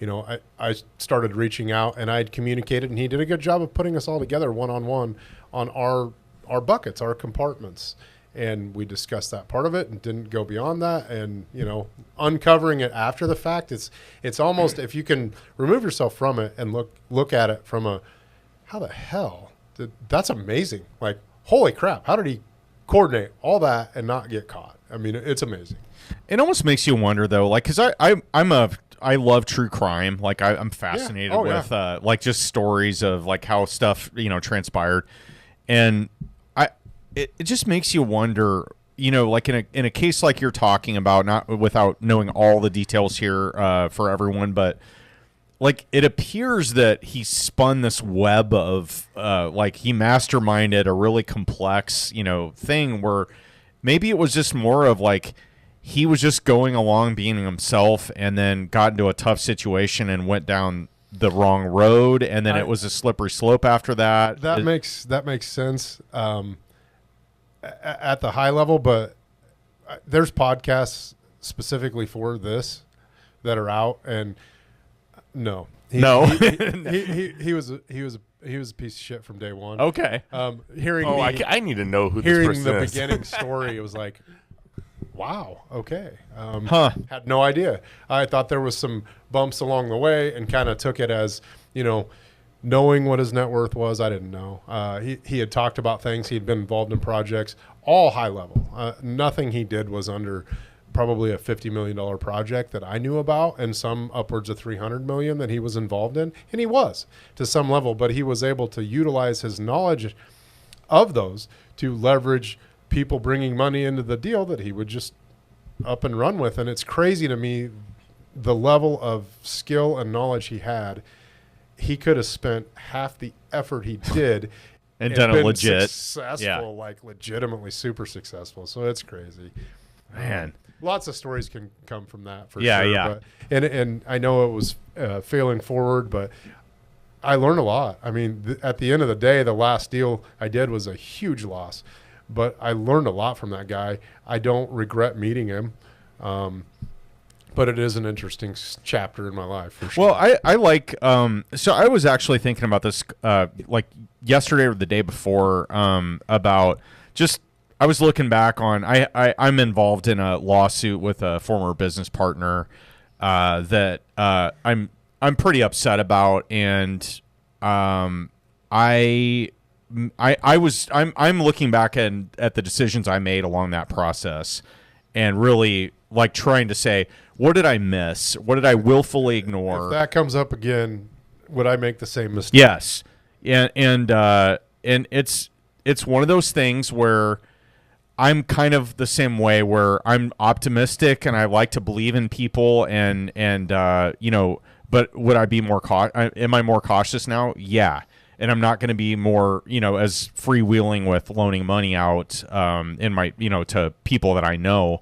[SPEAKER 2] I started reaching out, and I'd communicated, and he did a good job of putting us all together one-on-one on our buckets, our compartments. And we discussed that part of it and didn't go beyond that. And, uncovering it after the fact, it's almost, if you can remove yourself from it and look at it from how the hell that's amazing. Like, holy crap. How did he coordinate all that and not get caught? It's amazing.
[SPEAKER 3] It almost makes you wonder though, like, cause I love true crime. Like I'm fascinated with just stories of like how stuff, transpired. And it just makes you wonder, like in a case like you're talking about, not without knowing all the details here for everyone, but like it appears that he spun this web of like he masterminded a really complex, thing where maybe it was just more of like he was just going along being himself and then got into a tough situation and went down the wrong road, and then it was a slippery slope after that.
[SPEAKER 2] That makes sense at the high level, but there's podcasts specifically for this that are out, and no, he was a piece of shit from day one.
[SPEAKER 3] Okay.
[SPEAKER 1] I need to know who this
[SPEAKER 2] hearing
[SPEAKER 1] person
[SPEAKER 2] the
[SPEAKER 1] is.
[SPEAKER 2] beginning story, it was like, wow, okay.
[SPEAKER 3] Had
[SPEAKER 2] no idea. I thought there was some bumps along the way and kind of took it as, knowing what his net worth was. I didn't know. He had talked about things. He had been involved in projects, all high level. Nothing he did was under probably a $50 million project that I knew about, and some upwards of $300 million that he was involved in. And he was to some level, but he was able to utilize his knowledge of those to leverage people bringing money into the deal that he would just up and run with. And it's crazy to me the level of skill and knowledge he had. He could have spent half the effort he did
[SPEAKER 3] and done it legit.
[SPEAKER 2] Successful, like legitimately super successful. So it's crazy.
[SPEAKER 3] Man.
[SPEAKER 2] Lots of stories can come from that for sure.
[SPEAKER 3] Yeah.
[SPEAKER 2] But, and I know it was failing forward, but I learned a lot. I mean, at the end of the day, the last deal I did was a huge loss, but I learned a lot from that guy. I don't regret meeting him. But it is an interesting chapter in my life for sure.
[SPEAKER 3] Well, I like so I was actually thinking about this like yesterday or the day before about just I was looking back on I'm involved in a lawsuit with a former business partner that I'm pretty upset about, and I'm looking back at the decisions I made along that process and really like trying to say, what did I miss? What did I willfully ignore?
[SPEAKER 2] If that comes up again, would I make the same mistake?
[SPEAKER 3] Yes. And it's one of those things where I'm kind of the same way, where I'm optimistic and I like to believe in people and but would I be more am I more cautious now? Yeah. And I'm not going to be more, as freewheeling with loaning money out in my, to people that I know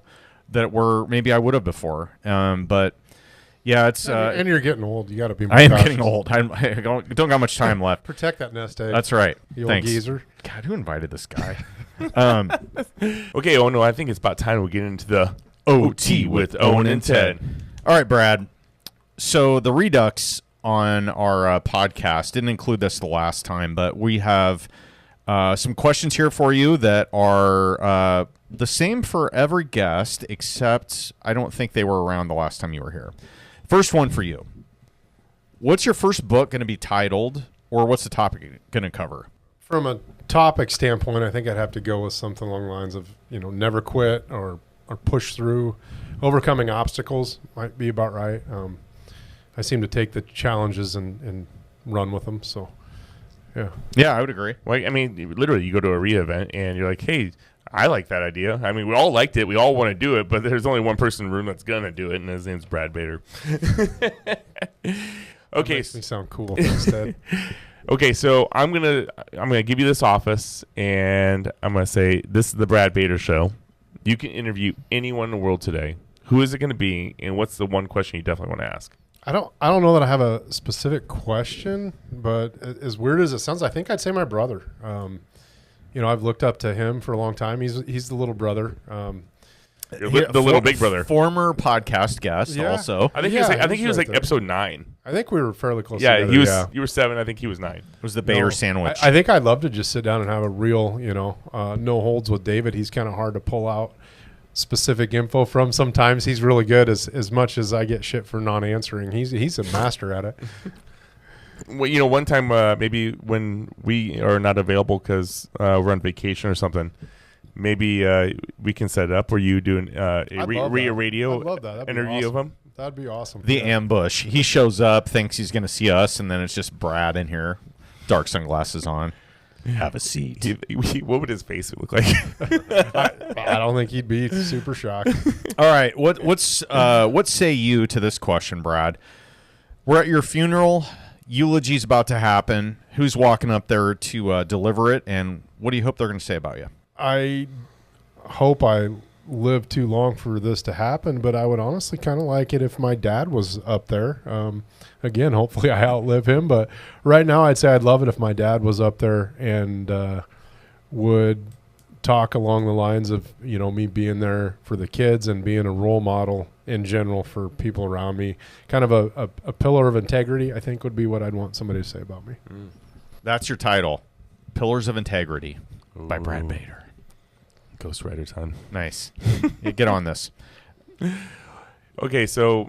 [SPEAKER 3] that were maybe I would have before. But yeah, it's
[SPEAKER 2] and you're getting old. You got to be more
[SPEAKER 3] I am
[SPEAKER 2] cautious.
[SPEAKER 3] getting old. I don't got much time left.
[SPEAKER 2] Protect that nest egg.
[SPEAKER 3] That's right.
[SPEAKER 2] You old
[SPEAKER 3] Thanks.
[SPEAKER 2] geezer.
[SPEAKER 3] God, who invited this guy?
[SPEAKER 1] Okay, no, I think it's about time we get into the OT with Owen and Ted.
[SPEAKER 3] All right, Brad. So the Redux on our podcast didn't include this the last time, but we have some questions here for you that are the same for every guest, except I don't think they were around the last time you were here. First one for you. What's your first book going to be titled, or what's the topic going to cover?
[SPEAKER 2] From a topic standpoint, I think I'd have to go with something along the lines of, never quit or push through. Overcoming obstacles might be about right. I seem to take the challenges and run with them. So, yeah.
[SPEAKER 3] Yeah, I would agree.
[SPEAKER 1] Well, I mean, literally, you go to a REIA event and you're like, hey, I like that idea. I mean, we all liked it. We all want to do it, but there's only one person in the room that's going to do it, and his name's Brad Bader. Okay.
[SPEAKER 2] Makes me sound cool instead.
[SPEAKER 1] Okay, so I'm gonna give you this office, and I'm gonna say this is the Brad Bader Show. You can interview anyone in the world today. Who is it going to be, and what's the one question you definitely want to ask?
[SPEAKER 2] I don't know that I have a specific question, but as weird as it sounds, I think I'd say my brother. I've looked up to him for a long time. He's the little brother.
[SPEAKER 1] The little big brother.
[SPEAKER 3] Former podcast guest also.
[SPEAKER 1] I think he was like episode 9.
[SPEAKER 2] I think we were fairly close.
[SPEAKER 1] Yeah,
[SPEAKER 2] together.
[SPEAKER 1] he was. You were 7. I think he was 9.
[SPEAKER 3] It was the Bader sandwich.
[SPEAKER 2] I think I'd love to just sit down and have a real, no holds with David. He's kind of hard to pull out specific info from. Sometimes he's really good. As much as I get shit for not answering, he's a master at it.
[SPEAKER 1] Well, one time maybe when we are not available because we're on vacation or something, maybe we can set it up where you do a REIA Radio interview of him.
[SPEAKER 2] That'd be awesome.
[SPEAKER 3] The ambush. He shows up, thinks he's going to see us, and then it's just Brad in here, dark sunglasses on. Have a seat.
[SPEAKER 1] What would his face look like?
[SPEAKER 2] I don't think he'd be super shocked.
[SPEAKER 3] All right. What say you to this question, Brad? We're at your funeral. Eulogy's about to happen. Who's walking up there to deliver it, and what do you hope they're going to say about you?
[SPEAKER 2] I hope I live too long for this to happen, but I would honestly kind of like it if my dad was up there. Again, hopefully I outlive him, but right now I'd say I'd love it if my dad was up there and would talk along the lines of, me being there for the kids and being a role model in general for people around me. Kind of a pillar of integrity, I think, would be what I'd want somebody to say about me.
[SPEAKER 3] That's your title, Pillars of Integrity by Brad
[SPEAKER 1] Ooh.
[SPEAKER 3] Bader.
[SPEAKER 1] Ghost Rider time.
[SPEAKER 3] Nice. Yeah, get on this.
[SPEAKER 1] Okay, so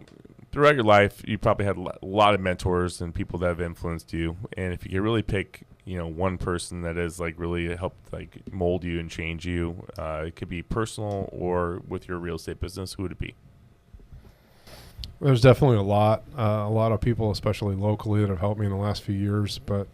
[SPEAKER 1] throughout your life, you probably had a lot of mentors and people that have influenced you. And if you could really pick, one person that has really helped mold you and change you, it could be personal or with your real estate business, who would it be?
[SPEAKER 2] There's definitely a lot of people, especially locally, that have helped me in the last few years, but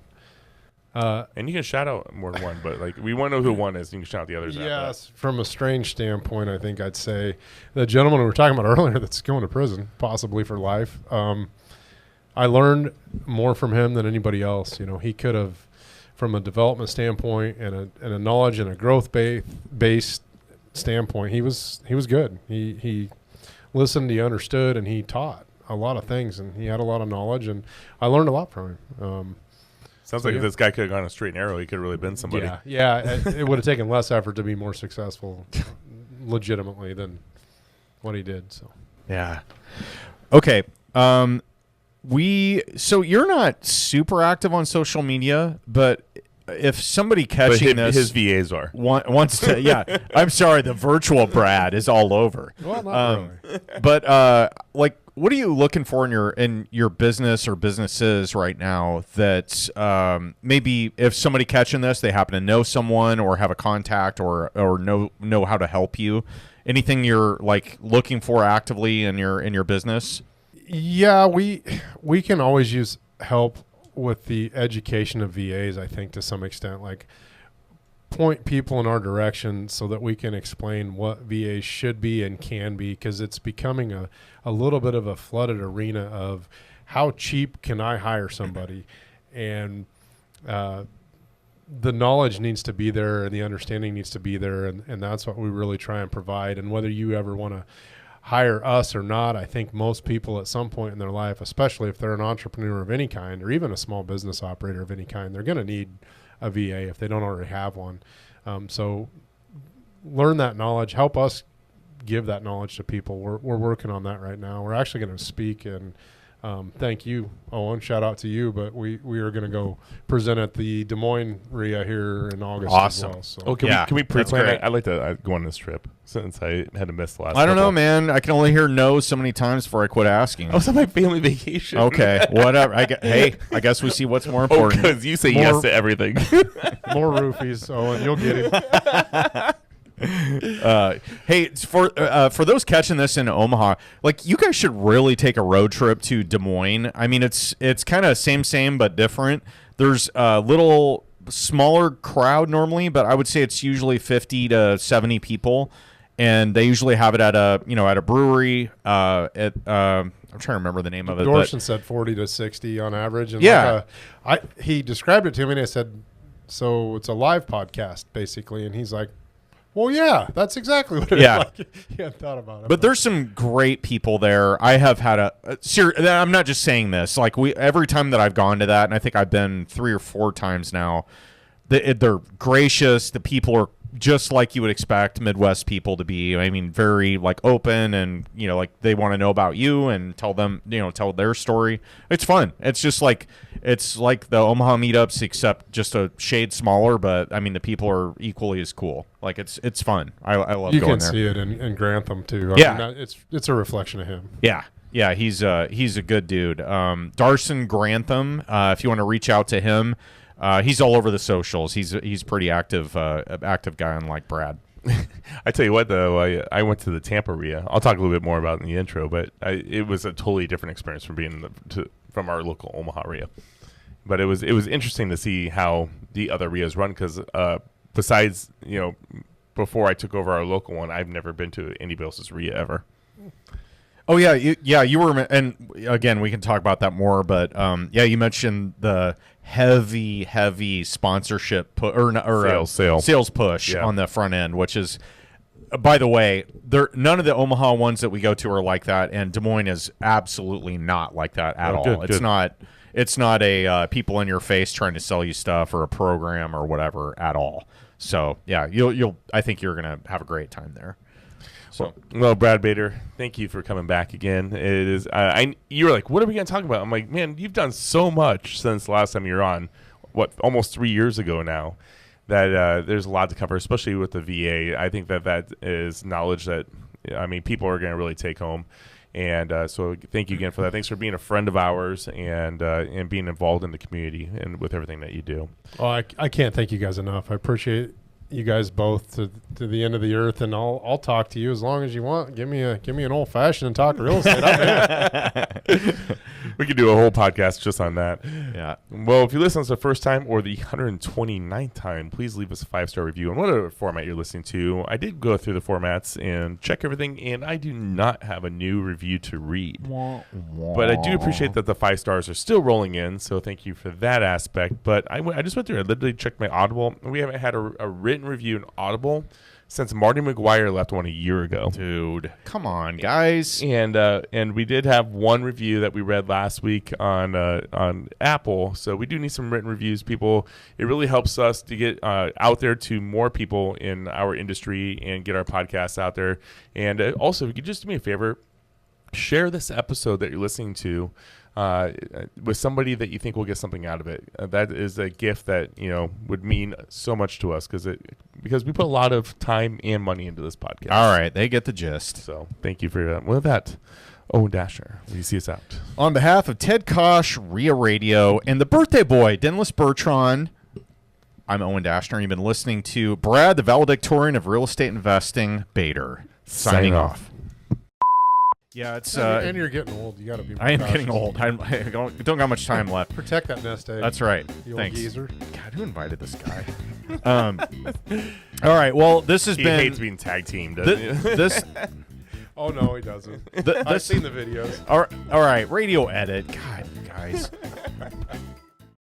[SPEAKER 1] and you can shout out more than one, but we want to know who one is. And you can shout out the others.
[SPEAKER 2] yes, from a strange standpoint, I think I'd say the gentleman we were talking about earlier that's going to prison, possibly for life. I learned more from him than anybody else. He could have, from a development standpoint and a knowledge and a growth based standpoint, he was good. He listened, he understood, and he taught a lot of things, and he had a lot of knowledge, and I learned a lot from him.
[SPEAKER 1] Sounds like if this guy could have gone a straight and narrow, he could have really been somebody.
[SPEAKER 2] Yeah. It would have taken less effort to be more successful legitimately than what he did. So
[SPEAKER 3] Yeah. Okay. So you're not super active on social media, but if somebody catching
[SPEAKER 1] his VAs are.
[SPEAKER 3] wants to, yeah, I'm sorry, the virtual Brad is all over.
[SPEAKER 2] well, not really.
[SPEAKER 3] But what are you looking for in your business or businesses right now that maybe if somebody catching this, they happen to know someone or have a contact or know how to help you? Anything you're looking for actively in your business?
[SPEAKER 2] Yeah, we can always use help with the education of VAs, I think, to some extent. Point people in our direction so that we can explain what VAs should be and can be, because it's becoming a little bit of a flooded arena of how cheap can I hire somebody, and the knowledge needs to be there and the understanding needs to be there, and that's what we really try and provide. And whether you ever want to hire us or not, I think most people at some point in their life, especially if they're an entrepreneur of any kind or even a small business operator of any kind, they're going to need a VA if they don't already have one. So learn that knowledge, help us give that knowledge to people. We're working on that right now. We're actually going to speak, and thank you, Owen. Shout out to you. But we are going to go present at the Des Moines REIA here in August.
[SPEAKER 3] Awesome.
[SPEAKER 2] As well. So.
[SPEAKER 1] Oh, can we
[SPEAKER 3] That's
[SPEAKER 1] pre-plan
[SPEAKER 3] great.
[SPEAKER 1] it? I'd like to go on this trip since I had to miss the last.
[SPEAKER 3] I don't know,
[SPEAKER 1] couple.
[SPEAKER 3] man. I can only hear no so many times before I quit asking.
[SPEAKER 1] I was on my family vacation.
[SPEAKER 3] Okay, whatever. I guess we see what's more important.
[SPEAKER 1] Because you say
[SPEAKER 2] More-
[SPEAKER 1] yes to everything.
[SPEAKER 2] More roofies, Owen. You'll get it.
[SPEAKER 3] Hey, it's for those catching this in Omaha, you guys should really take a road trip to Des Moines. I mean, it's kind of same but different. There's a little smaller crowd normally, but I would say it's usually 50 to 70 people, and they usually have it at a brewery. I'm trying to remember the name of it.
[SPEAKER 2] Dorson said 40 to 60 on average. And
[SPEAKER 3] Yeah.
[SPEAKER 2] he described it to me, and I said, so it's a live podcast, basically. And he's like, well, yeah, that's exactly what it
[SPEAKER 3] Yeah.
[SPEAKER 2] is like. He hadn't thought about it.
[SPEAKER 3] But there's some great people there. I have had I'm not just saying this. Every time that I've gone to that, and I think I've been 3 or 4 times now, they're gracious. The people are just like you would expect Midwest people to be. I mean, very open, and they want to know about you and tell their story. It's fun. It's just it's like the Omaha meetups, except just a shade smaller. But I mean, the people are equally as cool. It's fun. I love
[SPEAKER 2] you
[SPEAKER 3] going
[SPEAKER 2] can
[SPEAKER 3] there.
[SPEAKER 2] see it in Grantham too.
[SPEAKER 3] Yeah.
[SPEAKER 2] I mean, it's a reflection of him.
[SPEAKER 3] Yeah, he's a good dude. Darson Grantham. If you want to reach out to him, he's all over the socials. He's pretty active guy, unlike Brad.
[SPEAKER 1] I tell you what, though, I went to the Tampa REIA. I'll talk a little bit more about it in the intro, but it was a totally different experience from being from our local Omaha REIA. But it was interesting to see how the other REIAs run because besides, before I took over our local one, I've never been to anybody else's REIA ever.
[SPEAKER 3] Oh yeah, you were, and again we can talk about that more. But you mentioned the heavy sponsorship sales push on the front end, which is, by the way, none of the Omaha ones that we go to are like that, and Des Moines is absolutely not like that at all.
[SPEAKER 1] Good.
[SPEAKER 3] It's not a people in your face trying to sell you stuff or a program or whatever at all. So yeah, I think you're gonna have a great time there. So
[SPEAKER 1] well, Brad Bader, thank you for coming back again. It is you were like, what are we gonna talk about? I'm like, man, you've done so much since the last time you were on, almost 3 years ago now, that there's a lot to cover, especially with the VA. I think that is knowledge that people are gonna really take home. And so thank you again for that. Thanks for being a friend of ours and being involved in the community and with everything that you do.
[SPEAKER 2] Oh, I can't thank you guys enough. I appreciate you guys both to the end of the earth, and I'll talk to you as long as you want. Give me an old fashioned and talk real estate. I'm in.
[SPEAKER 1] We could do a whole podcast just on that.
[SPEAKER 3] Yeah.
[SPEAKER 1] Well, if you listen to us the first time or the 129th time, please leave us a 5-star review on whatever format you're listening to. I did go through the formats and check everything, and I do not have a new review to read. But I do appreciate that the 5 stars are still rolling in, so thank you for that aspect. But I just went through. I literally checked my Audible. We haven't had a written review in Audible since Marty McGuire left one a year ago.
[SPEAKER 3] Dude, come on, guys.
[SPEAKER 1] And we did have one review that we read last week on Apple. So we do need some written reviews, people. It really helps us to get out there to more people in our industry and get our podcasts out there. And also, if you could just do me a favor, share this episode that you're listening to with somebody that you think will get something out of it. That is a gift that would mean so much to us because we put a lot of time and money into this podcast.
[SPEAKER 3] All right, they get the gist.
[SPEAKER 1] So thank you for that. With that, Owen Dashner, will you see us out?
[SPEAKER 3] On behalf of Ted Kosh, REIA Radio, and the birthday boy, Dennis Bertrand, I'm Owen Dashner. You've been listening to Brad, the valedictorian of real estate investing, Bader, signing off. Yeah, it's
[SPEAKER 2] and you're getting old. You got to be.
[SPEAKER 3] I am getting old. I don't got much time left.
[SPEAKER 2] Protect that nest egg.
[SPEAKER 3] That's right.
[SPEAKER 2] The old
[SPEAKER 3] Thanks.
[SPEAKER 2] geezer.
[SPEAKER 3] God, who invited this guy? All right. Well, this has
[SPEAKER 1] He
[SPEAKER 3] been.
[SPEAKER 1] hates being tag teamed, doesn't he?
[SPEAKER 3] This.
[SPEAKER 2] Oh no, he doesn't. I've seen the videos.
[SPEAKER 3] All right. Radio edit. God, guys.